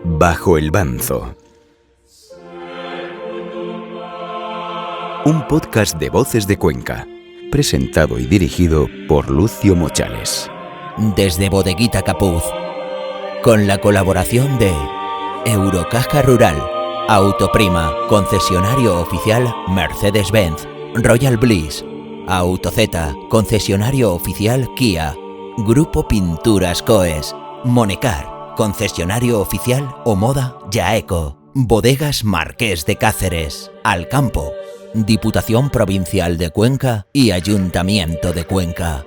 Bajo el Banzo. Un podcast de Voces de Cuenca, presentado y dirigido por Lucio Mochales. Desde Bodeguita Capuz, con la colaboración de Eurocaja Rural, Autoprima, concesionario oficial Mercedes-Benz, Royal Bliss, AutoZ, concesionario oficial Kia, Grupo Pinturas Coes, Monecar, concesionario oficial Omoda Jaeco, Bodegas Marqués de Cáceres, Alcampo, Diputación Provincial de Cuenca y Ayuntamiento de Cuenca.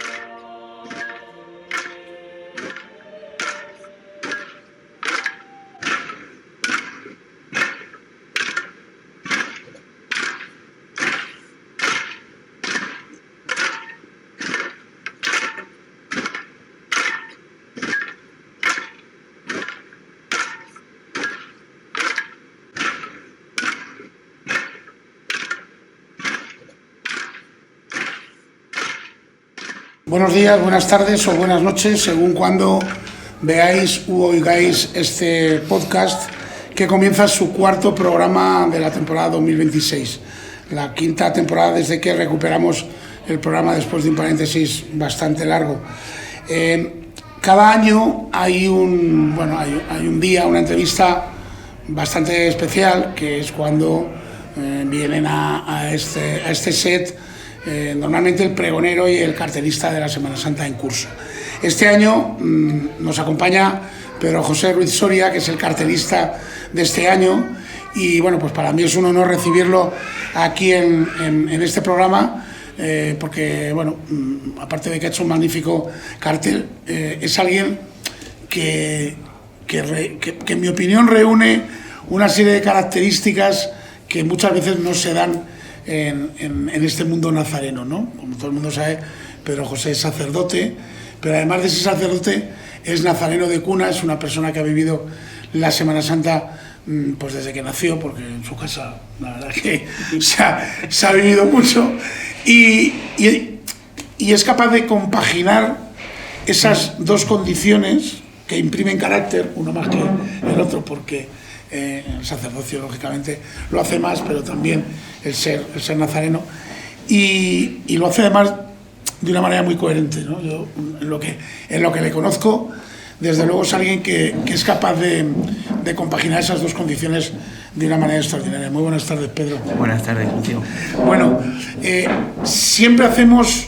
Buenos días, buenas tardes o buenas noches, según cuando veáis u oigáis este podcast que comienza su cuarto programa de la temporada 2026. La quinta temporada desde que recuperamos el programa después de un paréntesis bastante largo. Cada año hay un día, una entrevista bastante especial, que es cuando vienen a este set normalmente el pregonero y el cartelista de la Semana Santa en curso. Este año nos acompaña Pedro José Ruiz Soria, que es el cartelista de este año, y bueno, pues para mí es un honor recibirlo aquí en este programa, porque bueno, aparte de que ha hecho un magnífico cartel, es alguien que en mi opinión reúne una serie de características que muchas veces no se dan en este mundo nazareno, ¿no? Como todo el mundo sabe, Pedro José es sacerdote, pero además de ser sacerdote es nazareno de cuna, es una persona que ha vivido la Semana Santa pues desde que nació, porque en su casa la verdad que se ha vivido mucho y es capaz de compaginar esas dos condiciones que imprimen carácter, uno más que el otro, porque el sacerdocio lógicamente lo hace más, pero también el ser nazareno, y lo hace además de una manera muy coherente, ¿no? Yo en lo que le conozco, desde luego es alguien que es capaz de compaginar esas dos condiciones de una manera extraordinaria. Muy buenas tardes, Pedro. Buenas tardes, Lucio. Bueno, siempre hacemos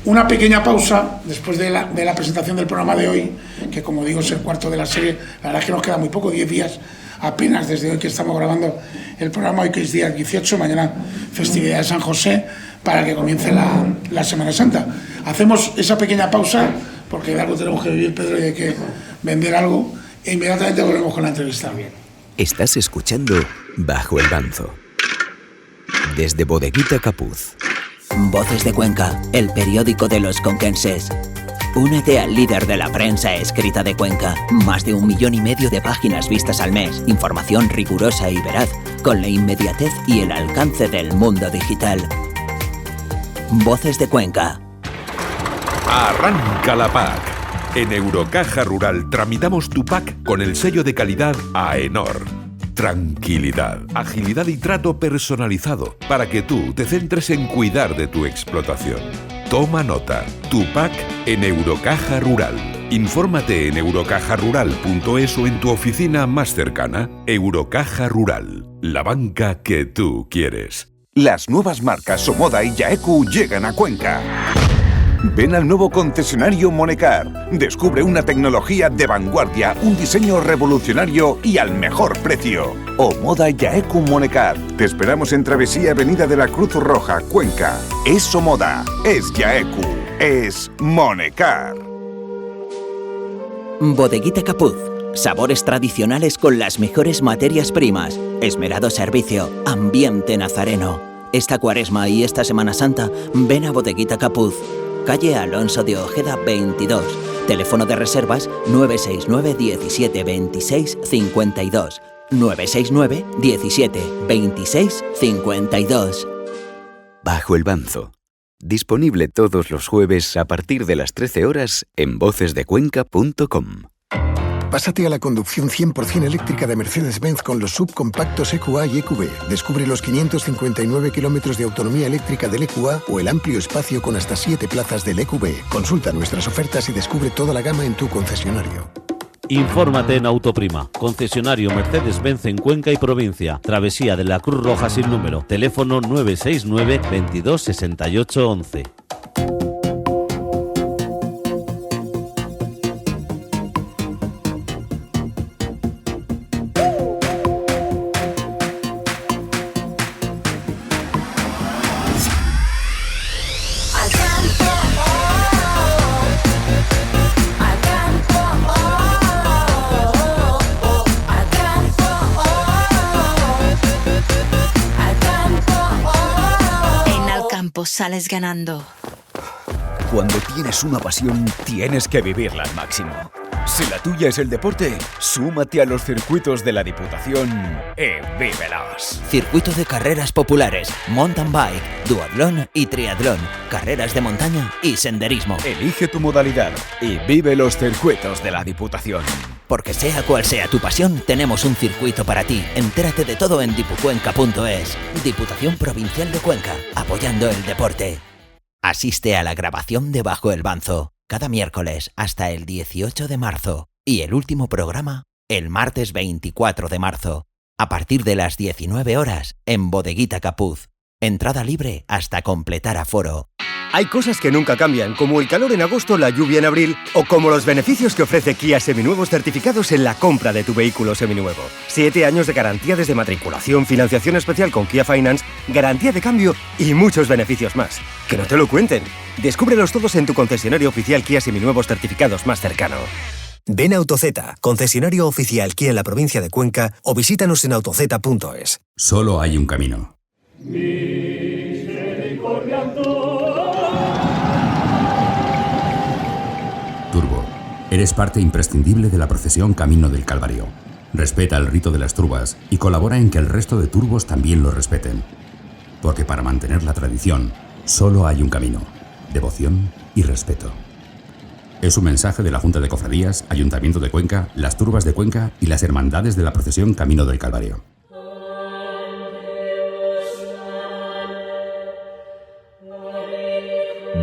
una pequeña pausa después de la presentación del programa de hoy, que como digo es el cuarto de la serie. La verdad es que nos queda muy poco, 10 días apenas desde hoy que estamos grabando el programa, hoy que es día 18, mañana festividad de San José, para que comience la Semana Santa. Hacemos esa pequeña pausa porque de algo tenemos que vivir, Pedro, y hay que vender algo, e inmediatamente volvemos con la entrevista. Bien. Estás escuchando Bajo el Banzo. Desde Bodeguita Capuz. Voces de Cuenca, el periódico de los conquenses. Únete al líder de la prensa escrita de Cuenca. Más de 1,5 millones de páginas vistas al mes. Información rigurosa y veraz, con la inmediatez y el alcance del mundo digital. Voces de Cuenca. Arranca la PAC. En Eurocaja Rural tramitamos tu PAC con el sello de calidad AENOR. Tranquilidad, agilidad y trato personalizado para que tú te centres en cuidar de tu explotación. Toma nota, tu PAC en Eurocaja Rural. Infórmate en eurocajarural.es o en tu oficina más cercana. Eurocaja Rural, la banca que tú quieres. Las nuevas marcas Omoda y Jaecu llegan a Cuenca. Ven al nuevo concesionario Monecar. Descubre una tecnología de vanguardia, un diseño revolucionario y al mejor precio. Omoda Jaecu Monecar. Te esperamos en Travesía Avenida de la Cruz Roja, Cuenca. Es Omoda, es Jaecu, es Monecar. Bodeguita Capuz. Sabores tradicionales con las mejores materias primas. Esmerado servicio, ambiente nazareno. Esta Cuaresma y esta Semana Santa, ven a Bodeguita Capuz. Calle Alonso de Ojeda 22. Teléfono de reservas 969 17 26 52. 969 17 26 52. Bajo el Banzo. Disponible todos los jueves a partir de las 13 horas en vocesdecuenca.com. Pásate a la conducción 100% eléctrica de Mercedes-Benz con los subcompactos EQA y EQB. Descubre los 559 kilómetros de autonomía eléctrica del EQA o el amplio espacio con hasta 7 plazas del EQB. Consulta nuestras ofertas y descubre toda la gama en tu concesionario. Infórmate en Autoprima, concesionario Mercedes-Benz en Cuenca y provincia. Travesía de la Cruz Roja sin número. Teléfono 969 22 68 11. Sales ganando. Cuando tienes una pasión, tienes que vivirla al máximo. Si la tuya es el deporte, súmate a los circuitos de la Diputación y vívelos. Circuito de carreras populares, mountain bike, duatlón y triatlón, carreras de montaña y senderismo. Elige tu modalidad y vive los circuitos de la Diputación. Porque sea cual sea tu pasión, tenemos un circuito para ti. Entérate de todo en dipucuenca.es. Diputación Provincial de Cuenca, apoyando el deporte. Asiste a la grabación de Bajo el Banzo, cada miércoles hasta el 18 de marzo. Y el último programa, el martes 24 de marzo, a partir de las 19 horas, en Bodeguita Capuz. Entrada libre hasta completar aforo. Hay cosas que nunca cambian, como el calor en agosto, la lluvia en abril, o como los beneficios que ofrece Kia Seminuevos certificados en la compra de tu vehículo seminuevo. 7 años de garantía desde matriculación, financiación especial con Kia Finance, garantía de cambio y muchos beneficios más. ¡Que no te lo cuenten! Descúbrelos todos en tu concesionario oficial Kia Seminuevos certificados más cercano. Ven a AutoZ, concesionario oficial Kia en la provincia de Cuenca, o visítanos en autoz.es. Solo hay un camino. Turbo, eres parte imprescindible de la procesión Camino del Calvario. Respeta el rito de las turbas y colabora en que el resto de turbos también lo respeten. Porque para mantener la tradición, solo hay un camino: devoción y respeto. Es un mensaje de la Junta de Cofradías, Ayuntamiento de Cuenca, las Turbas de Cuenca y las Hermandades de la procesión Camino del Calvario.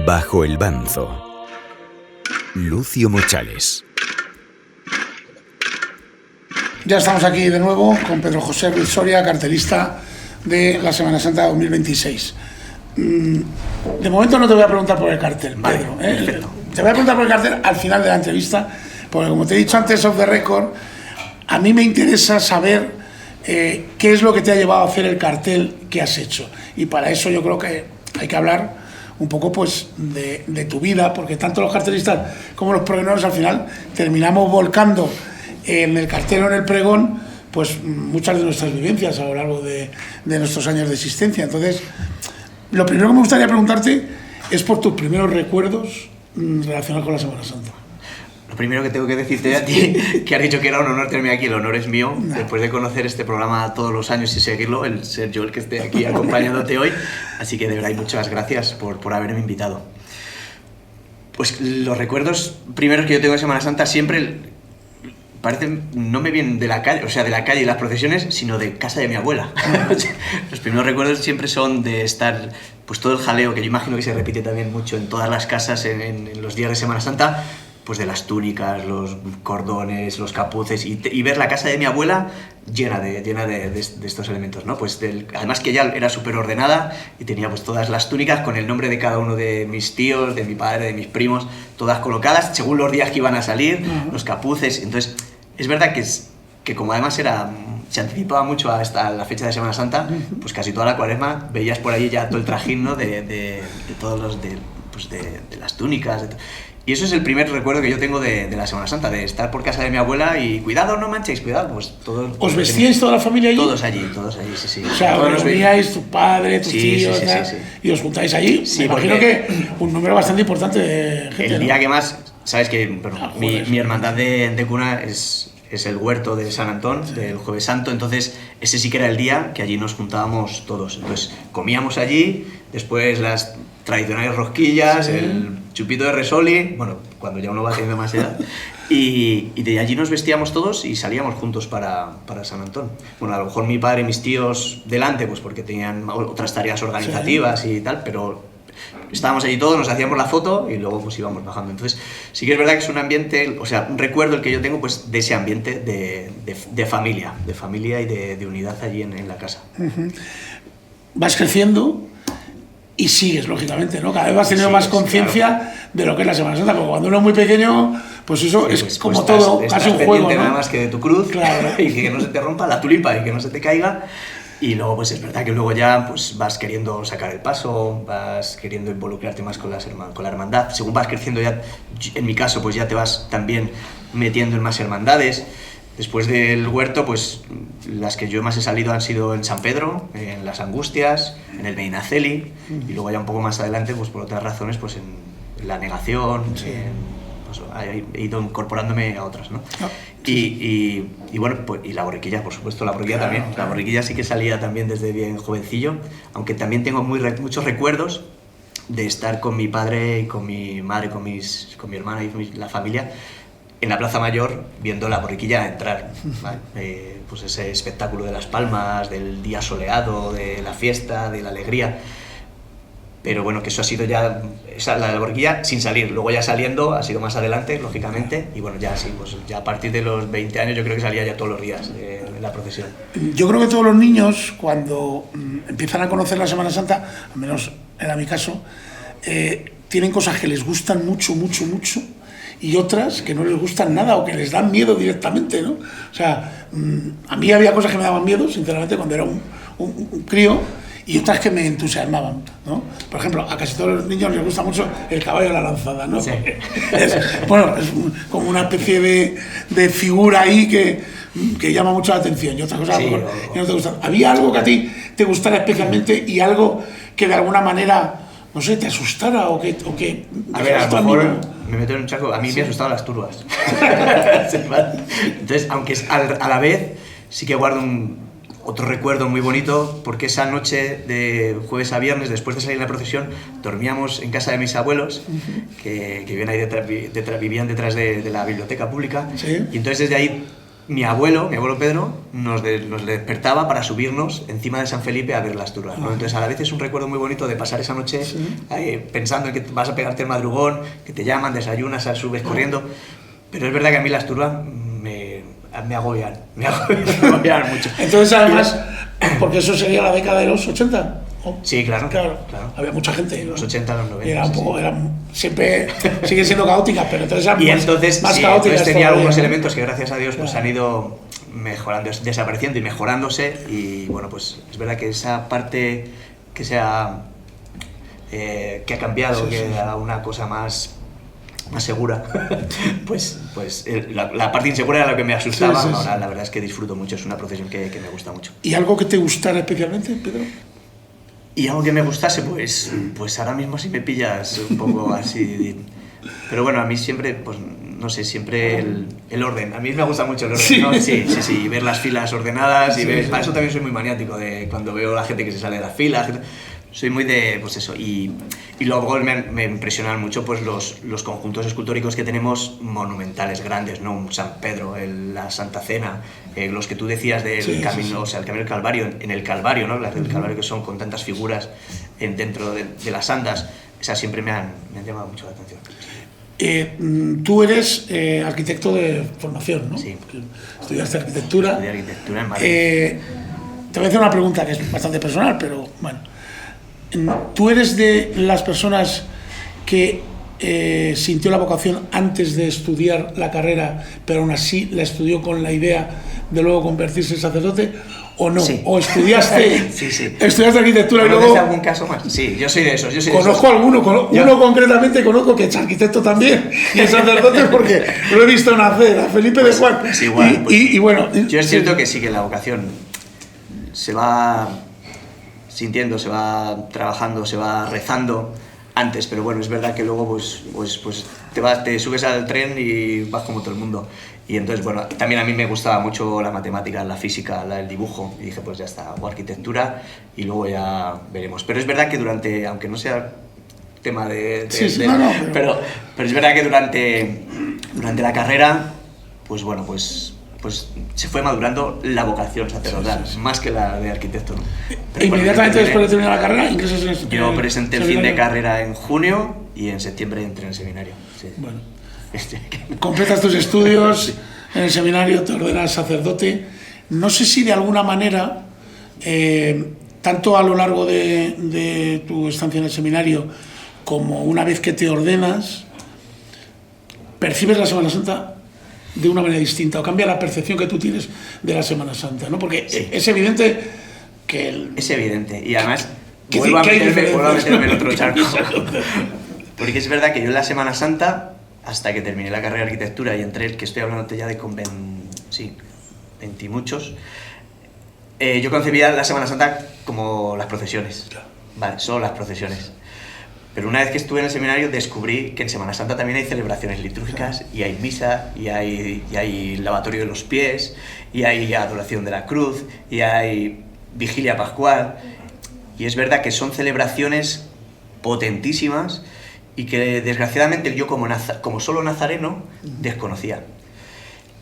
Bajo el Banzo. Lucio Mochales. Ya estamos aquí de nuevo con Pedro José Ruiz Soria, cartelista de la Semana Santa 2026. De momento no te voy a preguntar por el cartel, Pedro. Te voy a preguntar por el cartel al final de la entrevista, porque como te he dicho antes off the record, a mí me interesa saber qué es lo que te ha llevado a hacer el cartel que has hecho. Y para eso yo creo que hay que hablar un poco pues de tu vida, porque tanto los cartelistas como los pregonadores al final terminamos volcando en el cartel o en el pregón pues muchas de nuestras vivencias a lo largo de nuestros años de existencia. Entonces, lo primero que me gustaría preguntarte es por tus primeros recuerdos relacionados con la Semana Santa. Lo primero que tengo que decirte a ti, que has dicho que era un honor tenerme aquí, el honor es mío, después de conocer este programa todos los años y seguirlo, el ser yo el que esté aquí acompañándote hoy, así que de verdad muchas gracias por haberme invitado. Pues los recuerdos primeros que yo tengo de Semana Santa siempre parecen, no me vienen de la calle, o sea, de la calle y las procesiones, sino de casa de mi abuela. Los primeros recuerdos siempre son de estar, pues todo el jaleo, que yo imagino que se repite también mucho en todas las casas en los días de Semana Santa, pues de las túnicas, los cordones, los capuces y ver la casa de mi abuela llena de estos elementos, ¿no? Pues además que ella era súper ordenada y tenía pues todas las túnicas con el nombre de cada uno de mis tíos, de mi padre, de mis primos, todas colocadas según los días que iban a salir, los capuces. Entonces es verdad que como además se anticipaba mucho hasta la fecha de Semana Santa, pues casi toda la Cuaresma veías por ahí ya todo el trajín, ¿no? de todos los de las túnicas. Y eso es el primer recuerdo que yo tengo de la Semana Santa, de estar por casa de mi abuela y cuidado, no manchéis, cuidado, pues todos. ¿Os vestíais toda la familia allí? Todos allí, sí, sí. O sea, os veíais tu padre, tus tíos, sí. Y os juntáis allí. Sí, me imagino que un número bastante importante de gente. El día que más, sabes que mi hermandad de cuna es el huerto de San Antón, del Jueves Santo, entonces ese sí que era el día que allí nos juntábamos todos. Entonces comíamos allí, después las tradicionales rosquillas, el chupito de resoli, bueno, cuando ya uno va teniendo más edad, Y de allí nos vestíamos todos y salíamos juntos para San Antón. Bueno, a lo mejor mi padre y mis tíos delante, pues porque tenían otras tareas organizativas y tal, pero estábamos allí todos, nos hacíamos la foto y luego pues íbamos bajando. Entonces sí que es verdad que es un ambiente, o sea, un recuerdo el que yo tengo pues de ese ambiente de familia y de unidad allí en la casa. Vas creciendo y sigues, lógicamente, ¿no? Cada vez vas teniendo más conciencia de lo que es la Semana Santa, porque cuando uno es muy pequeño, pues eso es pues, como pues todo, casi un juego, ¿no? Nada más que de tu cruz, claro. Y que no se te rompa la tulipa y que no se te caiga. Y luego, pues es verdad que luego ya pues, vas queriendo sacar el paso, vas queriendo involucrarte más con la hermandad. Según vas creciendo ya, en mi caso, pues ya te vas también metiendo en más hermandades. Después del huerto, pues las que yo más he salido han sido en San Pedro, en las Angustias, en el Medinaceli, y luego ya un poco más adelante, pues por otras razones, pues en la Negación, pues, he ido incorporándome a otras, ¿no? Y bueno, pues, y la borriquilla, por supuesto, la borriquilla también. La borriquilla sí que salía también desde bien jovencillo, aunque también tengo muchos recuerdos de estar con mi padre y con mi madre, con mi hermana y la familia, en la Plaza Mayor, viendo la borriquilla entrar, ¿vale? Pues ese espectáculo de las palmas, del día soleado, de la fiesta, de la alegría. Pero bueno, que eso ha sido ya, la borriquilla sin salir, luego ya saliendo ha sido más adelante, lógicamente, y bueno, ya sí, pues ya a partir de los 20 años yo creo que salía ya todos los días en la procesión. Yo creo que todos los niños, cuando empiezan a conocer la Semana Santa, al menos era mi caso, tienen cosas que les gustan mucho, y otras que no les gustan nada o que les dan miedo directamente, ¿no? O sea, a mí había cosas que me daban miedo, sinceramente, cuando era un crío, y otras que me entusiasmaban, ¿no? Por ejemplo, a casi todos los niños les gusta mucho el caballo de la lanzada, ¿no? Sí. Es como una especie de figura ahí que llama mucho la atención, y otras cosas sí, que no te gustan. ¿Había algo que a ti te gustara especialmente y algo que de alguna manera, no sé, te asustara o que a ver, a lo mejor me meto en un charco, a mí me asustaban las turbas. Entonces, aunque a la vez sí que guardo otro recuerdo muy bonito, porque esa noche de jueves a viernes, después de salir en la procesión, dormíamos en casa de mis abuelos, que vivían ahí vivían detrás de la biblioteca pública, ¿sí? Y entonces desde ahí mi abuelo Pedro, nos despertaba para subirnos encima de San Felipe a ver las turbas, ¿no? Entonces a la vez es un recuerdo muy bonito de pasar esa noche, ¿sí? Pensando en que vas a pegarte el madrugón, que te llaman, desayunas, subes corriendo, pero es verdad que a mí las turbas me agobian mucho. Entonces, además, porque eso sería la década de los 80. Sí, claro. Había mucha gente. Los 80, los 90. Y era un poco, siempre siguen siendo caóticas, pero entonces eran más caóticas. Entonces tenía algunos elementos que gracias a Dios pues han ido mejorando, desapareciendo y mejorándose. Y bueno, pues es verdad que esa parte que ha cambiado, que era una cosa más segura, pues la parte insegura era lo que me asustaba. Ahora la verdad es que disfruto mucho, es una procesión que me gusta mucho. ¿Y algo que te gustara especialmente, Pedro? Y algo que me gustase, pues ahora mismo si me pillas un poco así, pero bueno, a mí siempre, pues no sé, siempre el orden, a mí me gusta mucho el orden, ¿sí? ¿No? Sí, ver las filas ordenadas, para eso también soy muy maniático, de cuando veo a la gente que se sale de las filas. Soy muy de, pues eso, y luego me impresionan mucho pues los conjuntos escultóricos que tenemos monumentales, grandes, ¿no? Un San Pedro, la Santa Cena, los que tú decías del camino, o sea, el camino del Calvario, en el Calvario, ¿no? Las del Calvario que son con tantas figuras dentro de las andas, esas siempre me han llamado mucho la atención. Tú eres arquitecto de formación, ¿no? Sí. Estudiaste arquitectura. Estudié arquitectura en Madrid. Te voy a hacer una pregunta que es bastante personal, pero bueno. ¿Tú eres de las personas que sintió la vocación antes de estudiar la carrera, pero aún así la estudió con la idea de luego convertirse en sacerdote? ¿O no? Sí. ¿O estudiaste, estudiaste arquitectura y luego...? ¿Conoces algún caso más? Sí, yo soy de esos. Conozco alguno, uno concretamente conozco que es arquitecto también y es sacerdote porque lo he visto nacer, a Felipe de Juan. Pues igual, y bueno... Yo es cierto que sí, que la vocación se va sintiendo, se va trabajando, se va rezando antes, pero bueno, es verdad que luego pues te subes al tren y vas como todo el mundo. Y entonces, bueno, también a mí me gustaba mucho la matemática, la física, el dibujo, y dije, pues ya está, o arquitectura, y luego ya veremos. Pero es verdad que durante, aunque no sea tema pero es verdad que durante durante la carrera, pues bueno, pues se fue madurando la vocación sacerdotal, más que la de arquitecto, ¿no? Pero inmediatamente después de terminar la carrera ingresas en el Yo presenté el fin de carrera en junio y en septiembre entré en el seminario. Sí. Bueno, completas tus estudios en el seminario, te ordenas sacerdote. No sé si de alguna manera, tanto a lo largo de tu estancia en el seminario como una vez que te ordenas, percibes la Semana Santa de una manera distinta, o cambia la percepción que tú tienes de la Semana Santa, ¿no? Porque sí, es evidente que... Es evidente, y además vuelvo a meterme en otro charco. Porque es verdad que yo en la Semana Santa, hasta que terminé la carrera de arquitectura y entré, que estoy hablando ya de con 20 y muchos, yo concebía la Semana Santa como las procesiones. Vale, solo las procesiones. Pero una vez que estuve en el seminario descubrí que en Semana Santa también hay celebraciones litúrgicas, y hay misa, y hay lavatorio de los pies, y hay adoración de la cruz, y hay vigilia pascual. Y es verdad que son celebraciones potentísimas y que desgraciadamente yo como solo nazareno desconocía.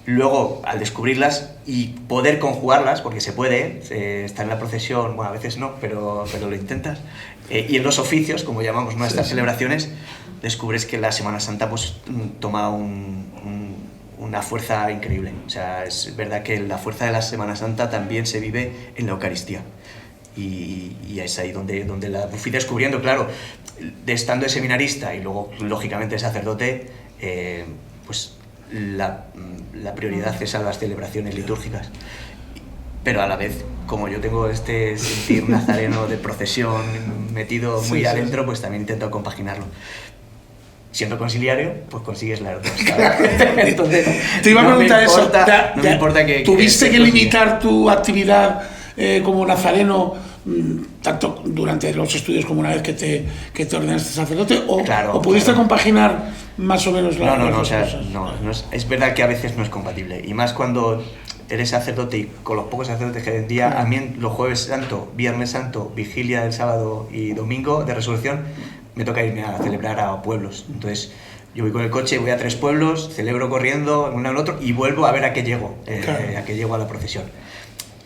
Luego, al descubrirlas y poder conjugarlas, porque se puede, estar en la procesión, bueno, a veces no, pero lo intentas, y en los oficios, como llamamos, ¿no?, estas celebraciones, descubres que la Semana Santa pues toma una fuerza increíble. O sea, es verdad que la fuerza de la Semana Santa también se vive en la Eucaristía. Y es ahí donde la fui descubriendo, claro, estando de seminarista y luego, lógicamente, de sacerdote, pues la prioridad es a las celebraciones litúrgicas. Pero a la vez, como yo tengo este sentir nazareno de procesión metido muy adentro, pues también intento compaginarlo. Siendo conciliario, pues consigues las dos. Entonces, te iba a preguntar eso. No me importa que... ¿Tuviste que limitar tu actividad como nazareno, tanto durante los estudios como una vez que te ordenaste sacerdote? ¿O pudiste compaginar más o menos las dos cosas? No, es verdad que a veces no es compatible. Y más cuando eres sacerdote y con los pocos sacerdotes que hay en día, a mí los Jueves Santo, Viernes Santo, Vigilia del sábado y Domingo de Resurrección, me toca irme a celebrar a pueblos. Entonces yo voy con el coche, voy a 3 pueblos, celebro corriendo uno al otro y vuelvo a ver a qué llego, a qué llego a la procesión.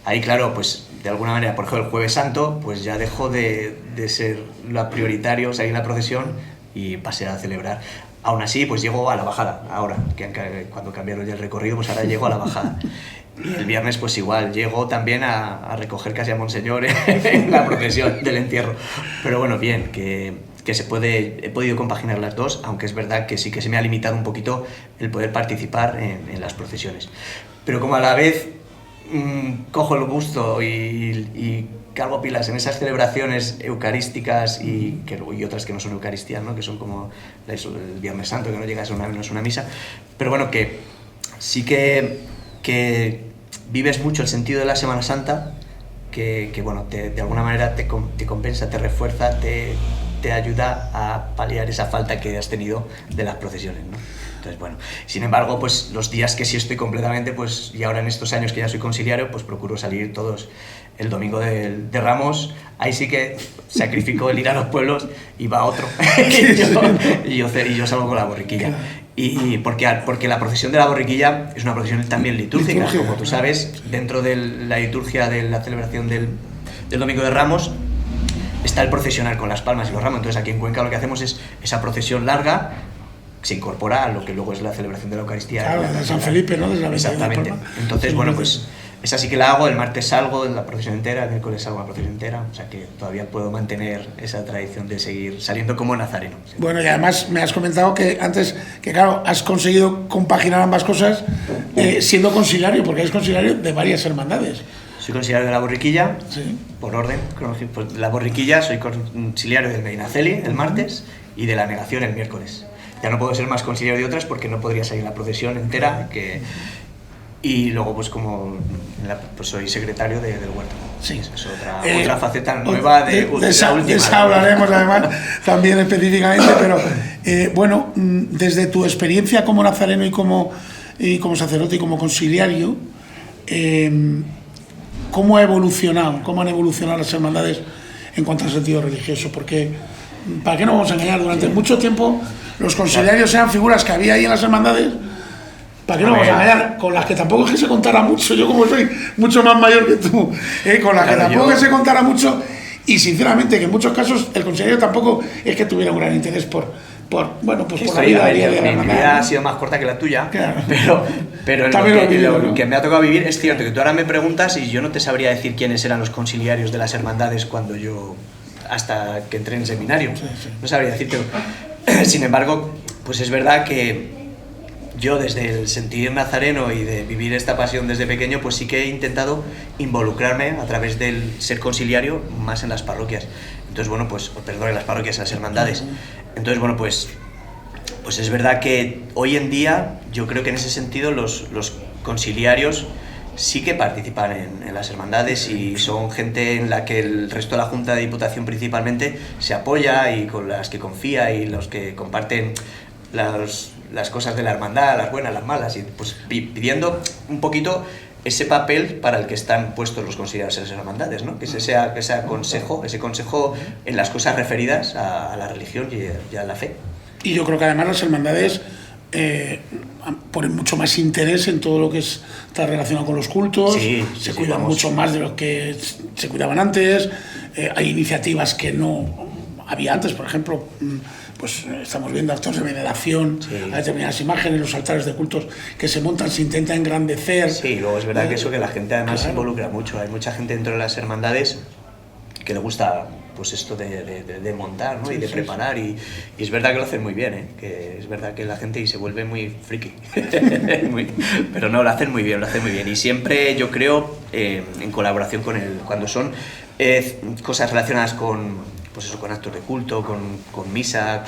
Ahí, claro, pues de alguna manera, por ejemplo, el Jueves Santo, pues ya dejó de ser lo prioritario, salir en la procesión y pasé a celebrar. Aún así, pues llego a la bajada, ahora, que cuando cambiaron ya el recorrido, pues ahora llego a la bajada. Y el viernes, pues igual, llego también a recoger casi a Monseñor en la procesión del entierro. Pero bueno, bien, que he podido compaginar las dos, aunque es verdad que sí que se me ha limitado un poquito el poder participar en las procesiones. Pero como a la vez cojo el gusto y cargo pilas en esas celebraciones eucarísticas y otras que no son eucaristías, ¿no?, que son como el Viernes Santo, que no llega a ser no es una misa, pero bueno, que sí que vives mucho el sentido de la Semana Santa, que bueno, de alguna manera te compensa, te refuerza, te ayuda a paliar esa falta que has tenido de las procesiones, ¿no? Entonces, bueno, sin embargo, pues los días que sí estoy completamente, pues, y ahora en estos años que ya soy conciliario, pues procuro salir todos el domingo de Ramos. Ahí sí que sacrifico el ir a los pueblos y va otro. y yo salgo con la borriquilla. Y porque la procesión de la borriquilla es una procesión también litúrgica, como tú sabes, dentro de la liturgia de la celebración del domingo de Ramos está el procesionar con las palmas y los ramos. Entonces aquí en Cuenca lo que hacemos es esa procesión larga, se incorpora a lo que luego es la celebración de la Eucaristía. Claro, de San Felipe, ¿no? Exactamente. Entonces, bueno, pues esa sí que la hago, el martes salgo en la procesión entera, el miércoles salgo en la procesión entera, o sea que todavía puedo mantener esa tradición de seguir saliendo como nazareno. ¿Sí? Bueno, y además me has comentado que antes, que claro, has conseguido compaginar ambas cosas siendo conciliario, porque eres conciliario de varias hermandades. Soy conciliario de la borriquilla, sí, por orden. Pues la borriquilla soy conciliario del Medinaceli el martes y de la Negación el miércoles. Ya no puedo ser más conciliario de otras porque no podría salir la procesión entera. Y luego, pues pues soy secretario del huerto. Sí. Es otra faceta nueva de esa hablaremos además también específicamente, pero bueno, desde tu experiencia como nazareno y como sacerdote y como conciliario, ¿cómo han evolucionado las hermandades en cuanto al sentido religioso? Porque ¿para qué nos vamos a engañar? Durante mucho tiempo los consiliarios eran figuras que había ahí en las hermandades, ¿para qué nos vamos a engañar? Con las que tampoco es que se contara mucho, yo como soy mucho más mayor que tú, con las que tampoco se contara mucho, y sinceramente que en muchos casos el consiliario tampoco es que tuviera un gran interés por la vida de la hermandad. Mi vida ha sido más corta que la tuya, claro. pero lo que me ha tocado vivir es cierto que tú ahora me preguntas y yo no te sabría decir quiénes eran los consiliarios de las hermandades cuando yo, hasta que entré en el seminario, no sabría decirte. Sin embargo, pues es verdad que yo desde el sentir nazareno y de vivir esta pasión desde pequeño, pues sí que he intentado involucrarme a través del ser consiliario más en las parroquias. Entonces, bueno, pues, perdón, en las parroquias, en las hermandades. Entonces, bueno, pues es verdad que hoy en día yo creo que en ese sentido los consiliarios sí que participan en las hermandades y son gente en la que el resto de la Junta de Diputación principalmente se apoya y con las que confía y los que comparten las cosas de la hermandad, las buenas, las malas, y pues pidiendo un poquito ese papel para el que están puestos los consiliarios en las hermandades, ¿no? Que es ese consejo en las cosas referidas a la religión y a la fe. Y yo creo que además las hermandades ponen mucho más interés en todo lo que está relacionado con los cultos, se cuidan mucho más de lo que se cuidaban antes, hay iniciativas que no había antes, por ejemplo, pues estamos viendo actos de veneración a determinadas imágenes, los altares de cultos que se montan, se intenta engrandecer. Sí, luego es verdad que eso, que la gente además se involucra mucho, hay mucha gente dentro de las hermandades que le gusta pues esto de montar, ¿no? Y de preparar, y es verdad que lo hacen muy bien, que es verdad que la gente se vuelve muy friki, pero no, lo hacen muy bien, y siempre yo creo en colaboración con cuando son cosas relacionadas con pues eso, con actos de culto, con misa,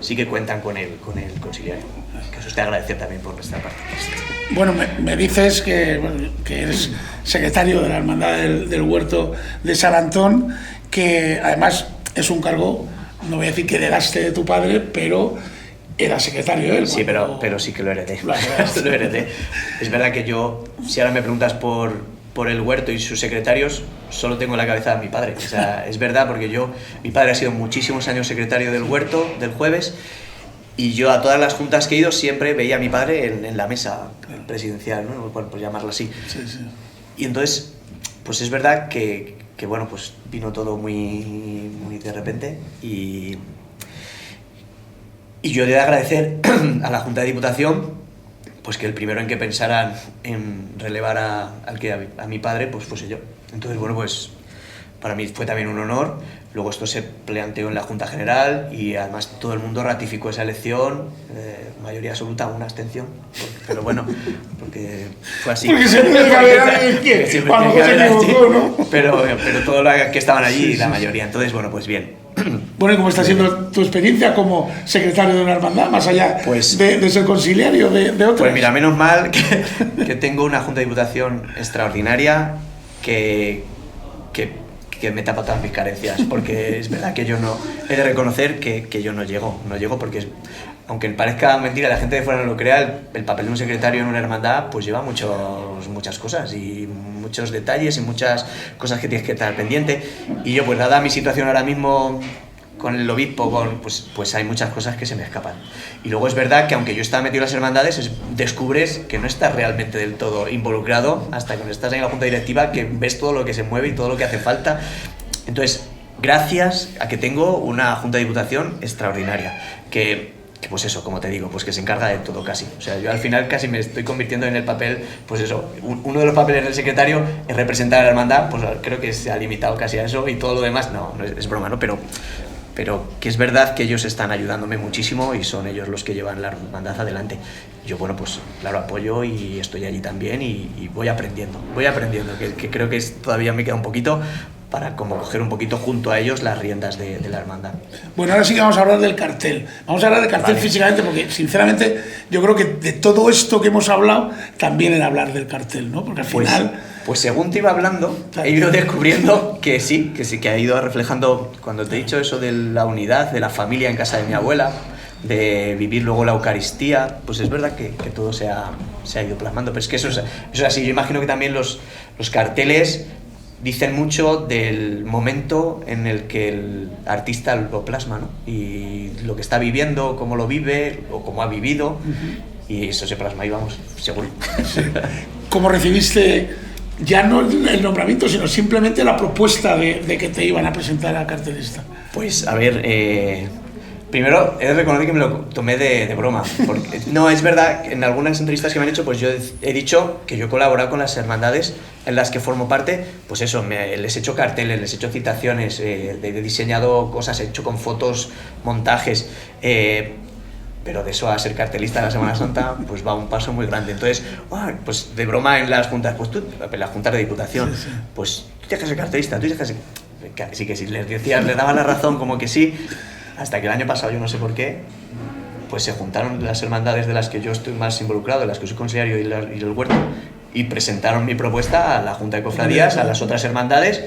sí que cuentan con el consiliario, que eso te agradecer también por nuestra parte. Bueno, me dices que eres secretario de la Hermandad del Huerto de San Antón, que además es un cargo, no voy a decir que heredaste de tu padre, pero era secretario él. Sí, pero sí que lo heredé. Lo heredé. Es verdad que yo, si ahora me preguntas por el huerto y sus secretarios, solo tengo en la cabeza a mi padre. O sea, es verdad, porque mi padre ha sido muchísimos años secretario del huerto, del jueves, y yo a todas las juntas que he ido siempre veía a mi padre en la mesa presidencial, ¿no? Bueno, pues llamarlo así. Sí. Y entonces, pues es verdad que bueno, pues vino todo muy, muy de repente, y yo he de agradecer a la Junta de Diputación pues que el primero en que pensaran en relevar a mi padre, pues fuese yo. Entonces, bueno, pues para mí fue también un honor. Luego esto se planteó en la Junta General y además todo el mundo ratificó esa elección, mayoría absoluta, una abstención, pero bueno, porque fue así. Porque siempre tiene que haber alguien cuando se equivocó, ¿no? Pero todos los que estaban allí, la mayoría. Entonces, bueno, pues bien. Bueno, ¿y cómo está siendo tu experiencia como secretario de una hermandad, más allá pues, de ser consiliario de otras? Pues mira, menos mal que tengo una Junta de Diputación extraordinaria que me tapa todas mis carencias, porque es verdad que yo no he de reconocer que yo no llego porque aunque parezca mentira, la gente de fuera no lo crea, el papel de un secretario en una hermandad pues lleva muchas cosas y muchos detalles y muchas cosas que tienes que estar pendiente, y yo pues dada mi situación ahora mismo con el obispo, pues hay muchas cosas que se me escapan. Y luego es verdad que aunque yo estaba metido en las hermandades, descubres que no estás realmente del todo involucrado hasta que estás en la junta directiva, que ves todo lo que se mueve y todo lo que hace falta. Entonces, gracias a que tengo una Junta de Diputación extraordinaria, que pues eso, como te digo, pues que se encarga de todo casi. O sea, yo al final casi me estoy convirtiendo en el papel, pues eso, uno de los papeles del secretario es representar a la hermandad, pues creo que se ha limitado casi a eso, y todo lo demás, no es broma, ¿no? Pero que es verdad que ellos están ayudándome muchísimo y son ellos los que llevan la hermandad adelante. Yo, bueno, pues claro, apoyo y estoy allí también y voy aprendiendo, que creo que todavía me queda un poquito para como coger un poquito junto a ellos las riendas de la hermandad. Bueno, ahora sí que vamos a hablar del cartel. Vamos a hablar del cartel físicamente, porque sinceramente yo creo que de todo esto que hemos hablado también era hablar del cartel, ¿no? Porque al final... Pues según te iba hablando, he ido descubriendo que sí, que ha ido reflejando, cuando te he dicho eso de la unidad, de la familia en casa de mi abuela, de vivir luego la Eucaristía, pues es verdad que todo se ha ido plasmando. Pero es que eso es así. Yo imagino que también los carteles dicen mucho del momento en el que el artista lo plasma, ¿no? Y lo que está viviendo, cómo lo vive o cómo ha vivido, y eso se plasma ahí, vamos, seguro. Sí. ¿Cómo recibiste ya no el nombramiento, sino simplemente la propuesta de que te iban a presentar a cartelista? Pues a ver, primero he de reconocer que me lo tomé de broma, porque no, es verdad, en algunas entrevistas que me han hecho, pues yo he dicho que yo he colaborado con las hermandades en las que formo parte, pues eso, les he hecho carteles, les he hecho citaciones, he diseñado cosas, he hecho con fotos, montajes, pero de eso a ser cartelista de la Semana Santa, pues va un paso muy grande. Entonces, pues de broma en las juntas, pues tú, en las juntas de diputación, pues tú tienes que ser cartelista, tú tienes que ser... Que sí, les decía, les daba la razón como que sí, hasta que el año pasado, yo no sé por qué, pues se juntaron las hermandades de las que yo estoy más involucrado, de las que soy consiliario y el huerto, y presentaron mi propuesta a la Junta de Cofradías, a las otras hermandades,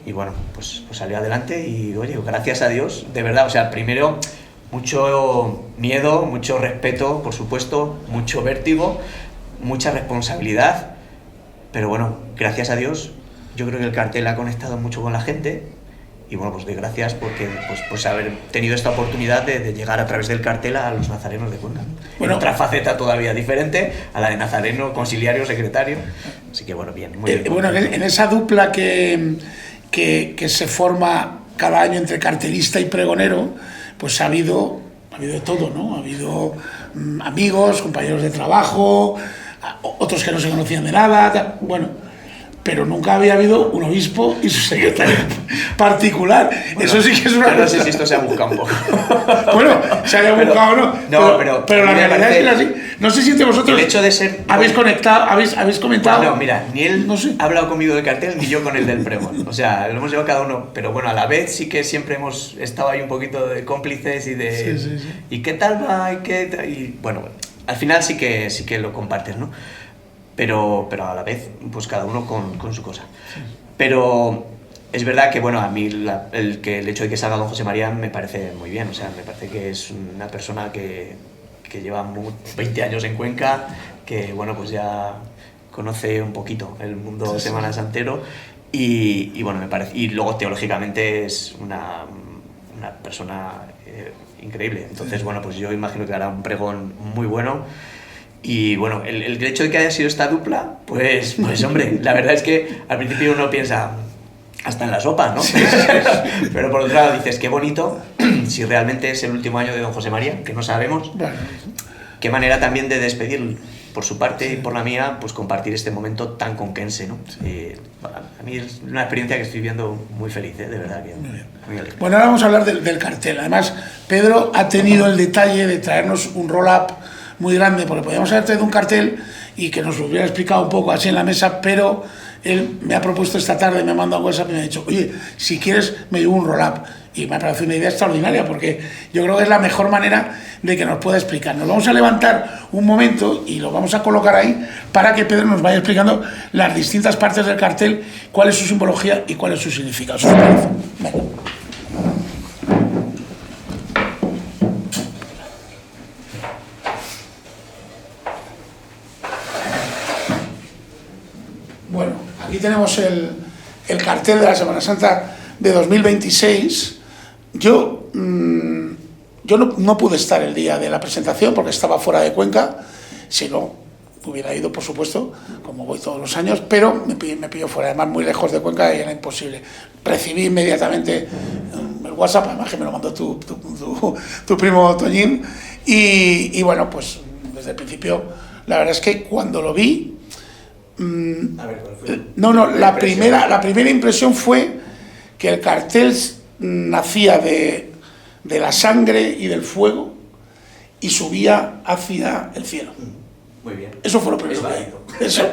y bueno, pues salió adelante y oye, gracias a Dios, de verdad, o sea, primero mucho miedo, mucho respeto, por supuesto, mucho vértigo, mucha responsabilidad, pero bueno, gracias a Dios, yo creo que el cartel ha conectado mucho con la gente. Y bueno, pues doy gracias porque pues haber tenido esta oportunidad de llegar a través del cartel a los nazarenos de Cuenca. Bueno, en otra faceta todavía diferente, a la de nazareno, conciliario, secretario. Así que bueno, bien, muy bien. Bueno, en esa dupla que se forma cada año entre cartelista y pregonero, pues ha habido de todo, ¿no? Ha habido amigos, compañeros de trabajo, otros que no se conocían de nada, bueno... pero nunca había habido un obispo y su secretario particular. Bueno, eso sí que es una cosa. No sé si esto se ha buscado un poco. Bueno, se haya buscado o no. No, pero la realidad es que así. No sé si entre vosotros el hecho de ser... habéis conectado, habéis comentado... Bueno, no, mira, ni él ha hablado conmigo del cartel, ni yo con el del pregón. O sea, lo hemos llevado cada uno, pero bueno, a la vez sí que siempre hemos estado ahí un poquito de cómplices y de... Sí. ¿Y qué tal va? Y bueno, al final sí que lo compartes, ¿no? Pero a la vez, pues cada uno con su cosa. Sí. Pero es verdad que, bueno, a mí el hecho de que salga don José María me parece muy bien, o sea, me parece que es una persona que lleva 20 años en Cuenca, que, bueno, pues ya conoce un poquito el mundo semana santero y bueno, me parece, y luego teológicamente es una persona increíble. Entonces, bueno, pues yo imagino que hará un pregón muy bueno. Y bueno, el hecho de que haya sido esta dupla, pues hombre, la verdad es que al principio uno piensa hasta en la sopa, ¿no? Sí. Pero por otro lado dices, qué bonito, si realmente es el último año de don José María, que no sabemos, qué manera también de despedir por su parte y por la mía, pues compartir este momento tan conquense, ¿no? A mí es una experiencia que estoy viviendo muy feliz, de verdad. Muy alegre. Bueno, ahora vamos a hablar del cartel. Además, Pedro ha tenido el detalle de traernos un roll-up muy grande, porque podíamos haber traído un cartel y que nos lo hubiera explicado un poco así en la mesa, pero él me ha propuesto esta tarde, me ha mandado un WhatsApp y me ha dicho, oye, si quieres me llevo un roll-up, y me ha parecido una idea extraordinaria, porque yo creo que es la mejor manera de que nos pueda explicar. Nos vamos a levantar un momento y lo vamos a colocar ahí para que Pedro nos vaya explicando las distintas partes del cartel, cuál es su simbología y cuál es su significado. Venga. Bueno, aquí tenemos el cartel de la Semana Santa de 2026. Yo no pude estar el día de la presentación porque estaba fuera de Cuenca, si no hubiera ido, por supuesto, como voy todos los años, pero me pilló fuera, además muy lejos de Cuenca y era imposible. Recibí inmediatamente el WhatsApp, además que me lo mandó tu primo Toñín, y bueno, pues desde el principio, la verdad es que cuando lo vi, la primera impresión fue que el cartel nacía de la sangre y del fuego y subía hacia el cielo. Muy bien. Eso fue lo primero. Eso,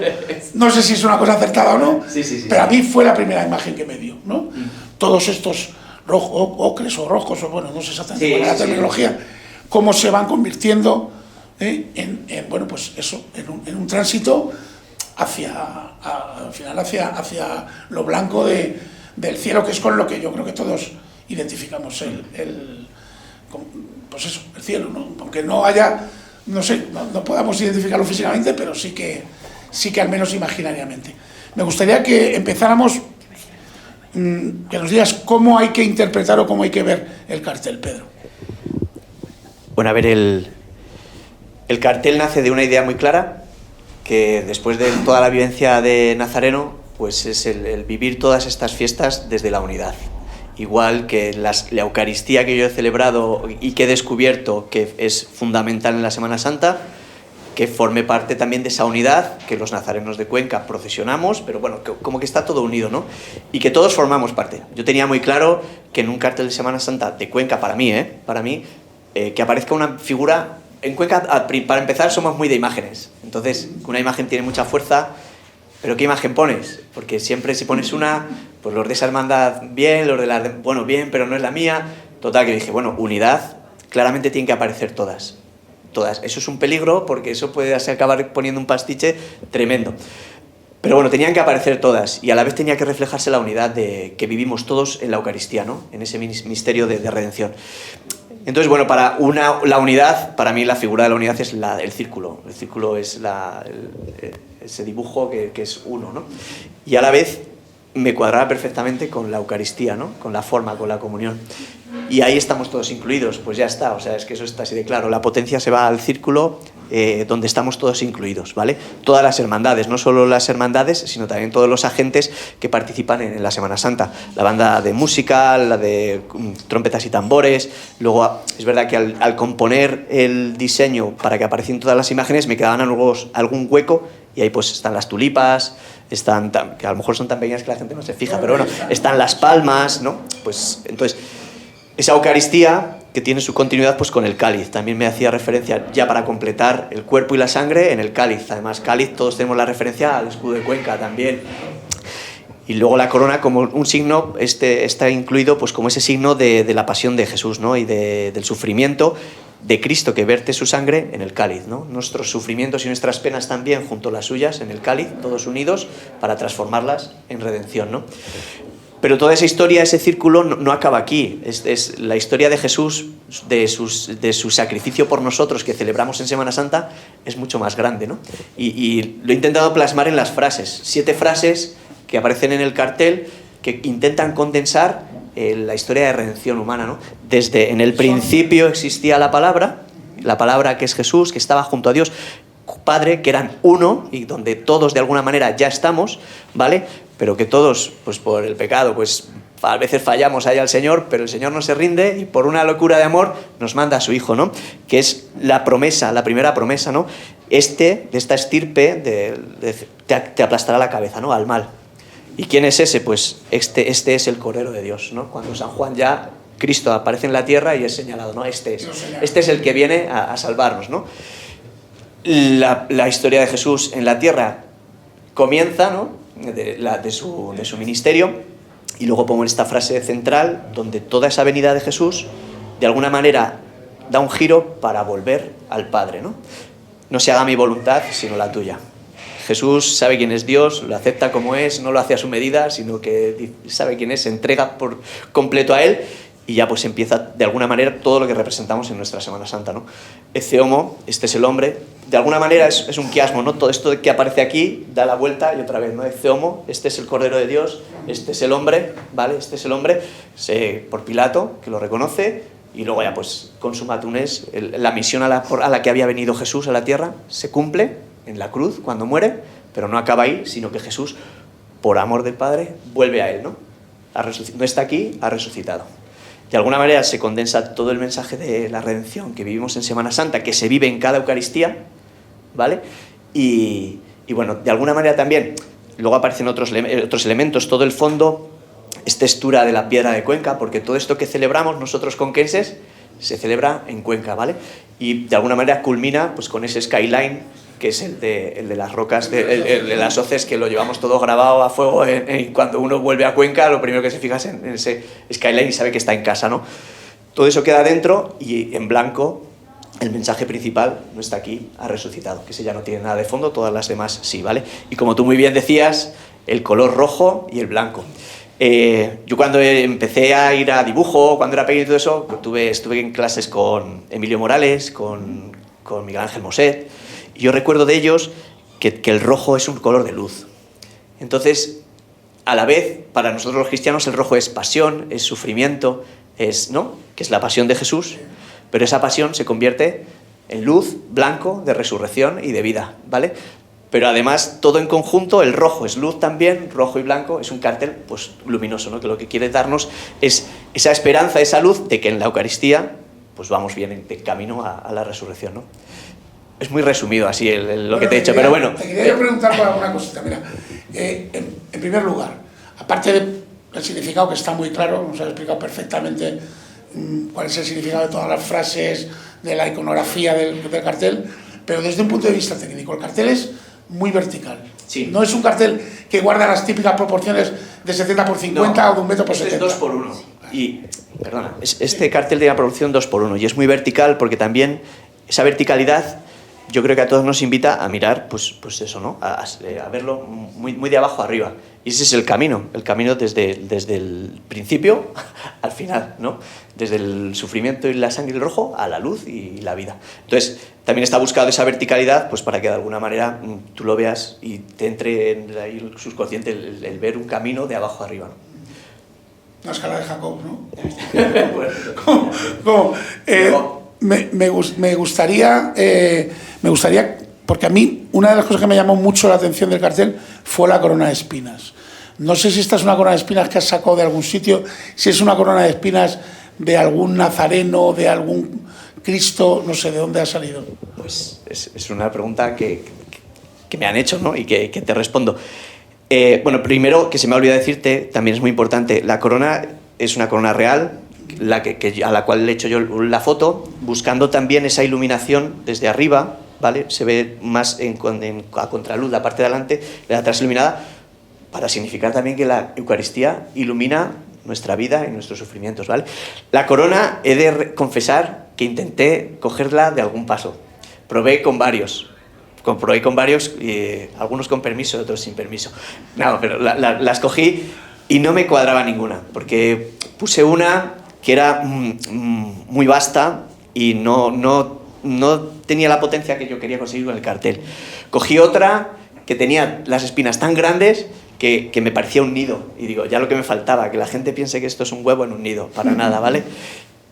no sé si es una cosa acertada o no, pero a mí fue la primera imagen que me dio, ¿no? Todos estos ocres o rojos, o bueno, no sé exactamente cuál es la terminología, cómo se van convirtiendo en bueno, pues eso, en un tránsito al final hacia lo blanco del cielo, que es con lo que yo creo que todos identificamos pues eso, el cielo, ¿no? Aunque no haya, no sé, no podamos identificarlo físicamente, pero sí que al menos imaginariamente. Me gustaría que empezáramos, que nos digas cómo hay que interpretar o cómo hay que ver el cartel, Pedro. Bueno, a ver, el cartel nace de una idea muy clara, que después de toda la vivencia de Nazareno, pues es el vivir todas estas fiestas desde la unidad. Igual que la Eucaristía que yo he celebrado y que he descubierto que es fundamental en la Semana Santa, que forme parte también de esa unidad, que los nazarenos de Cuenca procesionamos, pero bueno, como que está todo unido, ¿no? Y que todos formamos parte. Yo tenía muy claro que en un cartel de Semana Santa de Cuenca, para mí, que aparezca una figura. En Cuenca, para empezar, somos muy de imágenes. Entonces, una imagen tiene mucha fuerza, pero ¿qué imagen pones? Porque siempre si pones una, pues los de esa hermandad bien, los de la... Bueno, bien, pero no es la mía. Total, que dije, bueno, unidad, claramente tienen que aparecer todas. Todas. Eso es un peligro, porque eso puede acabar poniendo un pastiche tremendo. Pero bueno, tenían que aparecer todas, y a la vez tenía que reflejarse la unidad que vivimos todos en la Eucaristía, ¿no? En ese misterio de redención. Entonces, bueno, la unidad, para mí la figura de la unidad es el círculo. El círculo es ese dibujo que es uno, ¿no? Y a la vez me cuadraba perfectamente con la Eucaristía, ¿no? Con la forma, con la comunión. Y ahí estamos todos incluidos, pues ya está, o sea, es que eso está así de claro. La potencia se va al círculo donde estamos todos incluidos, ¿vale? Todas las hermandades, no solo las hermandades, sino también todos los agentes que participan en la Semana Santa. La banda de música, la de trompetas y tambores. Luego, es verdad que al componer el diseño para que aparecieran todas las imágenes, me quedaban algún hueco, y ahí pues están las tulipas, que a lo mejor son tan pequeñas que la gente no se fija, pero bueno, están las palmas, ¿no? Pues entonces, esa Eucaristía que tiene su continuidad pues con el cáliz. También me hacía referencia, ya para completar el cuerpo y la sangre, en el cáliz. Además, cáliz, todos tenemos la referencia al escudo de Cuenca también. Y luego la corona como un signo, está incluido pues como ese signo de la pasión de Jesús, ¿no? Y del sufrimiento de Cristo, que verte su sangre en el cáliz, ¿no? Nuestros sufrimientos y nuestras penas también junto a las suyas en el cáliz, todos unidos para transformarlas en redención, ¿no? Pero toda esa historia, ese círculo, no acaba aquí. Es la historia de Jesús, de su sacrificio por nosotros, que celebramos en Semana Santa, es mucho más grande, ¿no? Y lo he intentado plasmar en las frases. 7 frases que aparecen en el cartel que intentan condensar la historia de redención humana, ¿no? Desde en el principio existía la palabra que es Jesús, que estaba junto a Dios Padre, que eran uno, y donde todos de alguna manera ya estamos, ¿vale? Pero que todos, pues por el pecado, pues a veces fallamos ahí al Señor, pero el Señor no se rinde y por una locura de amor nos manda a su Hijo, ¿no? Que es la promesa, la primera promesa, ¿no? De esta estirpe te aplastará la cabeza, ¿no? Al mal. ¿Y quién es ese? Pues este es el Cordero de Dios, ¿no? Cuando San Juan ya, Cristo aparece en la tierra y es señalado, ¿no? Este es el que viene a salvarnos, ¿no? La historia de Jesús en la tierra comienza, ¿no? de su ministerio, y luego pongo esta frase central donde toda esa venida de Jesús de alguna manera da un giro para volver al Padre, ¿no? No se haga mi voluntad sino la tuya. Jesús sabe quién es Dios, lo acepta como es, no lo hace a su medida, sino que sabe quién es, se entrega por completo a Él, y ya pues empieza de alguna manera todo lo que representamos en nuestra Semana Santa, ¿no? Ece homo, este es el hombre, de alguna manera es un quiasmo, ¿no? Todo esto que aparece aquí da la vuelta y otra vez, ¿no? Ece homo, este es el Cordero de Dios, este es el hombre, ¿vale? Este es el hombre, por Pilato, que lo reconoce, y luego ya pues consumatum est, la misión a la que había venido Jesús a la tierra se cumple en la cruz cuando muere, pero no acaba ahí, sino que Jesús, por amor del Padre, vuelve a Él, ¿no? No está aquí, ha resucitado. De alguna manera se condensa todo el mensaje de la redención que vivimos en Semana Santa, que se vive en cada Eucaristía, ¿vale? Y bueno, de alguna manera también, luego aparecen otros elementos, todo el fondo es textura de la piedra de Cuenca, porque todo esto que celebramos nosotros conquenses se celebra en Cuenca, ¿vale? Y de alguna manera culmina pues con ese skyline, que es el de las rocas, el de las hoces, que lo llevamos todo grabado a fuego, y cuando uno vuelve a Cuenca, lo primero que se fija es en ese skyline y sabe que está en casa, ¿no? Todo eso queda dentro, y en blanco el mensaje principal no está aquí, ha resucitado, que ese ya no tiene nada de fondo, todas las demás sí, ¿vale? Y como tú muy bien decías, el color rojo y el blanco. Yo cuando empecé a ir a dibujo, cuando era pequeño y todo eso, estuve en clases con Emilio Morales, con Miguel Ángel Moset. Yo recuerdo de ellos que el rojo es un color de luz. Entonces, a la vez, para nosotros los cristianos, el rojo es pasión, es sufrimiento, ¿no? Que es la pasión de Jesús, pero esa pasión se convierte en luz, blanco, de resurrección y de vida, ¿vale? Pero además, todo en conjunto, el rojo es luz también, rojo y blanco, es un cartel pues, luminoso, ¿no? Que lo que quiere darnos es esa esperanza, esa luz de que en la Eucaristía pues vamos bien en camino a la resurrección, ¿no? Es muy resumido así lo que te he dicho, pero bueno. Te quería yo preguntar por alguna cosita. Mira, en primer lugar, aparte del significado que está muy claro, nos has explicado perfectamente cuál es el significado de todas las frases, de la iconografía del cartel, pero desde un punto de vista técnico, el cartel es muy vertical. Sí. No es un cartel que guarda las típicas proporciones de 70 por 50 o de 1 metro por 70. Es 2x1. Y, perdona, este cartel tiene una proporción 2x1 y es muy vertical porque también esa verticalidad yo creo que a todos nos invita a mirar, pues eso, ¿no? A verlo muy, muy de abajo arriba. Y ese es el camino desde el principio al final, ¿no? Desde el sufrimiento y la sangre rojo a la luz y la vida. Entonces, también está buscado esa verticalidad pues para que de alguna manera tú lo veas y te entre en el subconsciente el ver un camino de abajo arriba, ¿no? La escala de Jacob, ¿no? Me gustaría, porque a mí una de las cosas que me llamó mucho la atención del cartel fue la corona de espinas. No sé si esta es una corona de espinas que has sacado de algún sitio, si es una corona de espinas de algún nazareno, de algún Cristo, no sé de dónde ha salido. Pues es una pregunta que me han hecho, ¿no? Y que te respondo. Bueno, primero, que se me ha olvidado decirte, también es muy importante, la corona es una corona real, a la cual le he hecho yo la foto, buscando también esa iluminación desde arriba, ¿vale? Se ve más a contraluz la parte de adelante, la de atrás iluminada, para significar también que la Eucaristía ilumina nuestra vida y nuestros sufrimientos, ¿vale? La corona, he de confesar que intenté cogerla de algún paso. Probé con varios, algunos con permiso, otros sin permiso. No, pero las cogí y no me cuadraba ninguna, porque puse una que era muy vasta y no tenía la potencia que yo quería conseguir con el cartel. Cogí otra que tenía las espinas tan grandes que me parecía un nido. Y digo, ya lo que me faltaba, que la gente piense que esto es un huevo en un nido, para nada, ¿vale?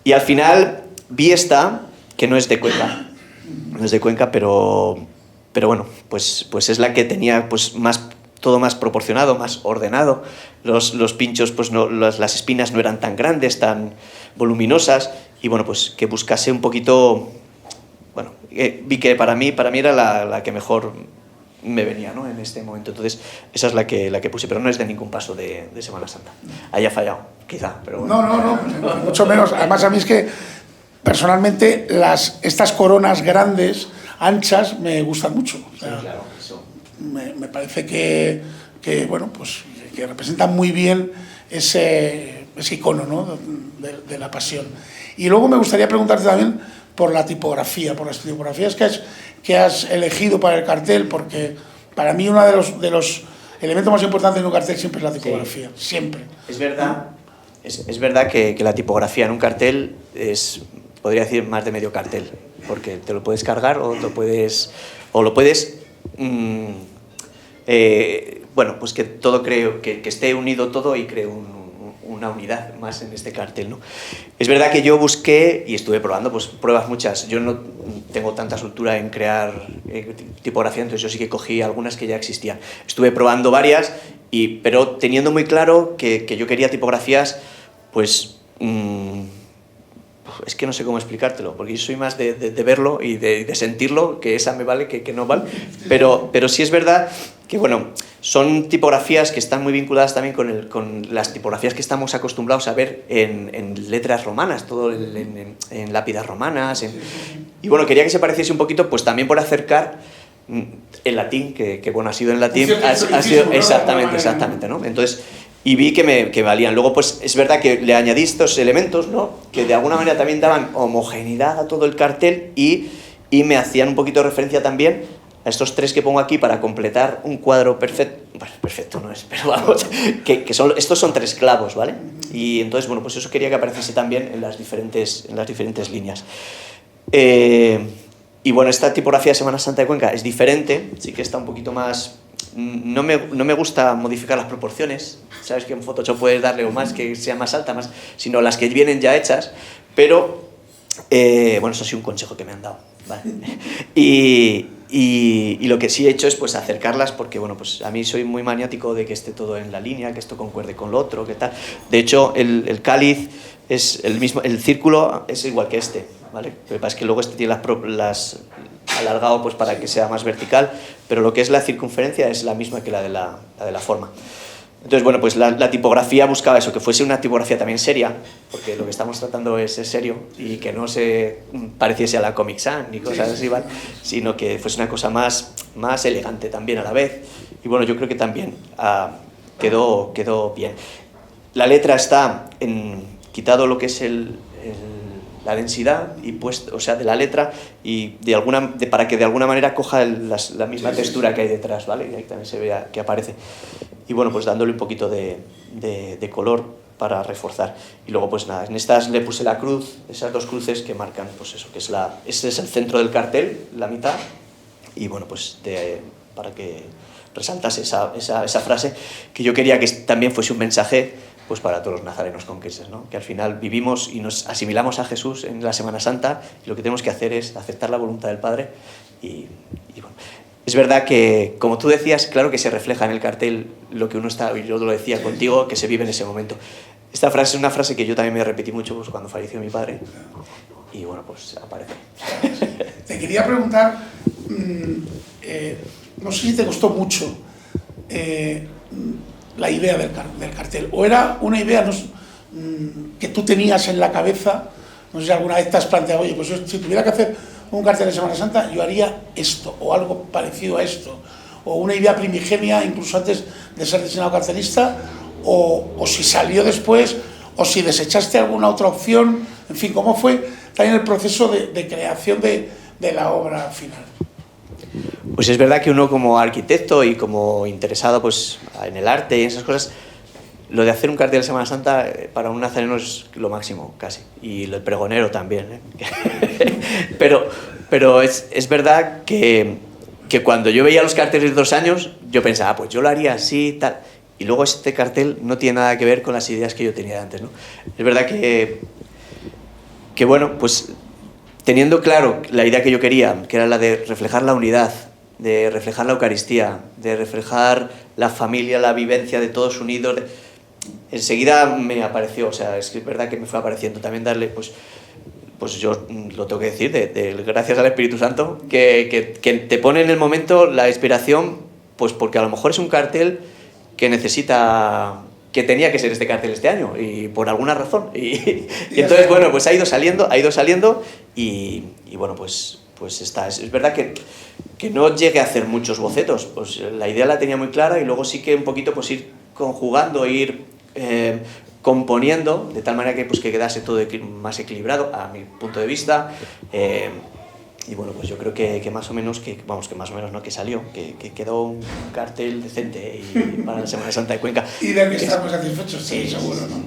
Y al final vi esta, que no es de Cuenca. No es de Cuenca, pero bueno, pues es la que tenía pues todo más proporcionado, más ordenado. Los pinchos, pues las espinas no eran tan grandes, tan voluminosas, y bueno, pues que buscase un poquito, bueno, vi que para mí era la que mejor me venía, ¿no? En este momento. Entonces, esa es la que puse, pero no es de ningún paso de Semana Santa. Haya fallado, quizá, pero bueno. No, mucho menos. Además, a mí es que, personalmente, estas coronas grandes, anchas, me gustan mucho. O sea, sí, claro, eso. Me parece que bueno, pues que representan muy bien ese icono, ¿no? de la pasión. Y luego me gustaría preguntarte también por la tipografía, por las tipografías que has elegido para el cartel, porque para mí uno de los elementos más importantes en un cartel siempre es la tipografía, sí. Siempre. Es verdad, es verdad que la tipografía en un cartel podría decir más de medio cartel, porque te lo puedes cargar o lo puedes bueno, pues que todo que esté unido todo y cree una unidad más en este cartel, ¿no? Es verdad que yo busqué y estuve probando, pues pruebas muchas. Yo no tengo tanta soltura en crear tipografía, entonces yo sí que cogí algunas que ya existían. Estuve probando varias, pero teniendo muy claro que yo quería tipografías, pues es que no sé cómo explicártelo, porque yo soy más de verlo y de sentirlo, que esa me vale, que no vale, pero sí es verdad que, bueno, son tipografías que están muy vinculadas también con las tipografías que estamos acostumbrados a ver en letras romanas, todo en lápidas romanas, y bueno, quería que se pareciese un poquito, pues también por acercar el latín, que bueno, ha sido en latín, ha sido exactamente, ¿no? Entonces, y vi que me valían. Luego, pues es verdad que le añadí estos elementos, ¿no? Que de alguna manera también daban homogeneidad a todo el cartel y me hacían un poquito de referencia también a estos tres que pongo aquí para completar un cuadro perfecto. Bueno, perfecto no es, pero vamos, estos son tres clavos, ¿vale? Y entonces, bueno, pues eso quería que apareciese también en las diferentes líneas. Y bueno, esta tipografía de Semana Santa de Cuenca es diferente, sí que está un poquito más no me gusta modificar las proporciones. Sabes que en Photoshop puedes darle o más, que sea más alta, más, sino las que vienen ya hechas. Pero, bueno, eso ha sido un consejo que me han dado, ¿vale? Y lo que sí he hecho es pues acercarlas, porque bueno, pues a mí soy muy maniático de que esté todo en la línea, que esto concuerde con lo otro, que tal. De hecho, el cáliz es el mismo, el círculo es igual que este, ¿vale? Lo que pasa es que luego este tiene las alargado pues para que sea más vertical, pero lo que es la circunferencia es la misma que la de la forma. Entonces, bueno, pues la tipografía buscaba eso, que fuese una tipografía también seria, porque lo que estamos tratando es serio y que no se pareciese a la Comic Sans ni cosas así, ¿vale? Sino que fuese una cosa más elegante también a la vez. Y bueno, yo creo que también quedó bien. La letra está quitado lo que es la densidad y puesto, o sea, de la letra y para que de alguna manera coja la misma textura que hay detrás, ¿vale? Y ahí también se vea que aparece. Y bueno, pues dándole un poquito de color para reforzar. Y luego pues nada, en estas le puse la cruz, esas dos cruces que marcan pues eso, que ese es el centro del cartel, la mitad, y bueno, pues para que resaltase esa frase, que yo quería que también fuese un mensaje pues para todos los nazarenos conquenses, ¿no? Que al final vivimos y nos asimilamos a Jesús en la Semana Santa, y lo que tenemos que hacer es aceptar la voluntad del Padre y bueno. Es verdad que, como tú decías, claro que se refleja en el cartel lo que uno está, y yo lo decía contigo, que se vive en ese momento. Esta frase es una frase que yo también me repetí mucho pues, cuando falleció mi padre, y bueno, pues aparece. Te quería preguntar, no sé si te costó mucho la idea del cartel, o era una idea que tú tenías en la cabeza, no sé si alguna vez te has planteado, oye, pues si tuviera que hacer un cartel de Semana Santa, yo haría esto, o algo parecido a esto, o una idea primigenia, incluso antes de ser diseñador cartelista, o si salió después, o si desechaste alguna otra opción, en fin, ¿cómo fue también el proceso de creación de la obra final? Pues es verdad que uno como arquitecto y como interesado pues, en el arte y esas cosas, lo de hacer un cartel de Semana Santa para un nazareno es lo máximo, casi. Y el pregonero también, ¿eh? pero es verdad que cuando yo veía los carteles de 2 años, yo pensaba, pues yo lo haría así, tal. Y luego este cartel no tiene nada que ver con las ideas que yo tenía de antes, ¿no? Es verdad que bueno, pues teniendo claro la idea que yo quería, que era la de reflejar la unidad, de reflejar la Eucaristía, de reflejar la familia, la vivencia de todos unidos, enseguida me apareció, o sea, es verdad que me fue apareciendo también darle, pues yo lo tengo que decir, gracias al Espíritu Santo, que te pone en el momento la inspiración, pues porque a lo mejor es un cartel que tenía que ser este cartel este año, y por alguna razón, y entonces, bueno, pues ha ido saliendo, y bueno, pues está, es verdad que no llegué a hacer muchos bocetos, pues la idea la tenía muy clara, y luego sí que un poquito pues ir conjugando, ir componiendo de tal manera que quedase todo más equilibrado a mi punto de vista, y bueno, pues yo creo que más o menos no, que salió, que quedó un cartel decente y para la Semana Santa de Cuenca. Y de que estamos satisfechos, sí, seguro, ¿no?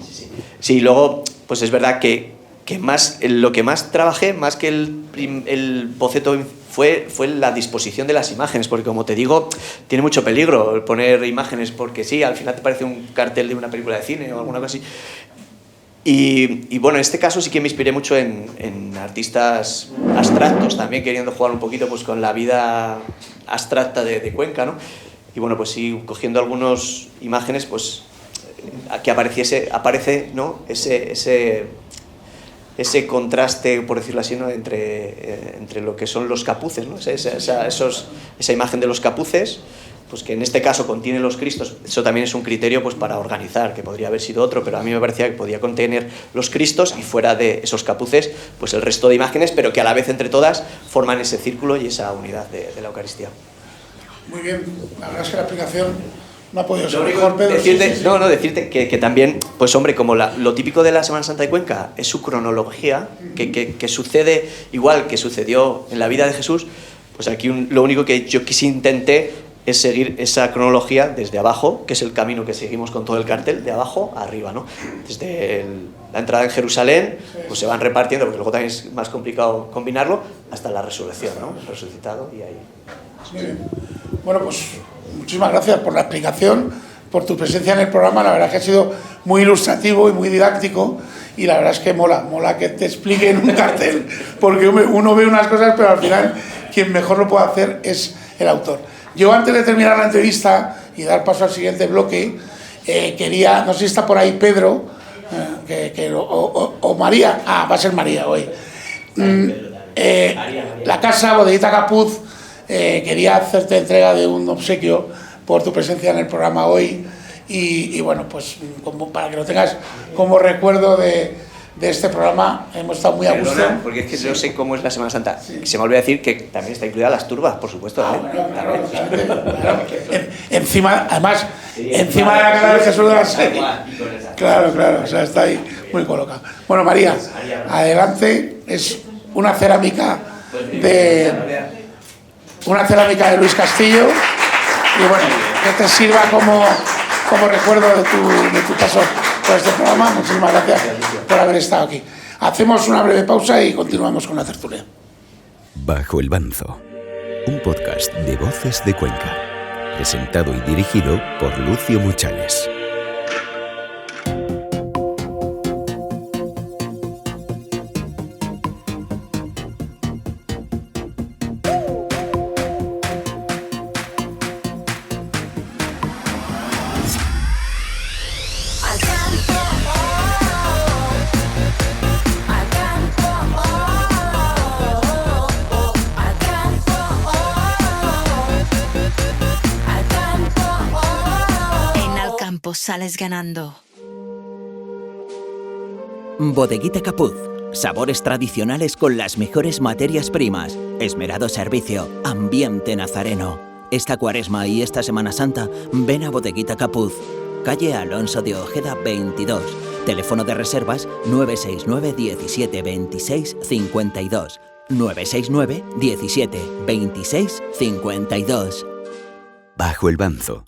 Sí, luego pues es verdad que lo que más trabajé, más que el boceto, fue la disposición de las imágenes, porque como te digo, tiene mucho peligro el poner imágenes, porque sí, al final te parece un cartel de una película de cine o alguna cosa así. Y bueno, en este caso sí que me inspiré mucho en artistas abstractos, también queriendo jugar un poquito pues, con la vida abstracta de Cuenca, ¿no? Y bueno, pues sí, cogiendo algunas imágenes, pues que aparece, ¿no? ese contraste, por decirlo así, ¿no? entre lo que son los capuces, ¿no? Esa imagen de los capuces, pues que en este caso contiene los Cristos. Eso también es un criterio pues, para organizar, que podría haber sido otro, pero a mí me parecía que podía contener los Cristos y fuera de esos capuces pues el resto de imágenes, pero que a la vez entre todas forman ese círculo y esa unidad de la Eucaristía. Muy bien, la verdad es que la aplicación no ha podido ser mejor, Pedro. Decirte que también, pues hombre, como lo típico de la Semana Santa de Cuenca es su cronología, que sucede igual que sucedió en la vida de Jesús, pues aquí lo único que yo intenté es seguir esa cronología desde abajo, que es el camino que seguimos con todo el cartel, de abajo a arriba, ¿no? Desde la entrada en Jerusalén, pues se van repartiendo, porque luego también es más complicado combinarlo, hasta la resurrección, ¿no? El resucitado y ahí. Muy bien. Bueno, pues muchísimas gracias por la explicación, por tu presencia en el programa. La verdad que ha sido muy ilustrativo y muy didáctico, y la verdad es que mola que te explique en un cartel, porque uno ve unas cosas, pero al final quien mejor lo puede hacer es el autor. Yo, antes de terminar la entrevista y dar paso al siguiente bloque, quería, no sé si está por ahí Pedro, o María, va a ser María hoy. La casa Bodeguita Capuz quería hacerte entrega de un obsequio por tu presencia en el programa hoy, y bueno, pues para que lo tengas como recuerdo de este programa. Hemos estado muy a gusto. Porque es que no sé cómo es la Semana Santa. Se me olvidó decir que también está incluida las turbas, por supuesto. Claro. Encima, además, encima de la cara de Jesús de la Serie. Claro, o sea, está ahí muy colocado. Bueno, María, adelante. Es una cerámica de Luis Castillo, y bueno, que te sirva como recuerdo de tu paso por este programa. Muchísimas gracias por haber estado aquí. Hacemos una breve pausa y continuamos con la tertulia. Bajo el Banzo, un podcast de Voces de Cuenca, presentado y dirigido por Lucio Muchales. Sales ganando. Bodeguita Capuz. Sabores tradicionales con las mejores materias primas. Esmerado servicio. Ambiente nazareno. Esta Cuaresma y esta Semana Santa, ven a Bodeguita Capuz. Calle Alonso de Ojeda 22. Teléfono de reservas 969 17 26 52. 969 17 26 52. Bajo el Banzo.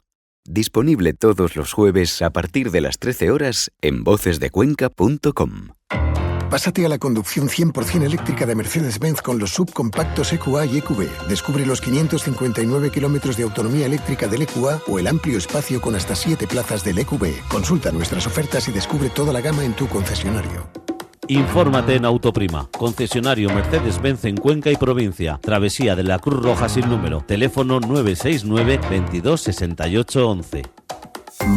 Disponible todos los jueves a partir de las 13 horas en vocesdecuenca.com. Pásate a la conducción 100% eléctrica de Mercedes-Benz con los subcompactos EQA y EQB. Descubre los 559 kilómetros de autonomía eléctrica del EQA o el amplio espacio con hasta 7 plazas del EQB. Consulta nuestras ofertas y descubre toda la gama en tu concesionario. Infórmate en Autoprima, concesionario Mercedes-Benz en Cuenca y provincia. Travesía de la Cruz Roja sin número. Teléfono 969 22 68 11.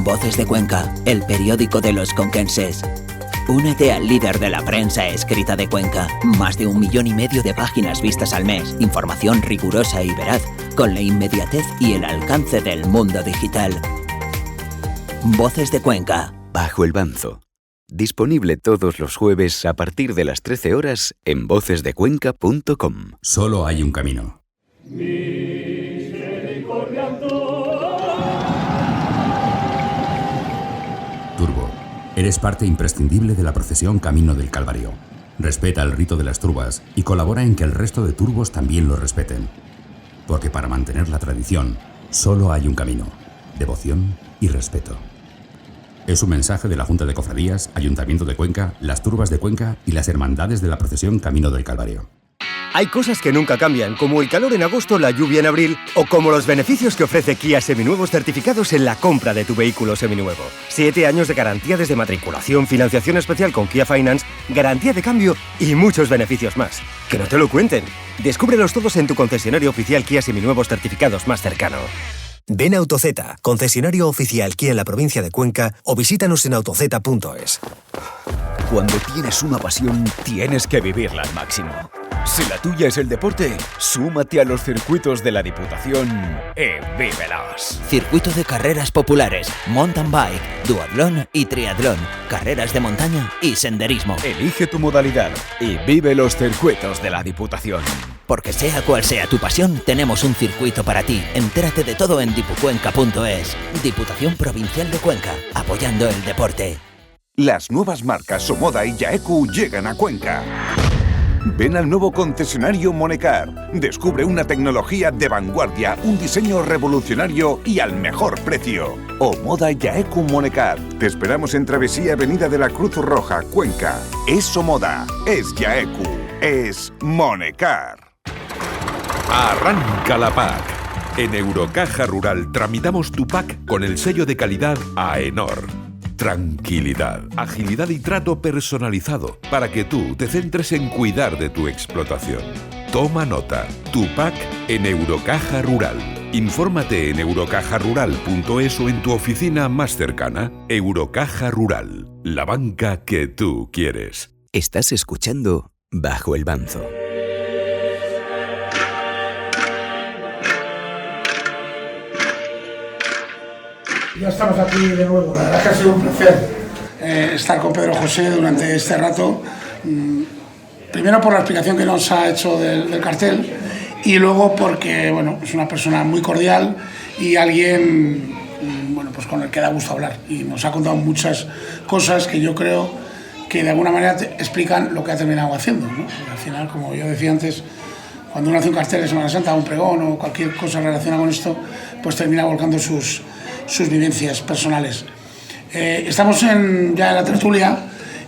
Voces de Cuenca, el periódico de los conquenses. Únete al líder de la prensa escrita de Cuenca. Más de 1,5 millones de páginas vistas al mes. Información rigurosa y veraz, con la inmediatez y el alcance del mundo digital. Voces de Cuenca. Bajo el Banzo. Disponible todos los jueves a partir de las 13 horas en vocesdecuenca.com. Solo hay un camino. Turbo, eres parte imprescindible de la procesión Camino del Calvario. Respeta el rito de las turbas y colabora en que el resto de turbos también lo respeten. Porque para mantener la tradición, solo hay un camino: devoción y respeto. Es un mensaje de la Junta de Cofradías, Ayuntamiento de Cuenca, las Turbas de Cuenca y las Hermandades de la Procesión Camino del Calvario. Hay cosas que nunca cambian, como el calor en agosto, la lluvia en abril, o como los beneficios que ofrece Kia seminuevos certificados en la compra de tu vehículo seminuevo. 7 años de garantía desde matriculación, financiación especial con Kia Finance, garantía de cambio y muchos beneficios más. Que no te lo cuenten. Descúbrelos todos en tu concesionario oficial Kia seminuevos certificados más cercano. Ven a AutoZ, concesionario oficial Kia en la provincia de Cuenca, o visítanos en autoz.es. Cuando tienes una pasión, tienes que vivirla al máximo. Si la tuya es el deporte, súmate a los circuitos de la Diputación y vívelos. Circuito de carreras populares, mountain bike, duatlón y triatlón, carreras de montaña y senderismo. Elige tu modalidad y vive los circuitos de la Diputación. Porque sea cual sea tu pasión, tenemos un circuito para ti. Entérate de todo en dipucuenca.es. Diputación Provincial de Cuenca, apoyando el deporte. Las nuevas marcas Somoda y Yaeku llegan a Cuenca. Ven al nuevo concesionario Monecar. Descubre una tecnología de vanguardia, un diseño revolucionario y al mejor precio. Omoda Yaeku Monecar. Te esperamos en Travesía Avenida de la Cruz Roja, Cuenca. Es Omoda, es Yaeku, es Monecar. Arranca la PAC. En Eurocaja Rural tramitamos tu PAC con el sello de calidad AENOR. Tranquilidad, agilidad y trato personalizado para que tú te centres en cuidar de tu explotación. Toma nota, tu PAC en Eurocaja Rural. Infórmate en eurocajarural.es o en tu oficina más cercana. Eurocaja Rural, la banca que tú quieres. Estás escuchando Bajo el Banzo. Ya estamos aquí de nuevo. La verdad que ha sido un placer estar con Pedro José durante este rato. Primero por la explicación que nos ha hecho del cartel y luego porque bueno, es una persona muy cordial y alguien bueno, pues con el que da gusto hablar. Y nos ha contado muchas cosas que yo creo que de alguna manera explican lo que ha terminado haciendo, ¿no? Porque al final, como yo decía antes, cuando uno hace un cartel de Semana Santa, un pregón o cualquier cosa relacionada con esto, pues termina volcando sus vivencias personales. Estamos ya en la tertulia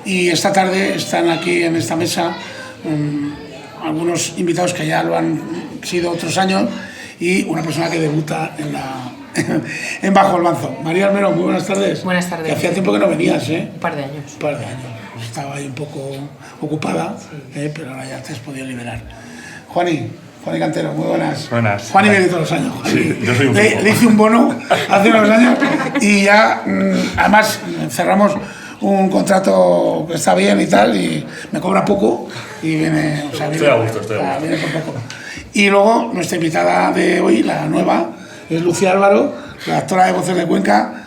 y esta tarde están aquí en esta mesa algunos invitados que ya lo han sido otros años y una persona que debuta en Bajo el Banzo. María Almero, muy buenas tardes. Buenas tardes. Que hacía tiempo que no venías, ¿eh? Un par de años. Un par de años. Pues estaba ahí un poco ocupada, pero ahora ya te has podido liberar. Juani Cantero, muy buenas. Buenas. Juani viene todos los años. Sí, yo soy un le hice un bono hace unos años y ya, además, cerramos un contrato que está bien y tal, y me cobra poco y viene... O sea, estoy a gusto. Viene por poco. Y luego, nuestra invitada de hoy, la nueva, es Lucía Álvaro, redactora de Voces de Cuenca,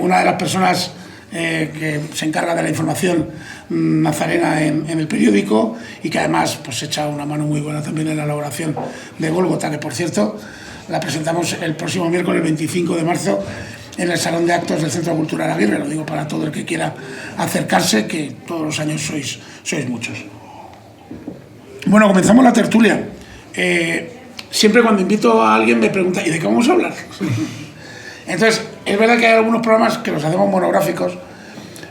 una de las personas que se encarga de la información nazarena en el periódico y que además pues echa una mano muy buena también en la elaboración de Gólgota, que por cierto la presentamos el próximo miércoles 25 de marzo en el Salón de Actos del Centro Cultural Aguirre. Lo digo para todo el que quiera acercarse, que todos los años sois muchos. Bueno, comenzamos la tertulia. Siempre cuando invito a alguien me pregunta, ¿y de qué vamos a hablar? Entonces, es verdad que hay algunos programas que los hacemos monográficos,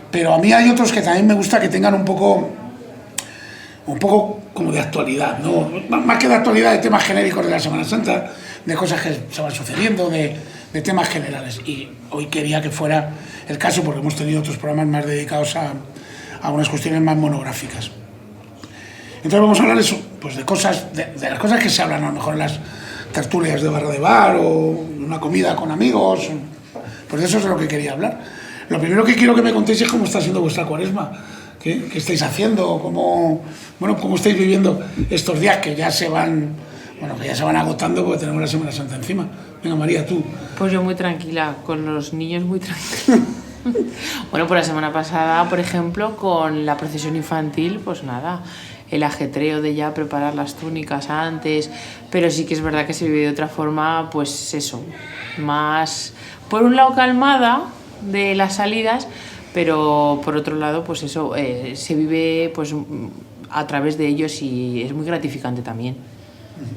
pero a mí hay otros que también me gusta que tengan un poco como de actualidad, ¿no? Más que de actualidad, de temas genéricos de la Semana Santa, de cosas que se van sucediendo, de temas generales. Y hoy quería que fuera el caso porque hemos tenido otros programas más dedicados a unas cuestiones más monográficas. Entonces vamos a hablar eso, pues de cosas, de las cosas que se hablan a lo mejor en las tertulias de barra de bar o una comida con amigos, pues de eso es de lo que quería hablar. Lo primero que quiero que me contéis es cómo está siendo vuestra Cuaresma, qué estáis haciendo, cómo estáis viviendo estos días que ya se van agotando porque tenemos la Semana Santa encima. Venga, María, tú. Pues yo muy tranquila, con los niños muy tranquila. Bueno, pues la semana pasada, por ejemplo, con la procesión infantil, pues nada, el ajetreo de ya preparar las túnicas antes, pero sí que es verdad que se vive de otra forma, pues eso, más, por un lado calmada de las salidas, pero por otro lado, pues eso, se vive pues a través de ellos y es muy gratificante también.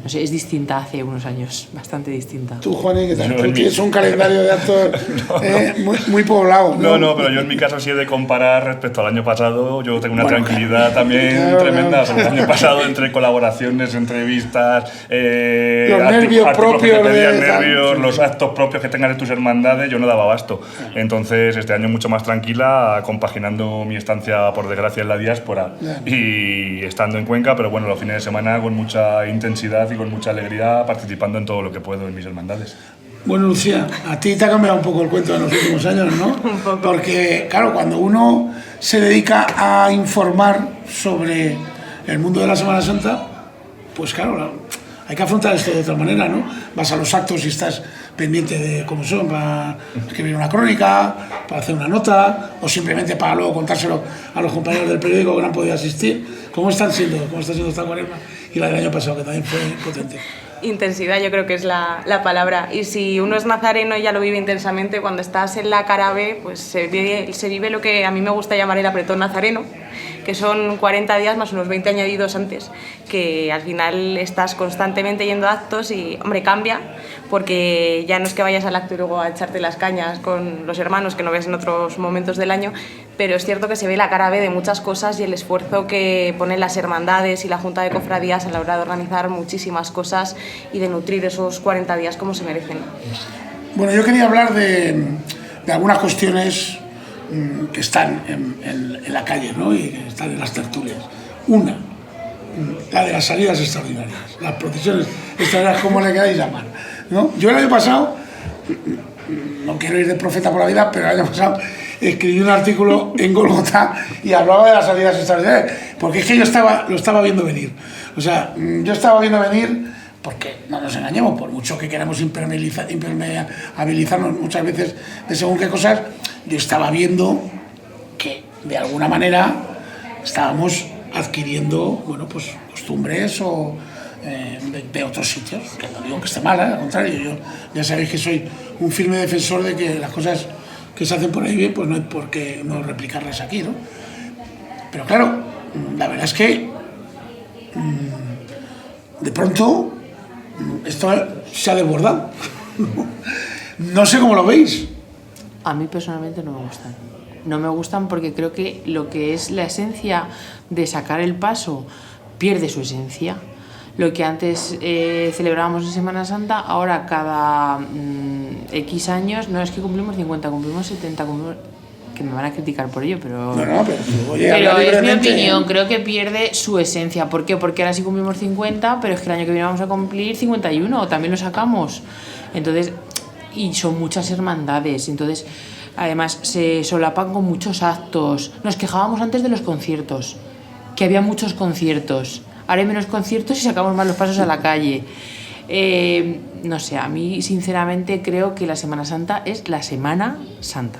No sé, es distinta hace unos años, bastante distinta. Tú, Juan, ¿qué tal? Tú tienes un calendario de actos muy poblado, ¿no? No, pero yo en mi caso sí he de comparar respecto al año pasado. Yo tengo una tranquilidad también tremenda. O sea, el año pasado, entre colaboraciones, entrevistas, los nervios propios, los actos propios que tengas de tus hermandades, yo no daba abasto. Entonces, este año mucho más tranquila, compaginando mi estancia, por desgracia, en la diáspora y estando en Cuenca, pero bueno, los fines de semana con mucha intensidad y con mucha alegría participando en todo lo que puedo en mis hermandades. Bueno, Lucía, a ti te ha cambiado un poco el cuento en los últimos años, ¿no? Un poco. Porque, claro, cuando uno se dedica a informar sobre el mundo de la Semana Santa, pues claro, hay que afrontar esto de otra manera, ¿no? Vas a los actos y estás pendiente de cómo son, para escribir una crónica, para hacer una nota, o simplemente para luego contárselo a los compañeros del periódico que no han podido asistir. ¿Cómo está siendo esta Cuaresma? Y la del año pasado, que también fue potente. Intensidad, yo creo que es la palabra. Y si uno es nazareno y ya lo vive intensamente, cuando estás en la cara B, pues se vive lo que a mí me gusta llamar el apretón nazareno, que son 40 días más unos 20 añadidos antes, que al final estás constantemente yendo a actos y, hombre, cambia, porque ya no es que vayas al acto y luego a echarte las cañas con los hermanos que no ves en otros momentos del año, pero es cierto que se ve la cara B de muchas cosas y el esfuerzo que ponen las hermandades y la Junta de Cofradías a la hora de organizar muchísimas cosas y de nutrir esos 40 días como se merecen. Bueno, yo quería hablar de algunas cuestiones que están en la calle, ¿no? Y que están en las tertulias. Una, la de las salidas extraordinarias, las procesiones extraordinarias, como le queráis llamar, ¿no? Yo el año pasado, no quiero ir de profeta por la vida, pero el año pasado escribí un artículo en Golgota y hablaba de las salidas extraordinarias, porque es que yo lo estaba viendo venir. O sea, yo estaba viendo venir, porque no nos engañemos, por mucho que queramos impermeabilizarnos muchas veces de según qué cosas, yo estaba viendo que de alguna manera estábamos adquiriendo, bueno, pues costumbres o de otros sitios, que no digo que esté mal, al contrario, yo ya sabéis que soy un firme defensor de que las cosas que se hacen por ahí bien, pues no hay por qué no replicarlas aquí, ¿no? Pero claro, la verdad es que de pronto esto se ha desbordado. No sé cómo lo veis. A mí personalmente no me gustan. No me gustan porque creo que lo que es la esencia de sacar el paso pierde su esencia. Lo que antes celebrábamos en Semana Santa, ahora cada X años, no es que cumplimos 50, cumplimos 70, que me van a criticar por ello, pero... pero es mi opinión, creo que pierde su esencia. ¿Por qué? Porque ahora sí cumplimos 50, pero es que el año que viene vamos a cumplir 51, también lo sacamos. Entonces, y son muchas hermandades, entonces además se solapan con muchos actos. Nos quejábamos antes de los conciertos, que había muchos conciertos. Ahora hay menos conciertos y sacamos más los pasos a la calle. No sé, a mí sinceramente creo que la Semana Santa es la Semana Santa.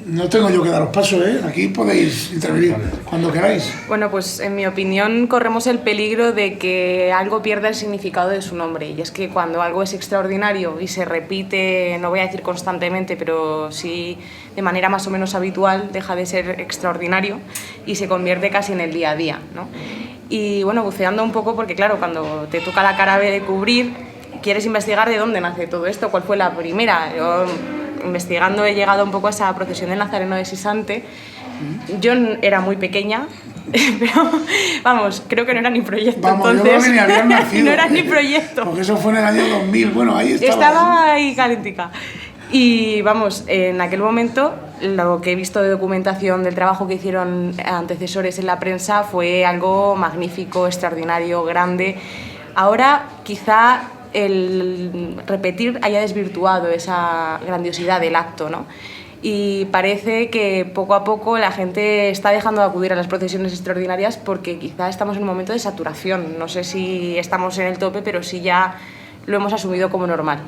No tengo yo que daros paso, ¿eh? Aquí podéis intervenir cuando queráis. Bueno, pues en mi opinión corremos el peligro de que algo pierda el significado de su nombre. Y es que cuando algo es extraordinario y se repite, no voy a decir constantemente, pero sí de manera más o menos habitual, deja de ser extraordinario y se convierte casi en el día a día, ¿no? Y bueno, buceando un poco, porque claro, cuando te toca la cara B de cubrir, quieres investigar de dónde nace todo esto, cuál fue la primera. Yo, investigando, he llegado un poco a esa procesión del Nazareno de Sisante. Yo era muy pequeña, pero vamos, creo que no era ni proyecto. Vamos, entonces, yo creo que ni habían nacido. No era ni proyecto. Porque eso fue en el año 2000, bueno, ahí estaba. Estaba ahí calentica. Y vamos, en aquel momento, lo que he visto de documentación del trabajo que hicieron antecesores en la prensa fue algo magnífico, extraordinario, grande. Ahora, quizá el repetir haya desvirtuado esa grandiosidad del acto, ¿no? Y parece que poco a poco la gente está dejando de acudir a las procesiones extraordinarias porque quizá estamos en un momento de saturación. No sé si estamos en el tope, pero sí ya lo hemos asumido como normal.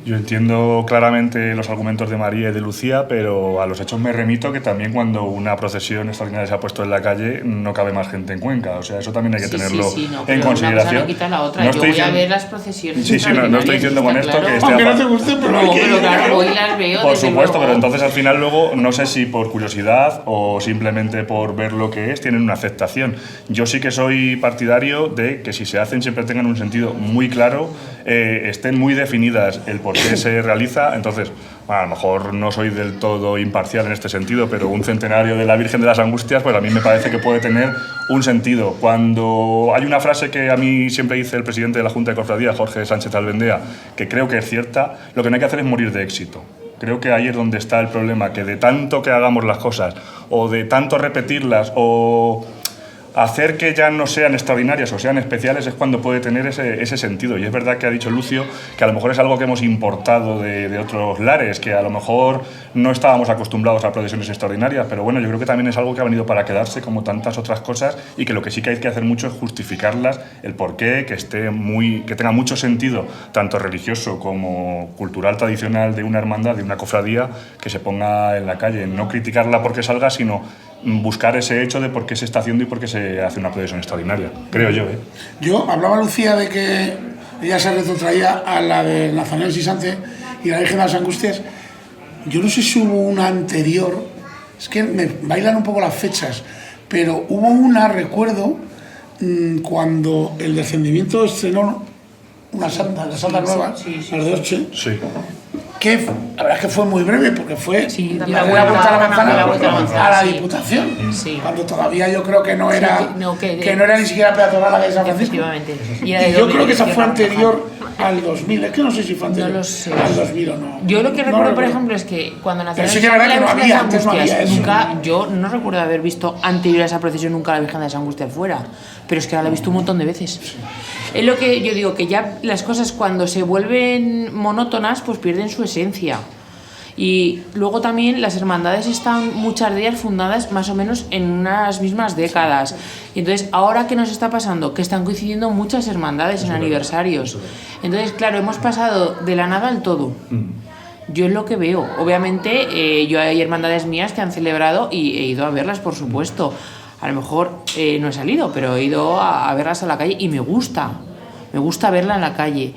Yo entiendo claramente los argumentos de María y de Lucía, pero a los hechos me remito que también cuando una procesión extraordinaria se ha puesto en la calle no cabe más gente en Cuenca. O sea, eso también hay que tenerlo en consideración. Una cosa no quita la otra. Yo voy a ver las procesiones. Sí, no estoy diciendo con esto que esté aunque no te guste, pero no, pero claro, voy y las veo. Por supuesto, pero entonces al final luego, no sé si por curiosidad o simplemente por ver lo que es, tienen una aceptación. Yo sí que soy partidario de que si se hacen siempre tengan un sentido muy claro, estén muy definidas el por qué se realiza. Entonces, bueno, a lo mejor no soy del todo imparcial en este sentido, pero un centenario de la Virgen de las Angustias, pues a mí me parece que puede tener un sentido. Cuando hay una frase que a mí siempre dice el presidente de la Junta de Cofradía, Jorge Sánchez Albendea, que creo que es cierta, lo que no hay que hacer es morir de éxito. Creo que ahí es donde está el problema, que de tanto que hagamos las cosas, o de tanto repetirlas, o hacer que ya no sean extraordinarias o sean especiales es cuando puede tener ese sentido. Y es verdad que ha dicho Lucio que a lo mejor es algo que hemos importado de otros lares, que a lo mejor no estábamos acostumbrados a procesiones extraordinarias, pero bueno, yo creo que también es algo que ha venido para quedarse como tantas otras cosas y que lo que sí que hay que hacer mucho es justificarlas, el porqué, que tenga mucho sentido, tanto religioso como cultural tradicional de una hermandad, de una cofradía, que se ponga en la calle. No criticarla porque salga, sino buscar ese hecho de por qué se está haciendo y por qué se hace una procesión extraordinaria, creo yo. Yo hablaba Lucía de que ella se retrotraía a la de Nazareno de Sisante y la Virgen de las Angustias. Yo no sé si hubo una anterior, es que me bailan un poco las fechas, pero hubo una, recuerdo, cuando el descendimiento estrenó las santas nuevas, las de Orche, que la verdad es que fue muy breve, porque fue la vuelta a la manzana a la Diputación, cuando todavía yo creo que no era, que no era ni siquiera peatonal la de San Francisco. Y yo creo que esa fue anterior al 2000, es que no sé si fue anterior al 2000 o no. Yo lo que recuerdo, por ejemplo, es que cuando nació la Virgen de San Angustias, yo no recuerdo haber visto anterior a esa procesión nunca la Virgen de San Angustias fuera, pero es que ahora la he visto un montón de veces. Es lo que yo digo, que ya las cosas cuando se vuelven monótonas, pues pierden su esencia. Y luego también las hermandades están muchas de ellas fundadas más o menos en unas mismas décadas. Y entonces, ahora ¿qué nos está pasando? Que están coincidiendo muchas hermandades en aniversarios. Entonces, claro, hemos pasado de la nada al todo. Yo es lo que veo. Obviamente, yo hay hermandades mías que han celebrado y he ido a verlas, por supuesto. A lo mejor no he salido, pero he ido a verlas a la calle y me gusta verla en la calle.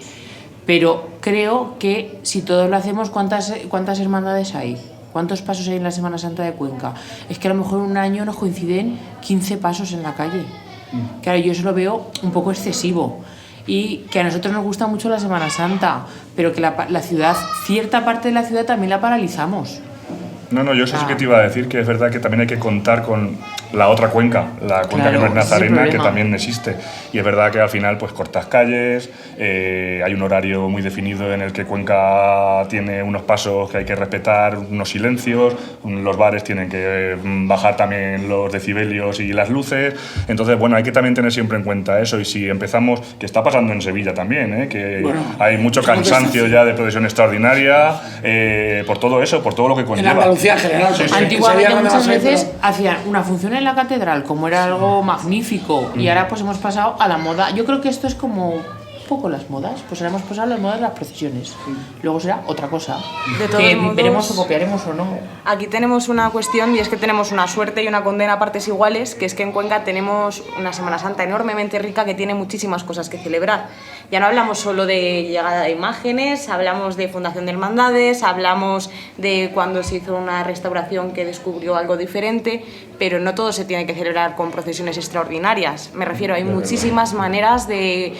Pero creo que si todos lo hacemos, ¿cuántas hermandades hay? ¿Cuántos pasos hay en la Semana Santa de Cuenca? Es que a lo mejor un año nos coinciden 15 pasos en la calle. Claro, yo eso lo veo un poco excesivo. Y que a nosotros nos gusta mucho la Semana Santa, pero que la ciudad, cierta parte de la ciudad también la paralizamos. No, yo eso sí que te iba a decir, que es verdad que también hay que contar con la otra Cuenca, la Cuenca que no es nazarena, que también existe. Y es verdad que al final pues cortas calles, hay un horario muy definido en el que Cuenca tiene unos pasos que hay que respetar, unos silencios, los bares tienen que bajar también los decibelios y las luces. Entonces, bueno, hay que también tener siempre en cuenta eso. Y si empezamos, que está pasando en Sevilla también, que hay mucho cansancio ya de procesión extraordinaria, por todo eso, por todo lo que conlleva. En general, antiguamente muchas veces hacían una función en la catedral como era algo magnífico y ahora pues hemos pasado a la moda. Yo creo que esto es como un poco las modas, pues ahora hemos pasado a las modas de las procesiones, luego será otra cosa de todos que modos, veremos o copiaremos o no. Aquí tenemos una cuestión y es que tenemos una suerte y una condena a partes iguales, que es que en Cuenca tenemos una Semana Santa enormemente rica que tiene muchísimas cosas que celebrar. Ya no hablamos solo de llegada de imágenes, hablamos de fundación de hermandades, hablamos de cuando se hizo una restauración que descubrió algo diferente, pero no todo se tiene que celebrar con procesiones extraordinarias. Me refiero, hay muchísimas maneras de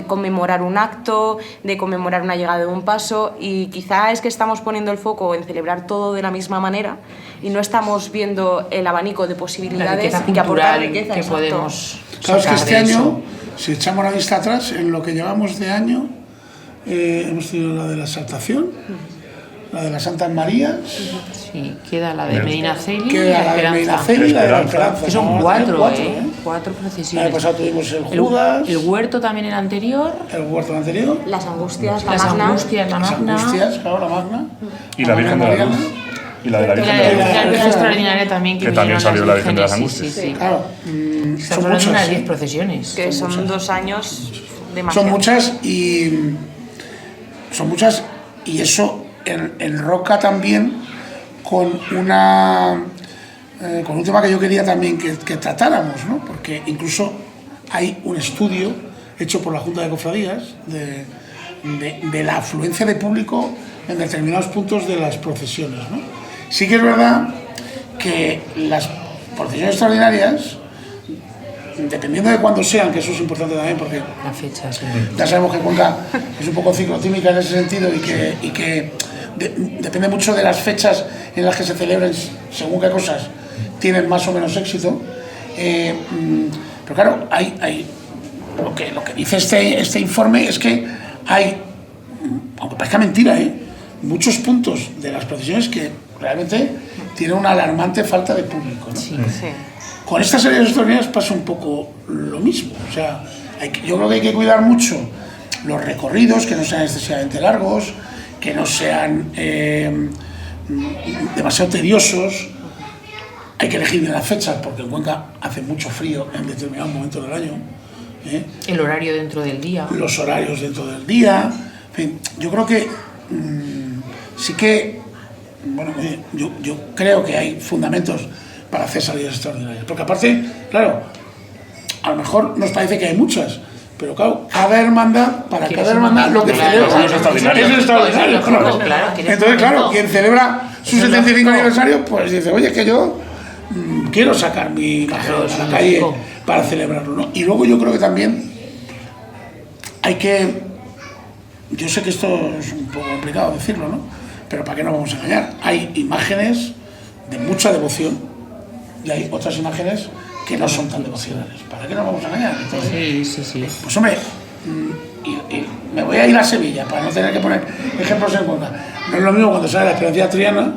conmemorar un acto, de conmemorar una llegada de un paso, y quizá es que estamos poniendo el foco en celebrar todo de la misma manera y no estamos viendo el abanico de posibilidades y que aportar riqueza que podemos. Claro, es que este año, si echamos la vista atrás, en lo que llevamos de año, hemos tenido la de la Exaltación, la de las Santas Marías. Sí, queda la de Medina Celi y la de Medina Celi y la de la Esperanza. Que son cuatro procesiones. El año pasado tuvimos el Judas. El Huerto también el anterior. El Huerto anterior. Las Angustias, la Las Magna. Angustias, la Magna. Las Angustias, claro, la Magna. Y la Virgen de la Luz. Y la de la Virgen de la Luz. La extraordinaria también. Que también salió la Virgen de las Angustias. Sí. Claro. Estamos hablando de unas 10 procesiones. Que son 2 años demasiado. Son muchas y eso enroca también con un tema que yo quería también que tratáramos, ¿no? Porque incluso hay un estudio hecho por la Junta de Cofradías de la afluencia de público en determinados puntos de las procesiones, ¿no? Sí que es verdad que las procesiones extraordinarias, dependiendo de cuándo sean, que eso es importante también, porque la fecha, sí. Ya sabemos que Cuenca es un poco ciclotímica en ese sentido y que depende mucho de las fechas en las que se celebren según qué cosas tienen más o menos éxito. Pero claro, hay lo que dice este informe es que hay, aunque parezca mentira, muchos puntos de las procesiones que realmente tienen una alarmante falta de público, ¿no? Sí. Con estas series extraordinarias pasa un poco lo mismo. O sea, yo creo que hay que cuidar mucho los recorridos, que no sean excesivamente largos, que no sean demasiado tediosos. Hay que elegir bien las fechas, porque en Cuenca hace mucho frío en determinados momentos del año. El horario dentro del día. Los horarios dentro del día. En fin, yo creo que sí que, bueno, yo creo que hay fundamentos para hacer salidas extraordinarias. Porque aparte, claro, a lo mejor nos parece que hay muchas, pero claro, cada hermandad lo que celebra es extraordinario. Entonces, claro, quien celebra su 75 aniversario, pues dice, oye, es que yo quiero sacar mi imagen a la calle para celebrarlo, ¿no? Y luego yo creo que también hay que yo sé que esto es un poco complicado decirlo, ¿no? Pero ¿para qué nos vamos a engañar? Hay imágenes de mucha devoción y hay otras imágenes que no son tan devocionales. ¿Para qué nos vamos a engañar? Entonces, sí. Pues hombre, y me voy a ir a Sevilla para no tener que poner ejemplos en cuenta. No es lo mismo cuando sale la experiencia triana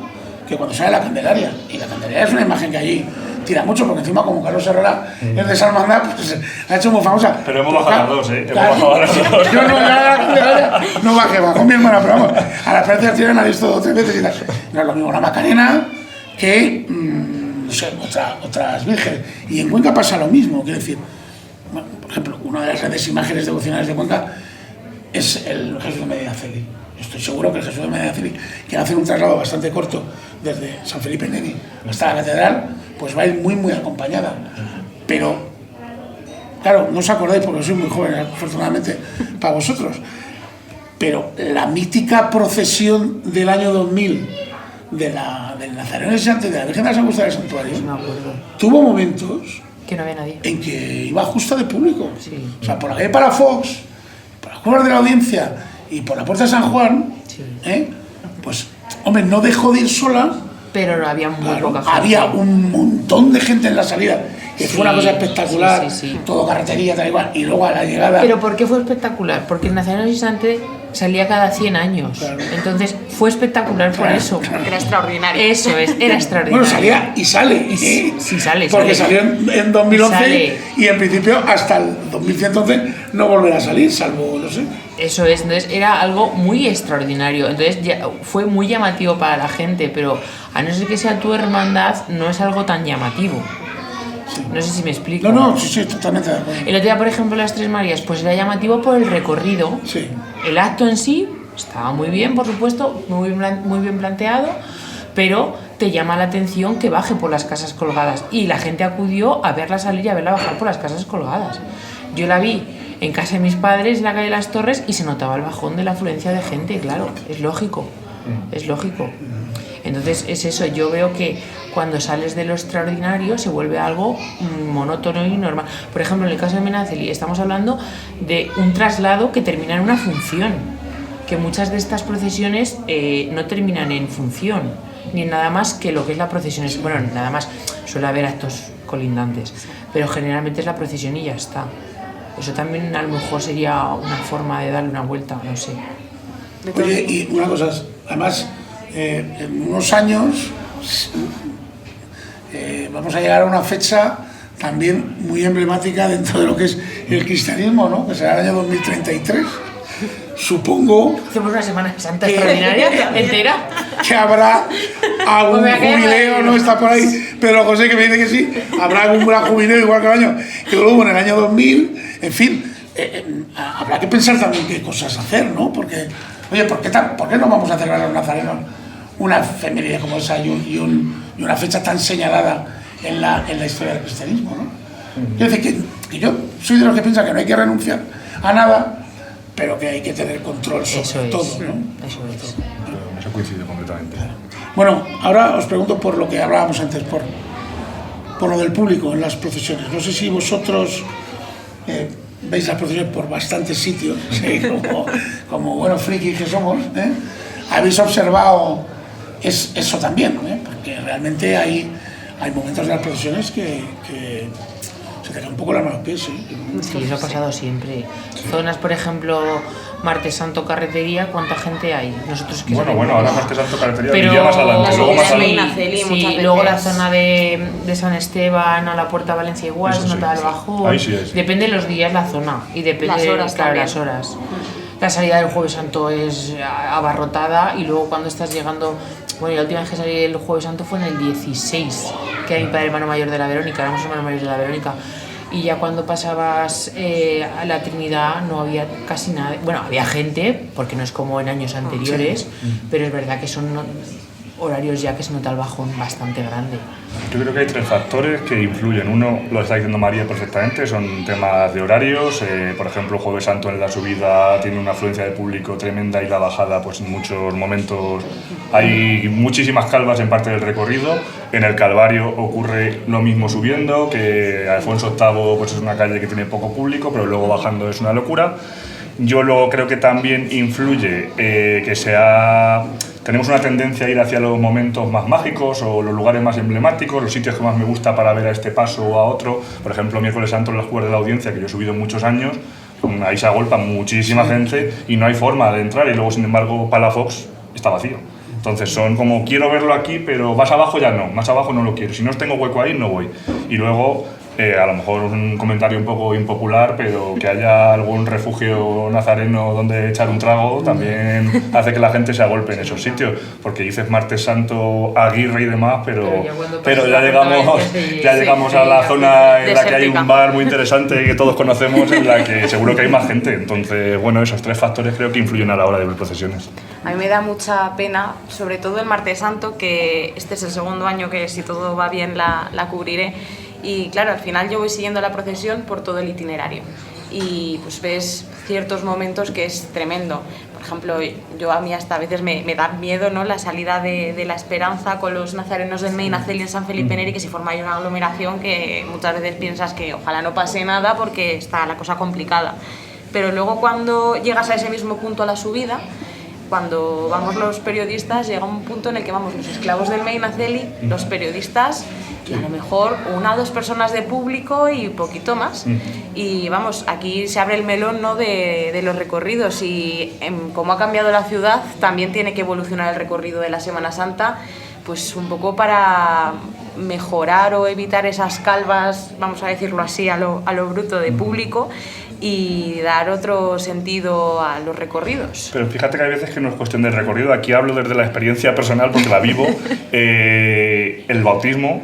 que cuando sale la Candelaria. Y la Candelaria es una imagen que allí tira mucho, porque encima como Carlos Herrera es de esa hermandad, pues ha hecho muy famosa. Pero hemos bajado las dos, ¿eh? Hemos bajado las dos. Yo no, la Candelaria no bajé, bajó mi hermana, pero vamos, a la experiencia triana la he visto 2 o 3 veces y tal. No es lo mismo la Macarena que, no sé, otras vírgenes. Y en Cuenca pasa lo mismo, quiero decir, bueno, por ejemplo, una de las grandes imágenes devocionales de Cuenca es el Jesús de Medinaceli. Estoy seguro que el Jesús de Medinaceli, que hace un traslado bastante corto desde San Felipe Neri hasta la catedral, pues va a ir muy, muy acompañada. Pero, claro, no os acordáis porque soy muy joven, afortunadamente, para vosotros, pero la mítica procesión del año 2000 del Nazareno de Santo de la Virgen de las Angustias del Santuario, tuvo momentos que no había nadie, en que iba justa de público. O sea, por la calle Palafox, por las cuevas de la Audiencia y por la Puerta de San Juan, pues, hombre, no dejó de ir sola, pero no había muy poca gente. Había un montón de gente en la salida, que fue una cosa espectacular, todo carretería, tal igual, y luego a la llegada... ¿Pero por qué fue espectacular? Porque el Nazareno Visitante salía cada 100 años, entonces fue espectacular por eso. Porque era extraordinario. Eso es, era extraordinario. Bueno, salía y sale. Sí, sale. Porque salió en 2011 y en principio hasta el 2111 no volverá a salir, salvo, no sé. Eso es, entonces era algo muy extraordinario, entonces ya fue muy llamativo para la gente, pero a no ser que sea tu hermandad, no es algo tan llamativo. No sé si me explico. No, sí, totalmente de acuerdo. El otro día, por ejemplo, las Tres Marías, pues era llamativo por el recorrido. Sí. El acto en sí estaba muy bien, por supuesto, muy bien planteado, pero te llama la atención que baje por las casas colgadas. Y la gente acudió a verla salir y a verla bajar por las casas colgadas. Yo la vi en casa de mis padres, en la calle de las Torres, y se notaba el bajón de la afluencia de gente, claro, es lógico. Entonces es eso, yo veo que cuando sales de lo extraordinario se vuelve algo monótono y normal. Por ejemplo, en el caso de Medinaceli estamos hablando de un traslado que termina en una función, que muchas de estas procesiones no terminan en función, ni en nada más que lo que es la procesión. Bueno, nada más, suele haber actos colindantes, pero generalmente es la procesión y ya está. Eso también a lo mejor sería una forma de darle una vuelta, no sé. Oye, y una cosa, además, en unos años vamos a llegar a una fecha también muy emblemática dentro de lo que es el cristianismo, ¿no? Que será el año 2033. Supongo... Hacemos una Semana Santa extraordinaria entera. Que habrá algún jubileo, no está por ahí Pedro José que me dice que sí, habrá algún gran jubileo igual que el año que luego en el año 2000, en fin, habrá que pensar también qué cosas hacer, ¿no? Porque, oye, ¿por qué no vamos a celebrar a los nazarenos una efeméride como esa y una fecha tan señalada en la historia del cristianismo, ¿no? Quiero decir que yo soy de los que piensan que no hay que renunciar a nada, pero que hay que tener control sobre todo, ¿no? Eso es. Eso coincide completamente. Bueno, ahora os pregunto por lo que hablábamos antes, por lo del público en las procesiones. No sé si vosotros veis las procesiones por bastantes sitios, ¿sí? como buenos frikis que somos, habéis observado eso también, porque realmente hay momentos de las procesiones que se te cae un poco la mano a los pies. Sí, eso ha pasado siempre. Zonas, por ejemplo, Martes Santo, Carretería, ¿cuánta gente hay? Nosotros que bueno, ahora Martes Santo, Carretería, pero más adelante, luego más adelante. Sí, luego la zona de San Esteban a la Puerta Valencia igual, se nota el bajón. Ahí sí es. Depende de los días la zona y depende las horas, claro, las horas. La salida del Jueves Santo es abarrotada y luego cuando estás llegando... Bueno, la última vez que salí el Jueves Santo fue en el 16, que era mi padre hermano mayor de la Verónica, éramos hermanos mayores de la Verónica. Y ya cuando pasabas a la Trinidad no había casi nada. Bueno, había gente, porque no es como en años anteriores, pero es verdad que son horarios ya que se nota el bajón bastante grande. Yo creo que hay 3 factores que influyen. Uno, lo está diciendo María perfectamente, son temas de horarios. Por ejemplo, Jueves Santo en la subida tiene una afluencia de público tremenda y la bajada, pues en muchos momentos hay muchísimas calvas en parte del recorrido. En el Calvario ocurre lo mismo subiendo, que Alfonso VIII pues es una calle que tiene poco público, pero luego bajando es una locura. Yo luego creo que también influye tenemos una tendencia a ir hacia los momentos más mágicos o los lugares más emblemáticos, los sitios que más me gusta para ver a este paso o a otro. Por ejemplo, miércoles santo en las Cuevas de la Audiencia, que yo he subido muchos años, ahí se agolpa muchísima gente y no hay forma de entrar, y luego, sin embargo, Palafox está vacío. Entonces son como, quiero verlo aquí, pero más abajo ya no, más abajo no lo quiero. Si no tengo hueco ahí, no voy. Y luego, a lo mejor un comentario un poco impopular, pero que haya algún refugio nazareno donde echar un trago también hace que la gente se agolpe en esos sitios. Porque dices Martes Santo, Aguirre y demás, pero ya llegamos a la zona en la que hay un bar muy interesante que todos conocemos, en la que seguro que hay más gente. Entonces, bueno, esos 3 factores creo que influyen a la hora de ver procesiones. A mí me da mucha pena, sobre todo el Martes Santo, que este es el segundo año que, si todo va bien, la cubriré. Y claro, al final yo voy siguiendo la procesión por todo el itinerario y pues ves ciertos momentos que es tremendo. Por ejemplo, a mí hasta a veces me da miedo, ¿no?, la salida de la Esperanza con los nazarenos del Medinaceli en San Felipe Neri, que se forma ahí una aglomeración que muchas veces piensas que ojalá no pase nada porque está la cosa complicada. Pero luego, cuando llegas a ese mismo punto a la subida, cuando vamos los periodistas, llega un punto en el que vamos los esclavos del Medinaceli, los periodistas y a lo mejor 1 o 2 personas de público y poquito más. Y vamos, aquí se abre el melón, ¿no?, de los recorridos, y como ha cambiado la ciudad, también tiene que evolucionar el recorrido de la Semana Santa, pues un poco para mejorar o evitar esas calvas, vamos a decirlo así, a lo bruto de público, y dar otro sentido a los recorridos. Pero fíjate que hay veces que no es cuestión de recorrido, aquí hablo desde la experiencia personal porque la vivo. El bautismo,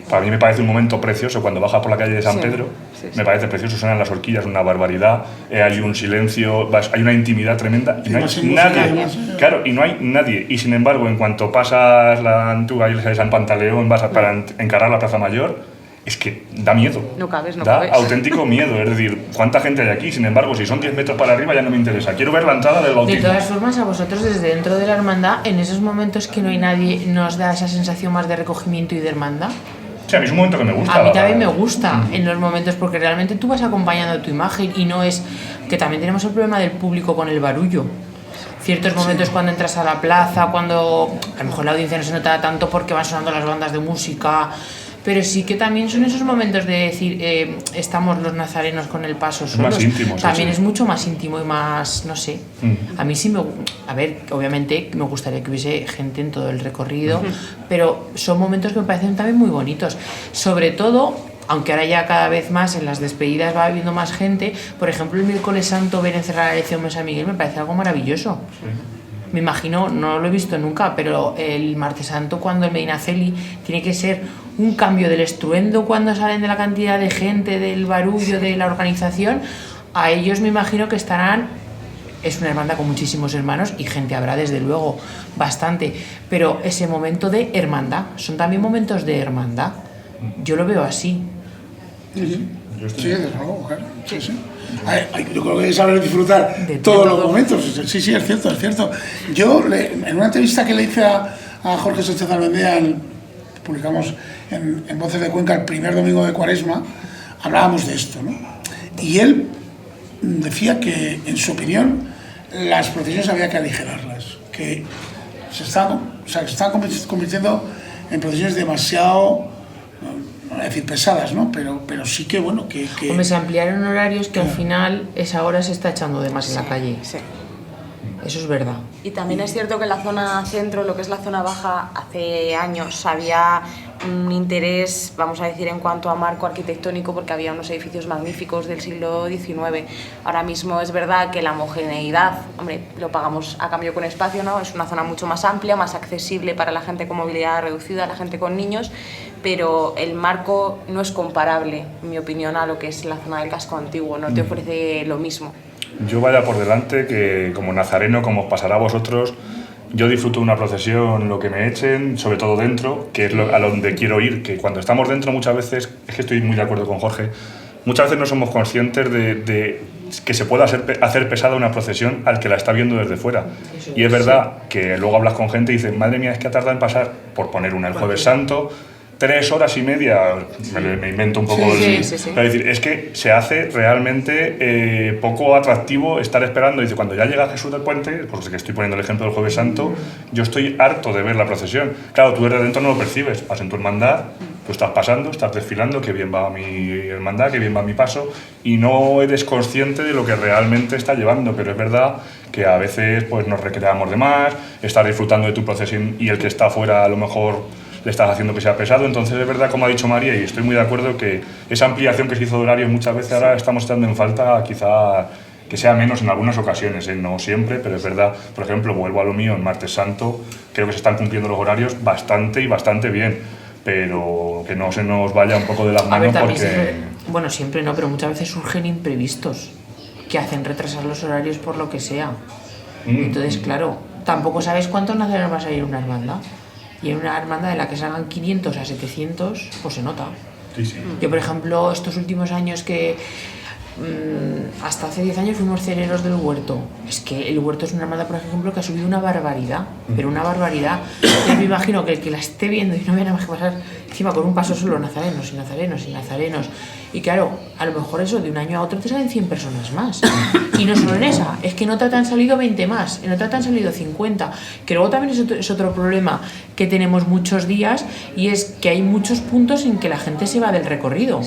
para mí me parece un momento precioso cuando bajas por la calle de San Pedro, me parece precioso, suenan las horquillas, una barbaridad, hay un silencio, hay una intimidad tremenda y no hay nadie, claro, y no hay nadie, y sin embargo, en cuanto pasas la antigua iglesia de San Pantaleón, vas para encarar la Plaza Mayor, es que da miedo. No cabes. Da auténtico miedo. Es decir, ¿cuánta gente hay aquí? Sin embargo, si son 10 metros para arriba ya no me interesa. Quiero ver la entrada del bautismo. De todas formas, a vosotros desde dentro de la hermandad, en esos momentos que no hay nadie, ¿nos da esa sensación más de recogimiento y de hermandad? Sí, a mí es un momento que me gusta. A mí también me gusta en los momentos, porque realmente tú vas acompañando tu imagen, y no es que también tenemos el problema del público con el barullo. Ciertos momentos cuando entras a la plaza, cuando a lo mejor la audiencia no se nota tanto porque van sonando las bandas de música, pero sí que también son esos momentos de decir, estamos los nazarenos con el paso solos. Más íntimo, también es mucho más íntimo y más, no sé. A mí sí a ver, obviamente me gustaría que hubiese gente en todo el recorrido, pero son momentos que me parecen también muy bonitos. Sobre todo, aunque ahora ya cada vez más en las despedidas va habiendo más gente, por ejemplo, el miércoles santo ver encerrar la elección de San Miguel me parece algo maravilloso. Me imagino, no lo he visto nunca, pero el Martes Santo, cuando el Medinaceli, tiene que ser un cambio del estruendo cuando salen de la cantidad de gente, del barullo, de la organización. A ellos me imagino que estarán, es una hermandad con muchísimos hermanos y gente habrá desde luego bastante, pero ese momento de hermandad, son también momentos de hermandad. Yo lo veo así. Sí, desde luego, claro. Sí. Yo creo que es saber disfrutar de todos los momentos. Sí, es cierto. Yo, en una entrevista que le hice a Jorge Sánchez Albendea, publicamos en Voces de Cuenca el primer domingo de Cuaresma, hablábamos de esto, ¿no? Y él decía que, en su opinión, las procesiones había que aligerarlas, que se estaban convirtiendo en procesiones demasiado, no voy a decir pesadas, ¿no? Pero sí que, bueno, que... Hombre, se ampliaron horarios que al final esa hora se está echando de más en la calle. Sí. Eso es verdad. Y también es cierto que en la zona centro, lo que es la zona baja, hace años había un interés, vamos a decir, en cuanto a marco arquitectónico, porque había unos edificios magníficos del siglo XIX. Ahora mismo es verdad que la homogeneidad, hombre, lo pagamos a cambio con espacio, ¿no? Es una zona mucho más amplia, más accesible para la gente con movilidad reducida, la gente con niños, pero el marco no es comparable, en mi opinión, a lo que es la zona del casco antiguo, no te ofrece lo mismo. Yo vaya por delante que, como nazareno, como os pasará a vosotros, yo disfruto de una procesión, lo que me echen, sobre todo dentro, que es a donde quiero ir, que cuando estamos dentro muchas veces, es que estoy muy de acuerdo con Jorge, muchas veces no somos conscientes de que se pueda hacer pesada una procesión al que la está viendo desde fuera. Y es verdad que luego hablas con gente y dices, madre mía, es que ha tardado en pasar, por poner una, el Jueves Santo, 3 horas y media, me invento un poco Pero decir, es que se hace realmente poco atractivo estar esperando. Dice, cuando ya llega Jesús del Puente, porque estoy poniendo el ejemplo del Jueves Santo, yo estoy harto de ver la procesión. Claro, tú desde dentro no lo percibes, vas en tu hermandad, tú estás pasando, estás desfilando, que bien va mi hermandad, que bien va mi paso, y no eres consciente de lo que realmente está llevando, pero es verdad que a veces pues, nos recreamos de más, estar disfrutando de tu procesión y el que está afuera a lo mejor le estás haciendo que sea pesado. Entonces es verdad, como ha dicho María, y estoy muy de acuerdo, que esa ampliación que se hizo de horarios muchas veces ahora estamos echando en falta, quizá que sea menos en algunas ocasiones, no siempre, pero es verdad. Por ejemplo, vuelvo a lo mío, en Martes Santo creo que se están cumpliendo los horarios bastante bien, pero que no se nos vaya un poco de las manos porque... Bueno, siempre no, pero muchas veces surgen imprevistos que hacen retrasar los horarios por lo que sea. Entonces, claro, tampoco sabes cuántos nazarenos vas a ir a una hermandad. Y en una hermandad en la que salgan 500 a 700, pues se nota. Sí. Yo, por ejemplo, estos últimos años que... hasta hace 10 años fuimos cereros del Huerto. Es que el Huerto es una hermandad, por ejemplo, que ha subido una barbaridad, pero una barbaridad. Yo me imagino que el que la esté viendo y no vea nada más que pasar encima con un paso solo, nazarenos y nazarenos y nazarenos. Y claro, a lo mejor eso de un año a otro te salen 100 personas más. Y no solo en esa, es que en otra te han salido 20 más, en otra te han salido 50. Que luego también es otro problema que tenemos muchos días, y es que hay muchos puntos en que la gente se va del recorrido.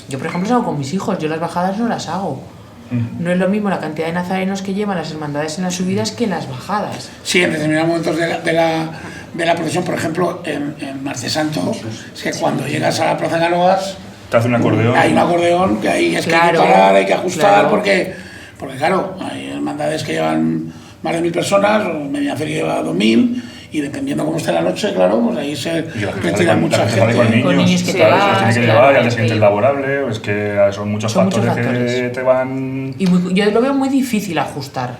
Yo, por ejemplo, hago con mis hijos, yo las bajadas no las hago. No es lo mismo la cantidad de nazarenos que llevan las hermandades en las subidas que en las bajadas. Sí, en determinados momentos de la procesión, por ejemplo, en Martes Santo, es que cuando llegas a la Plaza de Canoas, te hace un acordeón. Hay un acordeón que ahí es claro, que hay que parar, hay que ajustar, claro. porque claro, hay hermandades que llevan más de 1000 personas, o media feria lleva 2000, y dependiendo cómo esté la noche, claro, pues ahí se retira mucha gente. Con niños que claro, los tienes que llevar, ya te sientes laborable, es que son muchos factores que te van... Y yo lo veo muy difícil ajustar.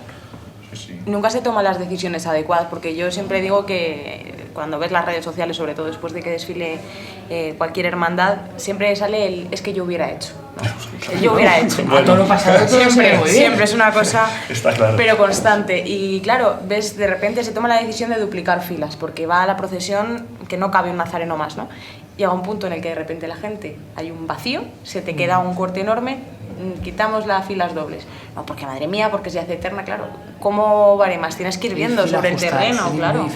Nunca se toman las decisiones adecuadas, porque yo siempre digo que cuando ves las redes sociales, sobre todo después de que desfile cualquier hermandad, siempre sale el es que yo hubiera hecho. ¿No? Yo hubiera hecho. A todo lo pasado todo siempre es una cosa, claro. Pero constante. Y claro, ves, de repente se toma la decisión de duplicar filas, porque va a la procesión que no cabe un nazareno más, ¿no? Llega un punto en el que de repente la gente, hay un vacío, se te queda un corte enorme, quitamos las filas dobles. No, porque madre mía, porque se hace eterna, claro. ¿Cómo vale más? Tienes que ir viendo sobre el terreno, claro.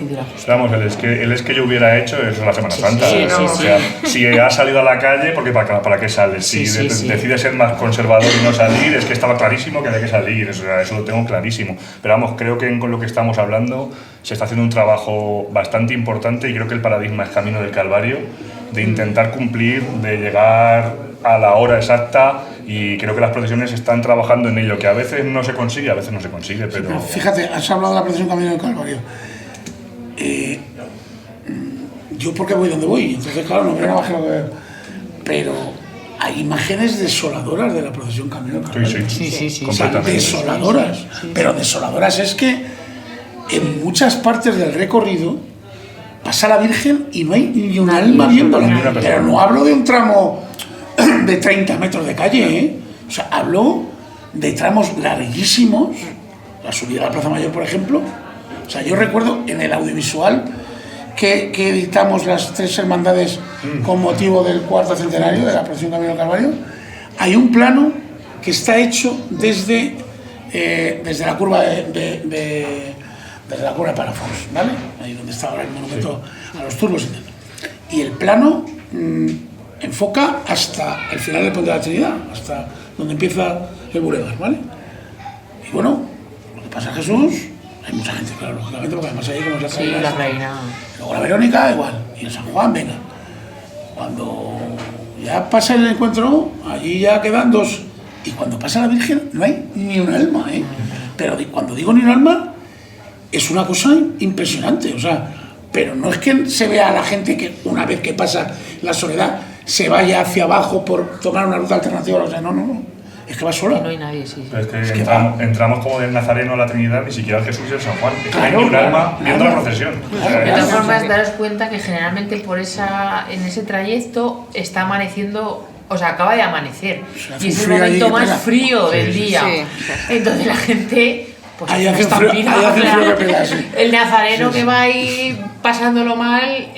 Vamos, el es que yo hubiera hecho es la Semana Santa. Sí, no. O sea, si has salido a la calle, porque ¿para qué sales? Si decides ser más conservador y no salir, es que estaba clarísimo que había que salir, o sea, eso lo tengo clarísimo. Pero vamos, creo que con lo que estamos hablando se está haciendo un trabajo bastante importante, y creo que el paradigma es Camino del Calvario, de intentar cumplir, de llegar a la hora exacta, y creo que las procesiones están trabajando en ello, que a veces no se consigue, a veces no se consigue, pero... Pero fíjate, has hablado de la procesión Camino del Calvario. Yo porque voy donde voy, entonces claro, no veo nada más que lo que veo. Pero hay imágenes desoladoras de la procesión Camino del Calvario. Sí. O sea, desoladoras. Pero desoladoras es que en muchas partes del recorrido pasa la Virgen y no hay ni un alma viéndola. Pero no hablo de un tramo de 30 metros de calle, ¿eh? O sea, hablo de tramos larguísimos, la subida a la Plaza Mayor, por ejemplo. O sea, yo recuerdo en el audiovisual que editamos las 3 hermandades con motivo del 4º centenario de la procesión Camino del Calvario, hay un plano que está hecho desde la curva desde la curva de Palafox, ¿vale? Ahí donde está ahora el monumento a los turbos y tal. Y el plano enfoca hasta el final del Puente de la Trinidad, hasta donde empieza el Boulevard, ¿vale? Y bueno, lo que pasa a Jesús, hay mucha gente, claro, lógicamente, porque además ahí como se trae la reina. Luego la Verónica, igual, y el San Juan, venga. Cuando ya pasa el encuentro, allí ya quedan 2, y cuando pasa la Virgen no hay ni un alma, ¿eh? Pero cuando digo ni un alma, es una cosa impresionante, o sea, pero no es que se vea a la gente que una vez que pasa la soledad se vaya hacia abajo por tomar una ruta alternativa, o sea, no, es que va sola. No hay nadie, sí. Pero es que entramos como del Nazareno a la Trinidad, ni siquiera el Jesús y el San Juan, es que no hay ni un alma viendo la procesión. De todas formas, daros cuenta que generalmente en ese trayecto está amaneciendo, o sea, acaba de amanecer, y es el momento más frío del día. Sí. Entonces la gente pues ahí hace frío que pega, sí. El nazareno Sí. que va ahí pasándolo mal,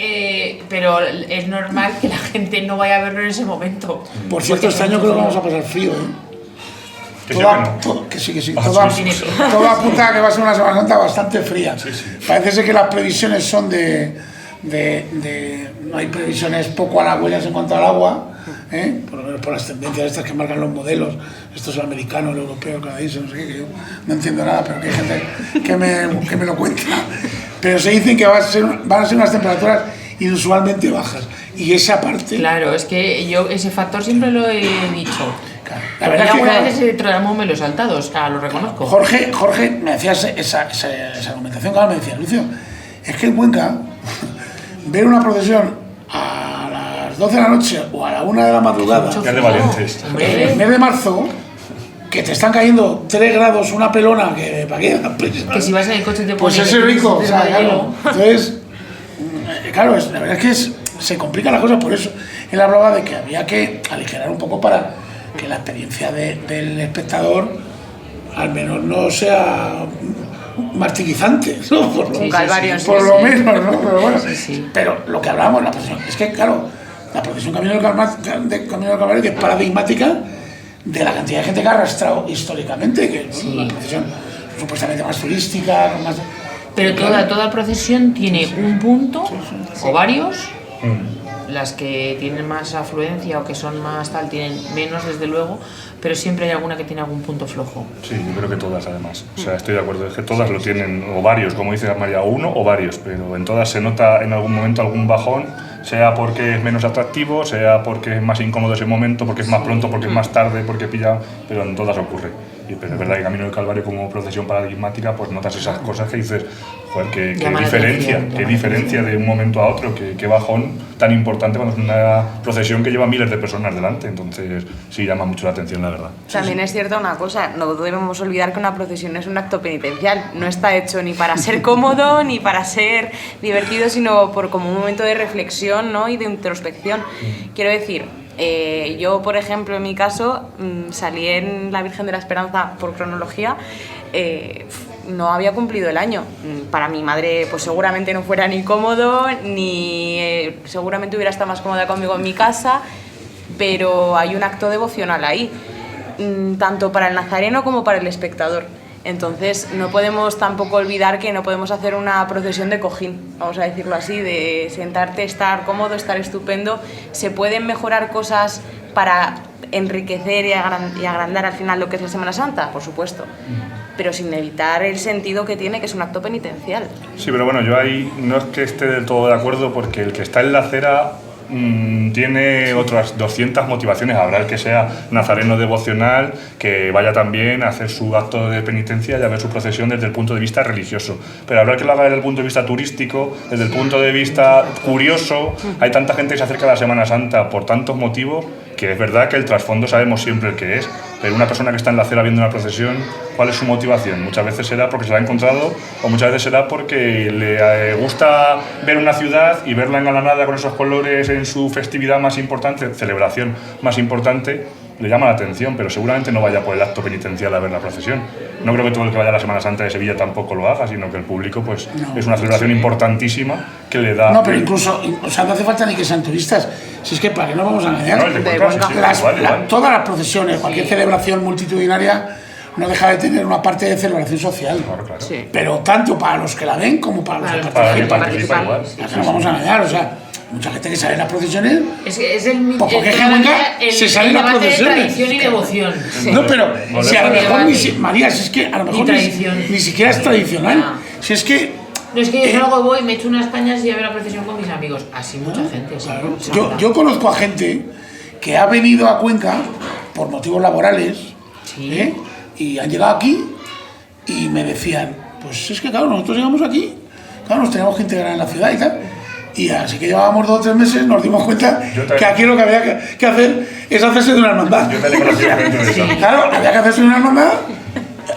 pero es normal que la gente no vaya a verlo en ese momento. Por cierto, este año creo que vamos a pasar frío, Que sí. Todo apunta a que va a ser una Semana Santa bastante fría. Parece ser que las previsiones son no hay previsiones poco halagüeñas en cuanto al agua, por lo menos por las tendencias estas que marcan los modelos, esto es el americano, el europeo, el canadiense, no sé qué, que yo no entiendo nada, pero que hay gente que me lo cuenta. Pero se dicen que van a ser unas temperaturas inusualmente bajas, y esa parte... Claro, es que yo ese factor siempre lo he dicho. La verdad y alguna que, vez ese tramo me lo he saltado, o sea, lo reconozco. Jorge me decía esa argumentación que ahora me decía, Lucio, es que en Cuenca ver una procesión a las 12 de la noche o a la 1 de la madrugada en el mes de marzo, que te están cayendo 3 grados, una pelona, que para qué, que si vas en el coche te pues pones ese rico, o sea, claro. Entonces, claro, la verdad es que se complica la cosa, por eso él hablaba de que había que aligerar un poco para que la experiencia del espectador al menos no sea martirizante, ¿no? Por lo menos, ¿no? Pero bueno, pero lo que hablábamos, la procesión, es que claro, la procesión Camino del Calvario, que es paradigmática de la cantidad de gente que ha arrastrado históricamente, que es una procesión supuestamente más turística, más... Pero toda procesión tiene un punto o varios. Las que tienen más afluencia o que son más tal tienen menos, desde luego, pero siempre hay alguna que tiene algún punto flojo. Sí, yo creo que todas, además. O sea, estoy de acuerdo, es que todas lo tienen, o varios, como dice María, o uno o varios, pero en todas se nota en algún momento algún bajón, sea porque es menos atractivo, sea porque es más incómodo ese momento, porque es más pronto, porque es más tarde, porque pilla, pero en todas ocurre. Pero es verdad que Camino del Calvario como procesión paradigmática, pues notas esas cosas que dices, joder, qué diferencia de un momento a otro, qué bajón tan importante cuando es una procesión que lleva miles de personas delante. Entonces sí llama mucho la atención, la verdad. También es cierto una cosa, no debemos olvidar que una procesión es un acto penitencial, no está hecho ni para ser cómodo ni para ser divertido, sino como un momento de reflexión, ¿no? Y de introspección. Quiero decir, yo, por ejemplo, en mi caso, salí en la Virgen de la Esperanza por cronología, no había cumplido el año. Para mi madre, pues seguramente no fuera ni cómodo, ni seguramente hubiera estado más cómoda conmigo en mi casa, pero hay un acto devocional ahí, tanto para el nazareno como para el espectador. Entonces no podemos tampoco olvidar que no podemos hacer una procesión de cojín, vamos a decirlo así, de sentarte, estar cómodo, estar estupendo. Se pueden mejorar cosas para enriquecer y agrandar al final lo que es la Semana Santa, por supuesto, pero sin evitar el sentido que tiene, que es un acto penitencial. Sí, pero bueno, yo ahí no es que esté del todo de acuerdo, porque el que está en la acera tiene otras 200 motivaciones. Habrá el que sea nazareno devocional, que vaya también a hacer su acto de penitencia y a ver su procesión desde el punto de vista religioso, pero habrá el que lo haga desde el punto de vista turístico, desde el punto de vista curioso. Hay tanta gente que se acerca a la Semana Santa por tantos motivos, que es verdad que el trasfondo sabemos siempre el que es, pero una persona que está en la acera viendo una procesión, ¿cuál es su motivación? Muchas veces será porque se la ha encontrado, o muchas veces será porque le gusta ver una ciudad y verla engalanada con esos colores en su festividad más importante, celebración más importante, le llama la atención, pero seguramente no vaya por el acto penitencial a ver la procesión. No creo que todo el que vaya a la Semana Santa de Sevilla tampoco lo haga, sino que el público pues es una celebración importantísima que le da... No, pero incluso, o sea, no hace falta ni que sean turistas, si es que para que no vamos a engañar, todas las procesiones, cualquier celebración multitudinaria no deja de tener una parte de celebración social. Claro. Sí. Pero tanto para los que la ven como para los que participan. No vamos a engañar, o sea, mucha gente que sale en las procesiones. Es el porque se sale en las procesiones. De tradición y devoción. Sí. No, pero si a lo mejor María, si es que a lo mejor ni siquiera es tradicional. Si es que. No, es que yo salgo, voy, me echo unas cañas y a ver la procesión con mis amigos. Así mucha gente. Claro. Yo conozco a gente que ha venido a Cuenca por motivos laborales, y han llegado aquí y me decían, pues es que claro, nosotros llegamos aquí, claro, nos teníamos que integrar en la ciudad y tal. Y así que llevábamos 2 o 3 meses, nos dimos cuenta que aquí lo que había que hacer es hacerse de una hermandad. Claro, había que hacerse de una hermandad.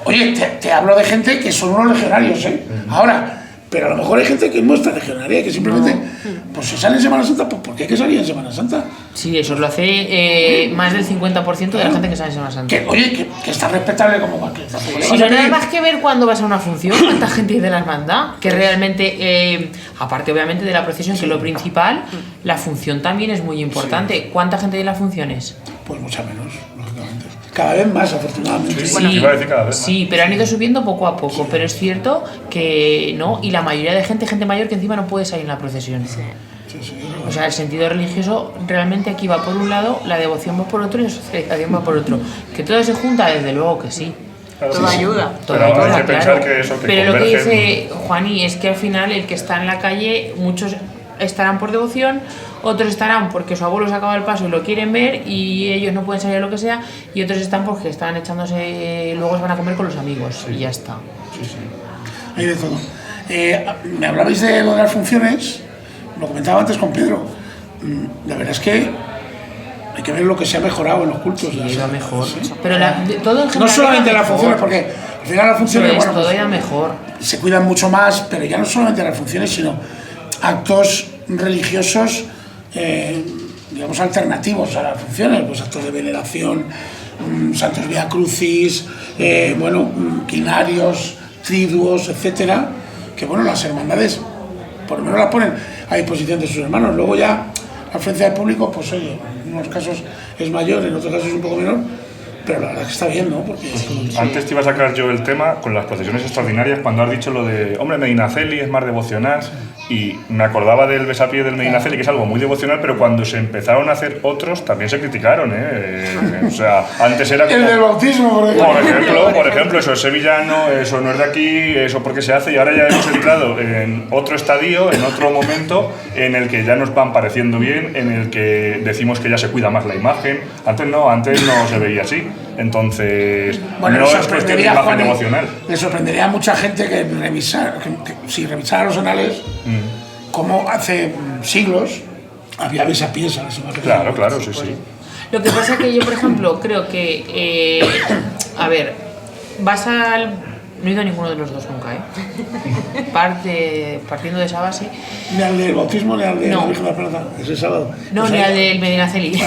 Oye, te hablo de gente que son unos legionarios, Ahora, Pero a lo mejor hay gente que no está legionaria, que simplemente, pues si sale en Semana Santa, pues ¿por qué hay que salir en Semana Santa? Sí, eso lo hace más del 50% de la gente que sale en Semana Santa. Oye, que está respetable como cualquier. Si no hay nada más que ver cuando vas a una función, cuánta gente hay de la hermandad, que realmente, aparte obviamente de la procesión, que es lo principal, la función también es muy importante. Sí. ¿Cuánta gente hay en las funciones? Pues mucha menos, lógicamente. Cada vez más, afortunadamente. Sí, bueno, iba a decir cada vez más. Sí, pero han ido subiendo poco a poco, pero es cierto que no, y la mayoría de gente mayor que encima no puede salir en la procesión. Sí. O sea, el sentido religioso realmente aquí va por un lado, la devoción va por otro y la socialización va por otro. Que todo se junta, desde luego que sí. Claro, todo ayuda. Pero hay que pensar que eso que pero lo que dice Juani es que al final el que está en la calle, muchos estarán por devoción, otros estarán porque su abuelo se acaba el paso y lo quieren ver y ellos no pueden salir a lo que sea, y otros están porque están echándose, luego se van a comer con los amigos y ya está. Sí, sí. Hay de todo. Me hablabais de lo de las funciones, lo comentaba antes con Pedro. La verdad es que hay que ver lo que se ha mejorado en los cultos. Sí, ha mejor. ¿Sí? Pero todo en general. No solamente las funciones, porque al final las funciones. Bueno, todo ya mejor. Se cuidan mucho más, pero ya no solamente las funciones, sino actos religiosos, digamos, alternativos a las funciones, pues actos de veneración, santos vía crucis, quinarios, triduos, etcétera, que bueno, las hermandades por lo menos las ponen a disposición de sus hermanos. Luego ya la afluencia de público, pues oye, en unos casos es mayor, en otros casos es un poco menor, pero la verdad es que está bien, ¿no? Porque antes te iba a sacar yo el tema con las procesiones extraordinarias cuando has dicho lo de, hombre, Medinaceli es más devocional, y me acordaba del besapié del Medinaceli, que es algo muy devocional, pero cuando se empezaron a hacer otros también se criticaron, o sea, antes era como, el del bautismo, por ejemplo, eso es sevillano, eso no es de aquí, eso porque se hace, y ahora ya hemos entrado en otro estadio, en otro momento en el que ya nos van pareciendo bien, en el que decimos que ya se cuida más la imagen. Antes no se veía así. Entonces, bueno, no es cuestión de imagen emocional. Le sorprendería a mucha gente que si revisara los anales, como hace siglos había besapiés a las imágenes. Claro, sí. Lo que pasa es que yo, por ejemplo, creo que, vas al... No he ido a ninguno de los dos nunca, partiendo de esa base. Ni al del bautismo ni al de la Virgen de la Plata, ese sábado. No, ni al del Medinaceli,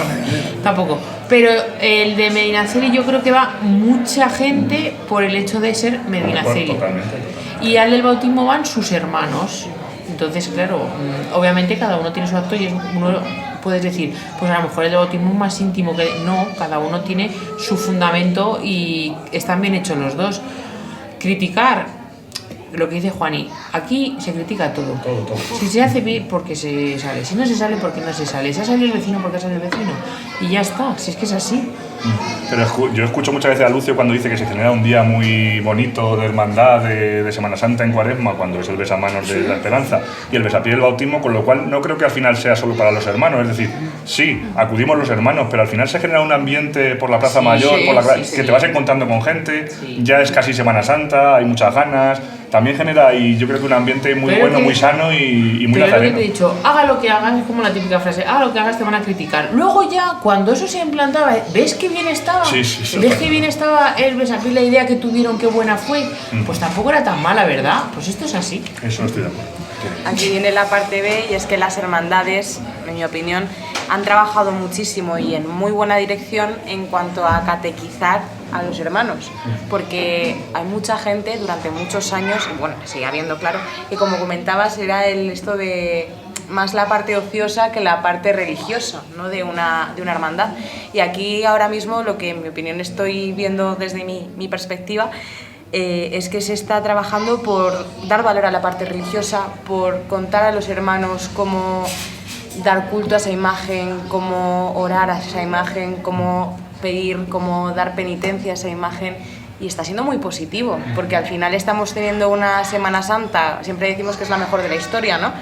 tampoco. Pero el de Medinaceli yo creo que va mucha gente por el hecho de ser Medinaceli. Totalmente. Y al del bautismo van sus hermanos. Entonces, claro, obviamente cada uno tiene su acto y uno puedes decir, pues a lo mejor el de bautismo es más íntimo que... No, cada uno tiene su fundamento y están bien hechos los dos. Criticar, lo que dice Juani, aquí se critica todo. Si se hace bien, porque se sale. Si no se sale, porque no se sale. Si ha salido el vecino, porque ha salido el vecino. Y ya está, si es que es así. Pero yo escucho muchas veces a Lucio cuando dice que se genera un día muy bonito de hermandad, de Semana Santa en Cuaresma, cuando es el besamanos de la Esperanza y el besapié del bautismo, con lo cual no creo que al final sea solo para los hermanos. Es decir, sí, acudimos los hermanos, pero al final se genera un ambiente por la Plaza Mayor, que te vas encontrando con gente, ya es casi Semana Santa, hay muchas ganas. También genera, y yo creo que un ambiente muy bueno, muy sano y muy nazareno. Pero lo que te he dicho, haga lo que hagas, es como la típica frase, haga lo que hagas te van a criticar. Luego ya, cuando eso se implantaba, ¿ves qué bien estaba? Sí, ¿Ves qué bien estaba el besapié, la idea que tuvieron, qué buena fue? Pues tampoco era tan mala, ¿verdad? Pues esto es así. Eso no estoy de acuerdo. Aquí viene la parte B, y es que las hermandades, en mi opinión, han trabajado muchísimo y en muy buena dirección en cuanto a catequizar a los hermanos, porque hay mucha gente durante muchos años, bueno, sigue habiendo, claro, que como comentabas era esto de más la parte ociosa que la parte religiosa, ¿no? de una hermandad. Y aquí ahora mismo lo que en mi opinión estoy viendo desde mi perspectiva es que se está trabajando por dar valor a la parte religiosa, por contar a los hermanos cómo dar culto a esa imagen, cómo orar a esa imagen, cómo pedir, cómo dar penitencia a esa imagen, y está siendo muy positivo, porque al final estamos teniendo una Semana Santa, siempre decimos que es la mejor de la historia, ¿no?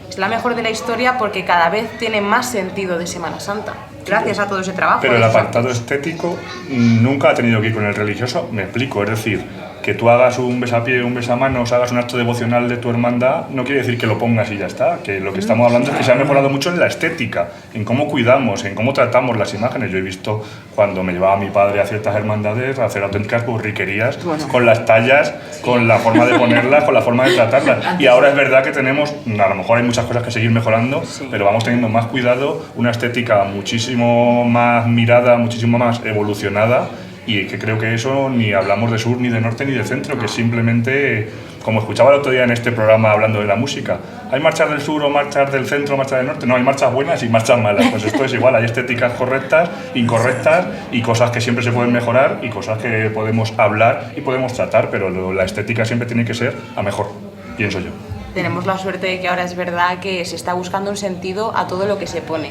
Es la mejor de la historia porque cada vez tiene más sentido de Semana Santa, gracias a todo ese trabajo. Pero el apartado estético nunca ha tenido que ir con el religioso, me explico, es decir, que tú hagas un besapié, un besamanos, hagas un acto devocional de tu hermandad, no quiere decir que lo pongas y ya está, que lo que estamos hablando es que se ha mejorado mucho en la estética, en cómo cuidamos, en cómo tratamos las imágenes. Yo he visto cuando me llevaba mi padre a ciertas hermandades a hacer auténticas borriquerías con las tallas, con la forma de ponerlas, con la forma de tratarlas. Y ahora es verdad que tenemos, a lo mejor hay muchas cosas que seguir mejorando, pero vamos teniendo más cuidado, una estética muchísimo más mirada, muchísimo más evolucionada. Y que creo que eso ni hablamos de sur, ni de norte, ni de centro, que simplemente, como escuchaba el otro día en este programa hablando de la música, ¿hay marchas del sur o marchas del centro o marchas del norte? No, hay marchas buenas y marchas malas. Pues esto es igual, hay estéticas correctas, incorrectas y cosas que siempre se pueden mejorar y cosas que podemos hablar y podemos tratar, pero la estética siempre tiene que ser a mejor, pienso yo. Tenemos la suerte de que ahora es verdad que se está buscando un sentido a todo lo que se pone.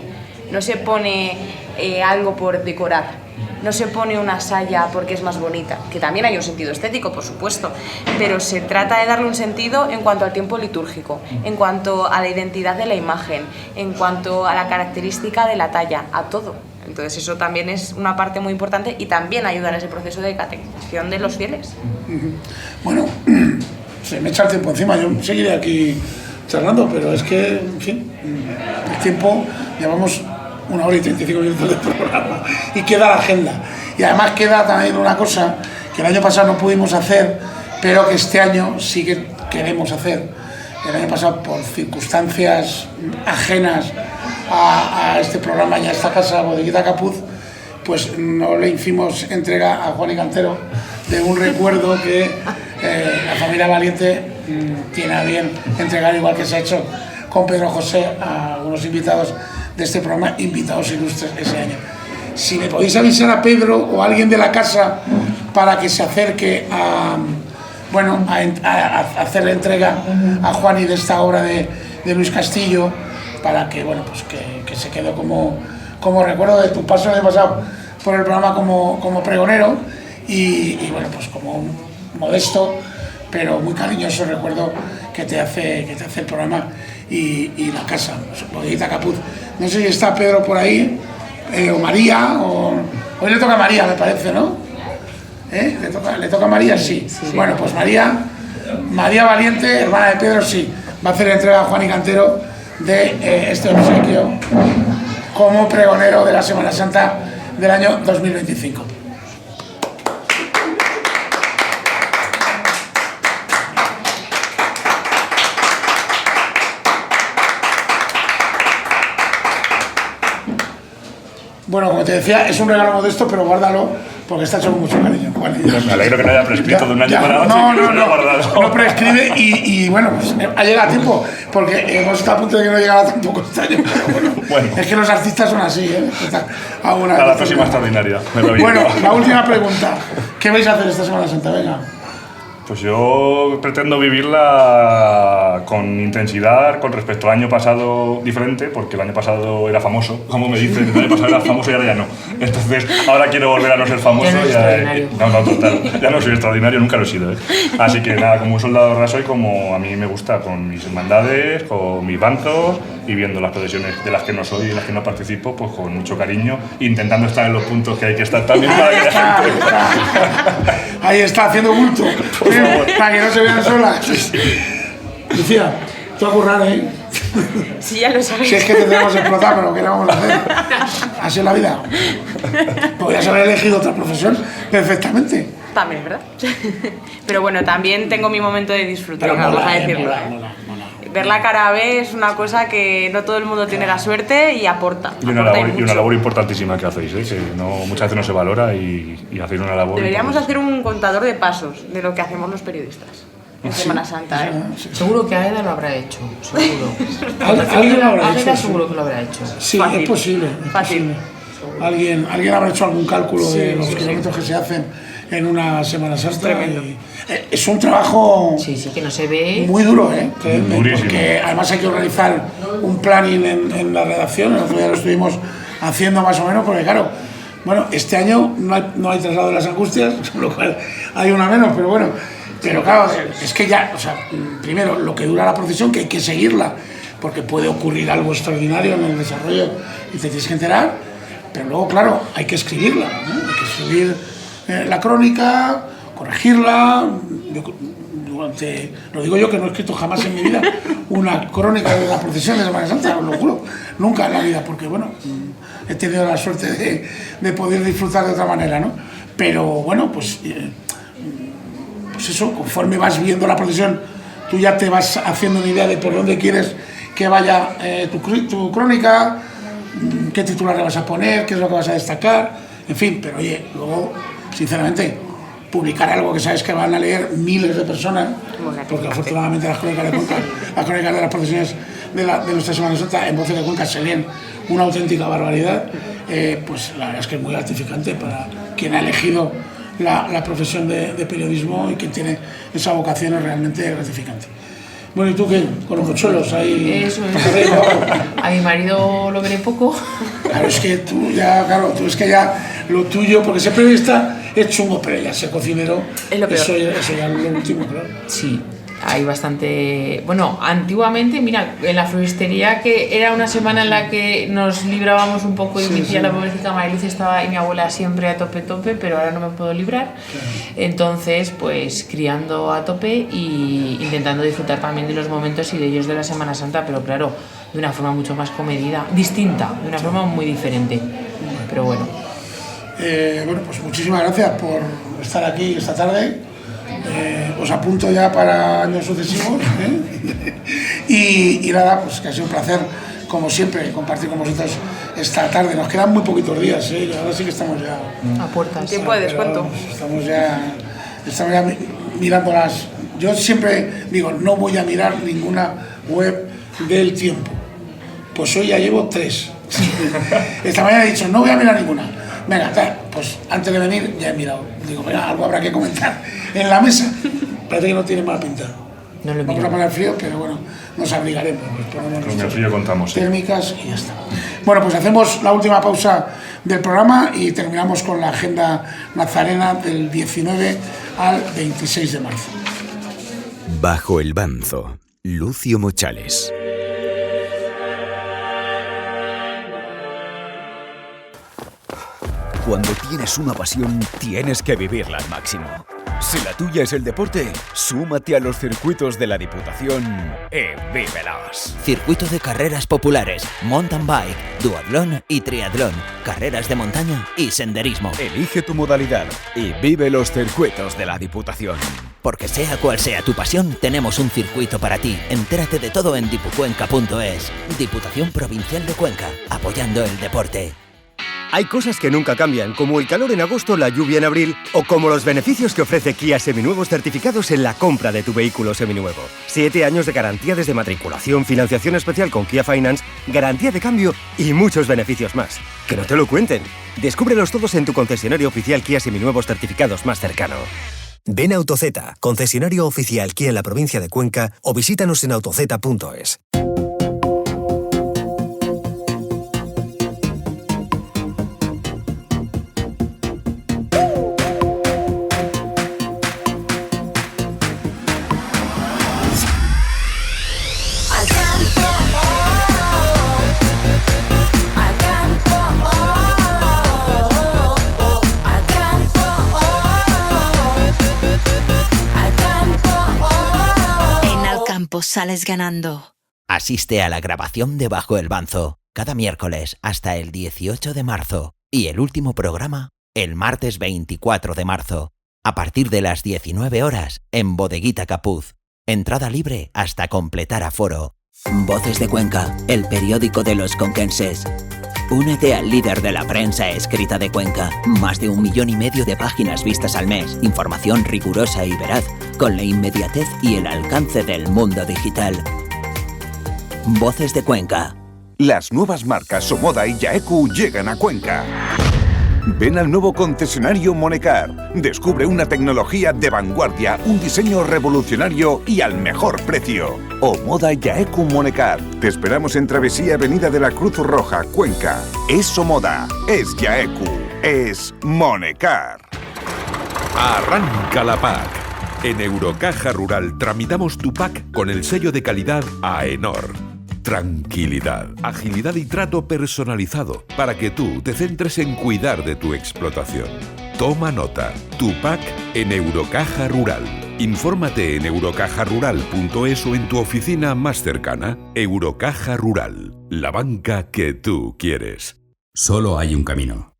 No se pone algo por decorar. No se pone una saya porque es más bonita, que también hay un sentido estético, por supuesto, pero se trata de darle un sentido en cuanto al tiempo litúrgico, en cuanto a la identidad de la imagen, en cuanto a la característica de la talla, a todo. Entonces eso también es una parte muy importante y también ayuda en ese proceso de catequización de los fieles. Bueno, se me echa el tiempo encima, yo seguiré aquí charlando, pero es que, en fin, el tiempo, llevamos 1 hora y 35 minutos de programa y queda la agenda. Y además queda también una cosa que el año pasado no pudimos hacer, pero que este año sí que queremos hacer. El año pasado, por circunstancias ajenas a este programa y a esta casa, Bodeguita Capuz, pues no le hicimos entrega a Juan y Cantero de un recuerdo que la familia Valiente tiene a bien entregar, igual que se ha hecho con Pedro José a algunos invitados de este programa, invitados ilustres ese año. Si me podéis avisar a Pedro o a alguien de la casa para que se acerque a hacer la entrega a Juani de esta obra de Luis Castillo, para que, bueno, pues que se quede como recuerdo de tu paso el año pasado por el programa como pregonero y bueno, pues como un modesto pero muy cariñoso recuerdo que te hace el programa y la casa, Bodeguita Capuz. No sé si está Pedro por ahí, o María, hoy le toca a María, me parece, ¿no? ¿Le toca a María? Sí. Bueno, pues María Valiente, hermana de Pedro, sí, va a hacer entrega a Juan y Cantero de este obsequio como pregonero de la Semana Santa del año 2025. Bueno, como te decía, es un regalo modesto, pero guárdalo porque está hecho con mucho cariño. Me alegro que no haya prescrito de un año para otro. No prescribe y bueno, pues ha llegado a tiempo, porque hemos estado a punto de que no llegara tampoco este año, pero bueno. Es que los artistas son así, ¿eh? A la próxima extraordinaria. Bueno, la última pregunta. ¿Qué vais a hacer esta Semana Santa? Venga. Pues yo pretendo vivirla con intensidad con respecto al año pasado diferente, porque el año pasado era famoso, como me dicen, el año pasado era famoso y ahora ya no. Entonces, ahora quiero volver a no ser famoso. No, total, ya no soy extraordinario, nunca lo he sido. Así que nada, como un soldado raso y como a mí me gusta, con mis hermandades, con mis banzos y viendo las procesiones de las que no soy y de las que no participo, pues con mucho cariño, intentando estar en los puntos que hay que estar también para que la gente... Ahí está, haciendo bulto. Para que no se vean solas. Lucía, tú a currar, ¿eh? Sí, ya lo sabéis. Si es que tendremos que explotar, pero ¿qué le vamos a hacer? Así es la vida. Podrías haber elegido otra profesión perfectamente. También, ¿verdad? Pero bueno, también tengo mi momento de disfrutar, vamos a decirlo. Ver la cara B es una cosa que no todo el mundo tiene la suerte y aporta. Y una labor importantísima que hacéis, que muchas veces no se valora y hacéis una labor. Deberíamos hacer un contador de pasos de lo que hacemos los periodistas en Semana Santa. Seguro que Aida lo habrá hecho, seguro. ¿Alguien lo habrá hecho? Seguro que lo habrá hecho. Sí, fácil. Es posible. Fácil. Alguien habrá hecho algún cálculo de los kilómetros que se hacen en una Semana Santa. Es un trabajo que no se ve muy duro, porque además hay que organizar un planning en la redacción. El otro día lo estuvimos haciendo más o menos, porque claro, bueno, este año no hay traslado de las Angustias, con lo cual hay una menos, pero bueno, pero claro, es que ya, o sea, primero lo que dura la procesión, que hay que seguirla, porque puede ocurrir algo extraordinario en el desarrollo y te tienes que enterar, pero luego, claro, hay que escribirla, ¿no? Hay que escribir la crónica corregirla. Lo digo yo, que no he escrito jamás en mi vida una crónica de la procesión de Semana Santa, os lo juro, nunca en la vida, porque bueno, he tenido la suerte de poder disfrutar de otra manera, ¿no? Pero bueno, pues eso, conforme vas viendo la procesión, tú ya te vas haciendo una idea de por dónde quieres que vaya tu crónica, qué titular le vas a poner, qué es lo que vas a destacar, en fin, pero oye, luego, sinceramente, publicar algo que sabes que van a leer miles de personas, porque afortunadamente las crónicas de Cuenca, las crónicas de las procesiones de nuestra Semana Santa en Voces de Cuenca se leen una auténtica barbaridad, pues la verdad es que es muy gratificante para quien ha elegido la profesión de periodismo y quien tiene esa vocación, es realmente gratificante. Bueno, ¿y tú qué? Con los mochuelos ahí. Eso es. A mi marido lo veré poco. Claro, es que tú ya lo tuyo, porque ser periodista es chungo, pero ya ser cocinero, es lo peor. Eso ya es lo último, claro. Sí, hay bastante... Bueno, antiguamente, mira, en la floristería, que era una semana en la que nos librábamos un poco y mi tía, la pobrecita Mariluz, estaba y mi abuela siempre a tope, pero ahora no me puedo librar. Entonces, pues criando a tope y intentando disfrutar también de los momentos y de ellos de la Semana Santa, pero claro, de una forma mucho más comedida, distinta, de una forma muy diferente, pero bueno. Bueno, pues muchísimas gracias por estar aquí esta tarde. Os apunto ya para años sucesivos, y nada, pues que ha sido un placer, como siempre, compartir con vosotros esta tarde. Nos quedan muy poquitos días, ahora sí que estamos ya a puertas. Tiempo de descuento. Estamos ya mirándolas. Yo siempre digo, no voy a mirar ninguna web del tiempo. Pues hoy ya llevo 3. Esta mañana he dicho, no voy a mirar ninguna. Venga, pues antes de venir ya he mirado. Digo, venga, algo habrá que comentar en la mesa. Parece que no tiene mala pinta. No lo Vamos a poner frío, pero bueno, nos abrigaremos. Con el frío contamos. Térmicas y ya está. Bueno, pues hacemos la última pausa del programa y terminamos con la agenda nazarena del 19 al 26 de marzo. Bajo el Banzo, Lucio Mochales. Cuando tienes una pasión, tienes que vivirla al máximo. Si la tuya es el deporte, súmate a los circuitos de la Diputación y vívelos. Circuito de carreras populares, mountain bike, duatlón y triatlón, carreras de montaña y senderismo. Elige tu modalidad y vive los circuitos de la Diputación. Porque sea cual sea tu pasión, tenemos un circuito para ti. Entérate de todo en dipucuenca.es. Diputación Provincial de Cuenca, apoyando el deporte. Hay cosas que nunca cambian, como el calor en agosto, la lluvia en abril, o como los beneficios que ofrece Kia Seminuevos certificados en la compra de tu vehículo seminuevo. 7 años de garantía desde matriculación, financiación especial con Kia Finance, garantía de cambio y muchos beneficios más. Que no te lo cuenten. Descúbrelos todos en tu concesionario oficial Kia Seminuevos certificados más cercano. Ven a AutoZ, concesionario oficial Kia en la provincia de Cuenca, o visítanos en autoz.es. Sales ganando. Asiste a la grabación de Bajo el Banzo, cada miércoles hasta el 18 de marzo y el último programa el martes 24 de marzo, a partir de las 19 horas en Bodeguita Capuz. Entrada libre hasta completar aforo. Voces de Cuenca, el periódico de los conquenses. Únete al líder de la prensa escrita de Cuenca. Más de 1,5 millones de páginas vistas al mes. Información rigurosa y veraz, con la inmediatez y el alcance del mundo digital. Voces de Cuenca. Las nuevas marcas Somoda y Yaeku llegan a Cuenca. Ven al nuevo concesionario Monecar. Descubre una tecnología de vanguardia, un diseño revolucionario y al mejor precio. Omoda Yaeku Monecar. Te esperamos en Travesía Avenida de la Cruz Roja, Cuenca. Es Omoda, es Yaeku, es Monecar. Arranca la PAC. En Eurocaja Rural tramitamos tu PAC con el sello de calidad AENOR. Tranquilidad, agilidad y trato personalizado para que tú te centres en cuidar de tu explotación. Toma nota. Tupac en Eurocaja Rural. Infórmate en eurocajarural.es o en tu oficina más cercana. Eurocaja Rural, la banca que tú quieres. Solo hay un camino.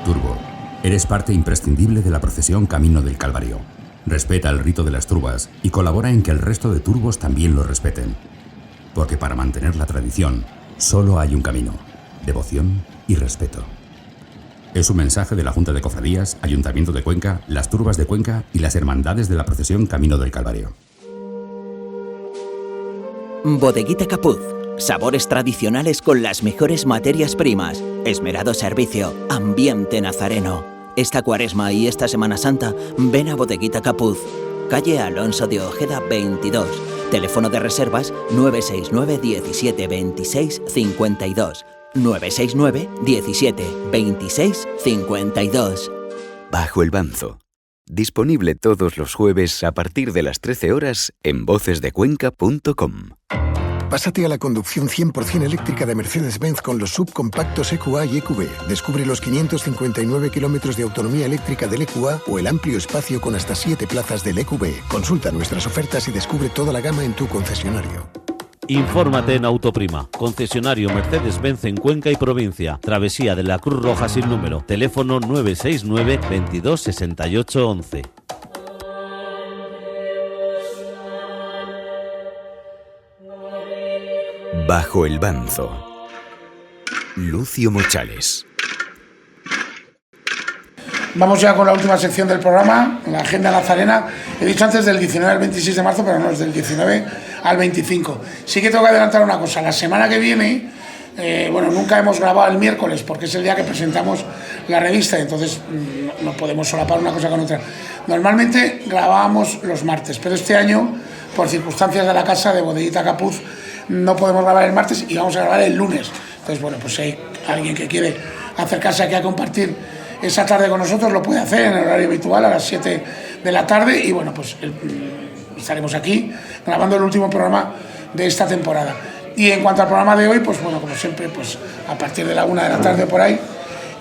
Turbo, eres parte imprescindible de la procesión Camino del Calvario. Respeta el rito de las turbas y colabora en que el resto de turbos también lo respeten. Porque para mantener la tradición, solo hay un camino: devoción y respeto. Es un mensaje de la Junta de Cofradías, Ayuntamiento de Cuenca, las Turbas de Cuenca y las Hermandades de la procesión Camino del Calvario. Bodeguita Capuz. Sabores tradicionales con las mejores materias primas. Esmerado servicio. Ambiente nazareno. Esta Cuaresma y esta Semana Santa, ven a Bodeguita Capuz. Calle Alonso de Ojeda 22. Teléfono de reservas 969 17 26 52. 969 17 26 52. Bajo el Banzo. Disponible todos los jueves a partir de las 13 horas en vocesdecuenca.com. Pásate a la conducción 100% eléctrica de Mercedes-Benz con los subcompactos EQA y EQB. Descubre los 559 kilómetros de autonomía eléctrica del EQA o el amplio espacio con hasta 7 plazas del EQB. Consulta nuestras ofertas y descubre toda la gama en tu concesionario. Infórmate en Autoprima, concesionario Mercedes-Benz en Cuenca y provincia. Travesía de la Cruz Roja sin número. Teléfono 969 22 68 11. Bajo el Banzo. Lucio Mochales. Vamos ya con la última sección del programa, la agenda nazarena. He dicho antes del 19 al 26 de marzo, pero no, es del 19 al 25. Sí que tengo que adelantar una cosa. La semana que viene, nunca hemos grabado el miércoles porque es el día que presentamos la revista, entonces no podemos solapar una cosa con otra. Normalmente grabábamos los martes, pero este año, por circunstancias de la casa de Bodeguita Capuz, no podemos grabar el martes y vamos a grabar el lunes. Entonces, pues si hay alguien que quiere acercarse aquí a compartir esa tarde con nosotros, lo puede hacer en el horario habitual a las 7 de la tarde y estaremos aquí grabando el último programa de esta temporada. Y en cuanto al programa de hoy, como siempre, a partir de la 1 de la tarde por ahí,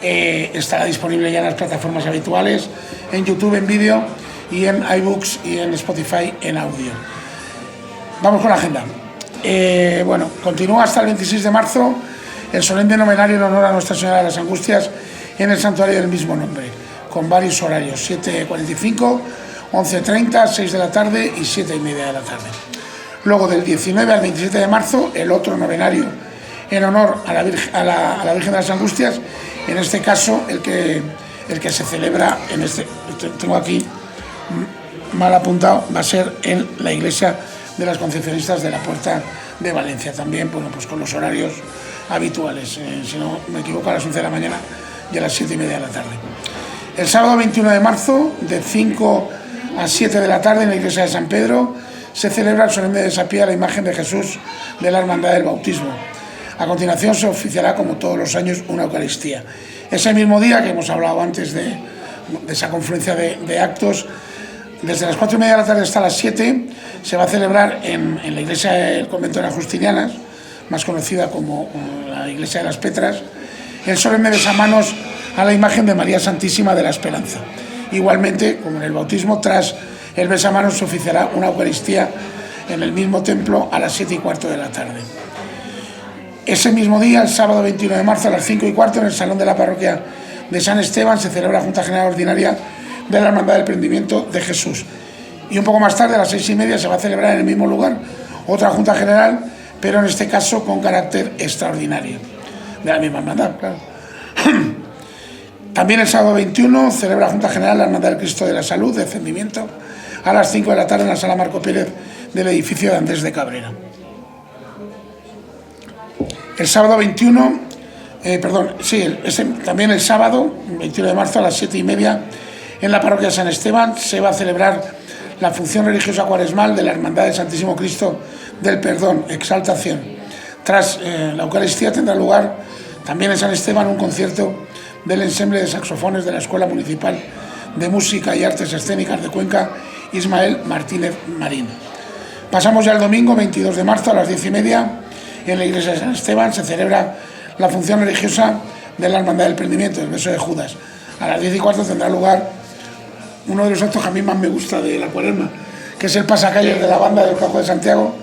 estará disponible ya en las plataformas habituales, en YouTube en vídeo y en iBooks y en Spotify en audio. Vamos con la agenda. Continúa hasta el 26 de marzo el solemne novenario en honor a Nuestra Señora de las Angustias en el santuario del mismo nombre, con varios horarios: 7:45, 11:30, 6 de la tarde y 7:30 de la tarde. Luego, del 19 al 27 de marzo, el otro novenario en honor a la Virgen de las Angustias, en este caso el que se celebra tengo aquí mal apuntado, va a ser en la iglesia de las Concepcionistas de la Puerta de Valencia, también con los horarios habituales, si no me equivoco, a las 11 de la mañana y a las 7:30 de la tarde. El sábado 21 de marzo, de 5 a 7 de la tarde, en la iglesia de San Pedro, se celebra el solemne desapío a la imagen de Jesús de la Hermandad del Bautismo. A continuación se oficiará, como todos los años, una Eucaristía. Ese mismo día, que hemos hablado antes de esa confluencia de actos, desde las 4:30 de la tarde hasta las 7, se va a celebrar en la iglesia del convento de las Justinianas, más conocida como la iglesia de las Petras, el solemne besamanos a la imagen de María Santísima de la Esperanza. Igualmente, como en el bautismo, tras el besamanos se oficiará una Eucaristía en el mismo templo a las 7:15 de la tarde. Ese mismo día, el sábado 21 de marzo a las 5:15, en el salón de la parroquia de San Esteban, se celebra la Junta General Ordinaria de la Hermandad del Prendimiento de Jesús. Y un poco más tarde, a las 6:30, se va a celebrar en el mismo lugar otra Junta General, pero en este caso con carácter extraordinario, de la misma hermandad, claro. También el sábado 21 celebra la Junta General la Hermandad del Cristo de la Salud, de Encendimiento, a las 5 de la tarde en la Sala Marco Pérez del edificio de Andrés de Cabrera. El sábado 21, también el sábado 21 de marzo a las 7:30, en la parroquia de San Esteban, se va a celebrar la función religiosa cuaresmal de la Hermandad del Santísimo Cristo del Perdón, Exaltación. Tras la Eucaristía tendrá lugar también en San Esteban un concierto del ensemble de saxofones de la Escuela Municipal de Música y Artes Escénicas de Cuenca, Ismael Martínez Marín. Pasamos ya al domingo 22 de marzo a las 10:30, en la iglesia de San Esteban se celebra la función religiosa de la Hermandad del Prendimiento, el beso de Judas. A las 10:15 tendrá lugar uno de los actos que a mí más me gusta de la Cuaresma, que es el pasacalles de la banda del Cajo de Santiago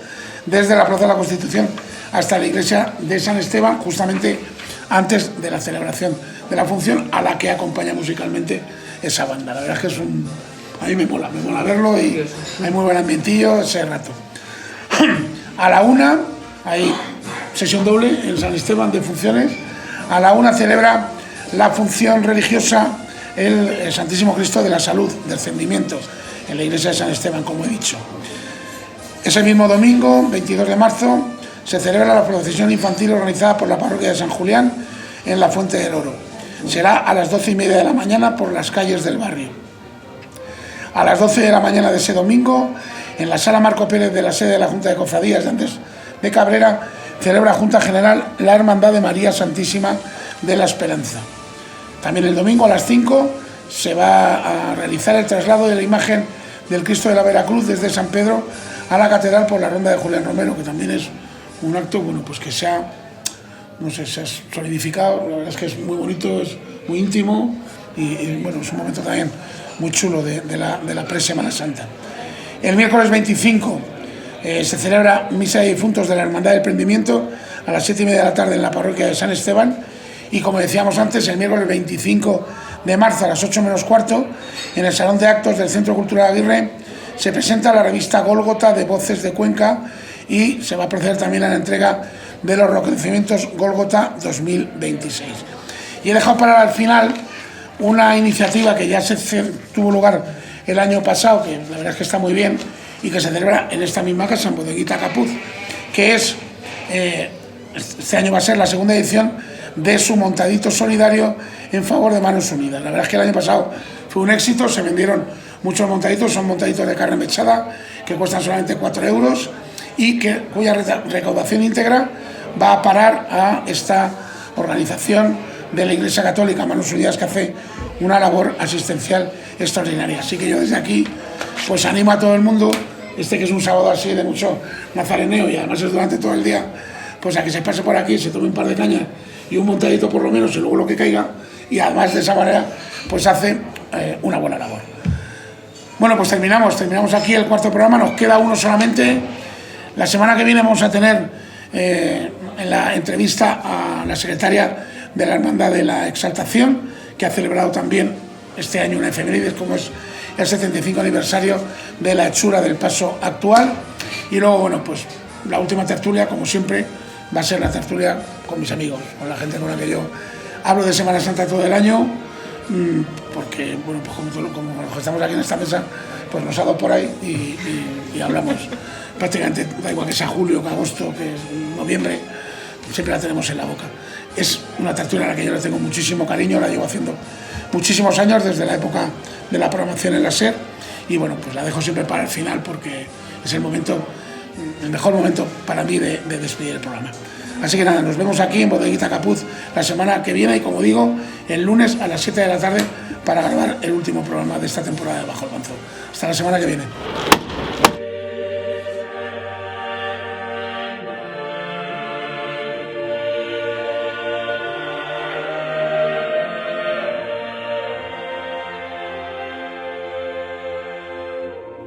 desde la Plaza de la Constitución hasta la iglesia de San Esteban, justamente antes de la celebración de la función, a la que acompaña musicalmente esa banda. La verdad es que a mí me mola verlo y hay muy buen ambientillo ese rato. A la 1 hay sesión doble en San Esteban de funciones. A la 1 celebra la función religiosa el Santísimo Cristo de la Salud, Descendimiento, en la iglesia de San Esteban, como he dicho. Ese mismo domingo, 22 de marzo, se celebra la procesión infantil organizada por la parroquia de San Julián en la Fuente del Oro. Será a las 12:30 de la mañana por las calles del barrio. A las 12 de la mañana de ese domingo, en la sala Marco Pérez de la sede de la Junta de Cofradías de antes de Cabrera, celebra Junta General la Hermandad de María Santísima de la Esperanza. También el domingo a las 5 se va a realizar el traslado de la imagen del Cristo de la Veracruz desde San Pedro a la Catedral por la Ronda de Julián Romero, que también es un acto, bueno, pues que se ha solidificado. La verdad es que es muy bonito, es muy íntimo y bueno, es un momento también muy chulo de la pre-Semana Santa. El miércoles 25 se celebra Misa de Difuntos de la Hermandad del Prendimiento a las 7:30 de la tarde en la parroquia de San Esteban, y como decíamos antes, el miércoles 25 de marzo a las 8 menos cuarto en el Salón de Actos del Centro Cultural Aguirre se presenta la revista Gólgota de Voces de Cuenca y se va a proceder también a la entrega de los reconocimientos Gólgota 2026. Y he dejado para al final una iniciativa que ya tuvo lugar el año pasado, que la verdad es que está muy bien y que se celebra en esta misma casa, en Bodeguita Capuz, que es, este año va a ser la segunda edición de su montadito solidario en favor de Manos Unidas. La verdad es que el año pasado fue un éxito, se vendieron muchos montaditos, son montaditos de carne mechada que cuestan solamente 4 euros y cuya recaudación íntegra va a parar a esta organización de la Iglesia Católica, Manos Unidas, que hace una labor asistencial extraordinaria. Así que yo desde aquí pues animo a todo el mundo, que es un sábado así de mucho nazareneo y además es durante todo el día, pues a que se pase por aquí, se tome un par de cañas y un montadito por lo menos y luego lo que caiga, y además de esa manera pues hace una buena labor. Bueno, pues terminamos aquí el cuarto programa, nos queda uno solamente. La semana que viene vamos a tener en la entrevista a la secretaria de la Hermandad de la Exaltación, que ha celebrado también este año una efemérides como es el 75 aniversario de la hechura del paso actual. Y luego, bueno, pues la última tertulia, como siempre, va a ser la tertulia con mis amigos, con la gente con la que yo hablo de Semana Santa todo el año, porque, bueno, pues como los que estamos aquí en esta mesa, pues nos ha dado por ahí y hablamos prácticamente, da igual que sea julio, que agosto, que es noviembre, siempre la tenemos en la boca. Es una tertulia a la que yo le tengo muchísimo cariño, la llevo haciendo muchísimos años, desde la época de la programación en la SER, y bueno, pues la dejo siempre para el final porque es el mejor momento para mí de despedir el programa. Así que nada, nos vemos aquí en Bodeguita Capuz la semana que viene y, como digo, el lunes a las 7 de la tarde para grabar el último programa de esta temporada de Bajo el Banzo. Hasta la semana que viene.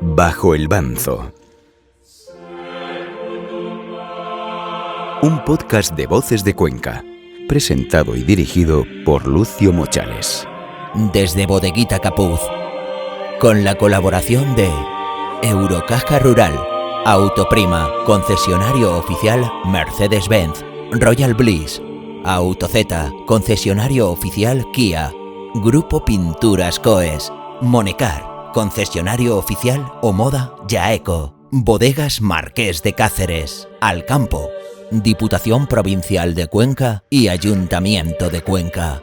Bajo el Banzo. Un podcast de Voces de Cuenca, presentado y dirigido por Lucio Mochales. Desde Bodeguita Capuz, con la colaboración de Eurocaja Rural, Autoprima, concesionario oficial Mercedes-Benz, Royal Bliss, AutoZ, concesionario oficial Kia, Grupo Pinturas Coes, Monecar, concesionario oficial Omoda Jaeco, Bodegas Marqués de Cáceres, Alcampo, Diputación Provincial de Cuenca y Ayuntamiento de Cuenca.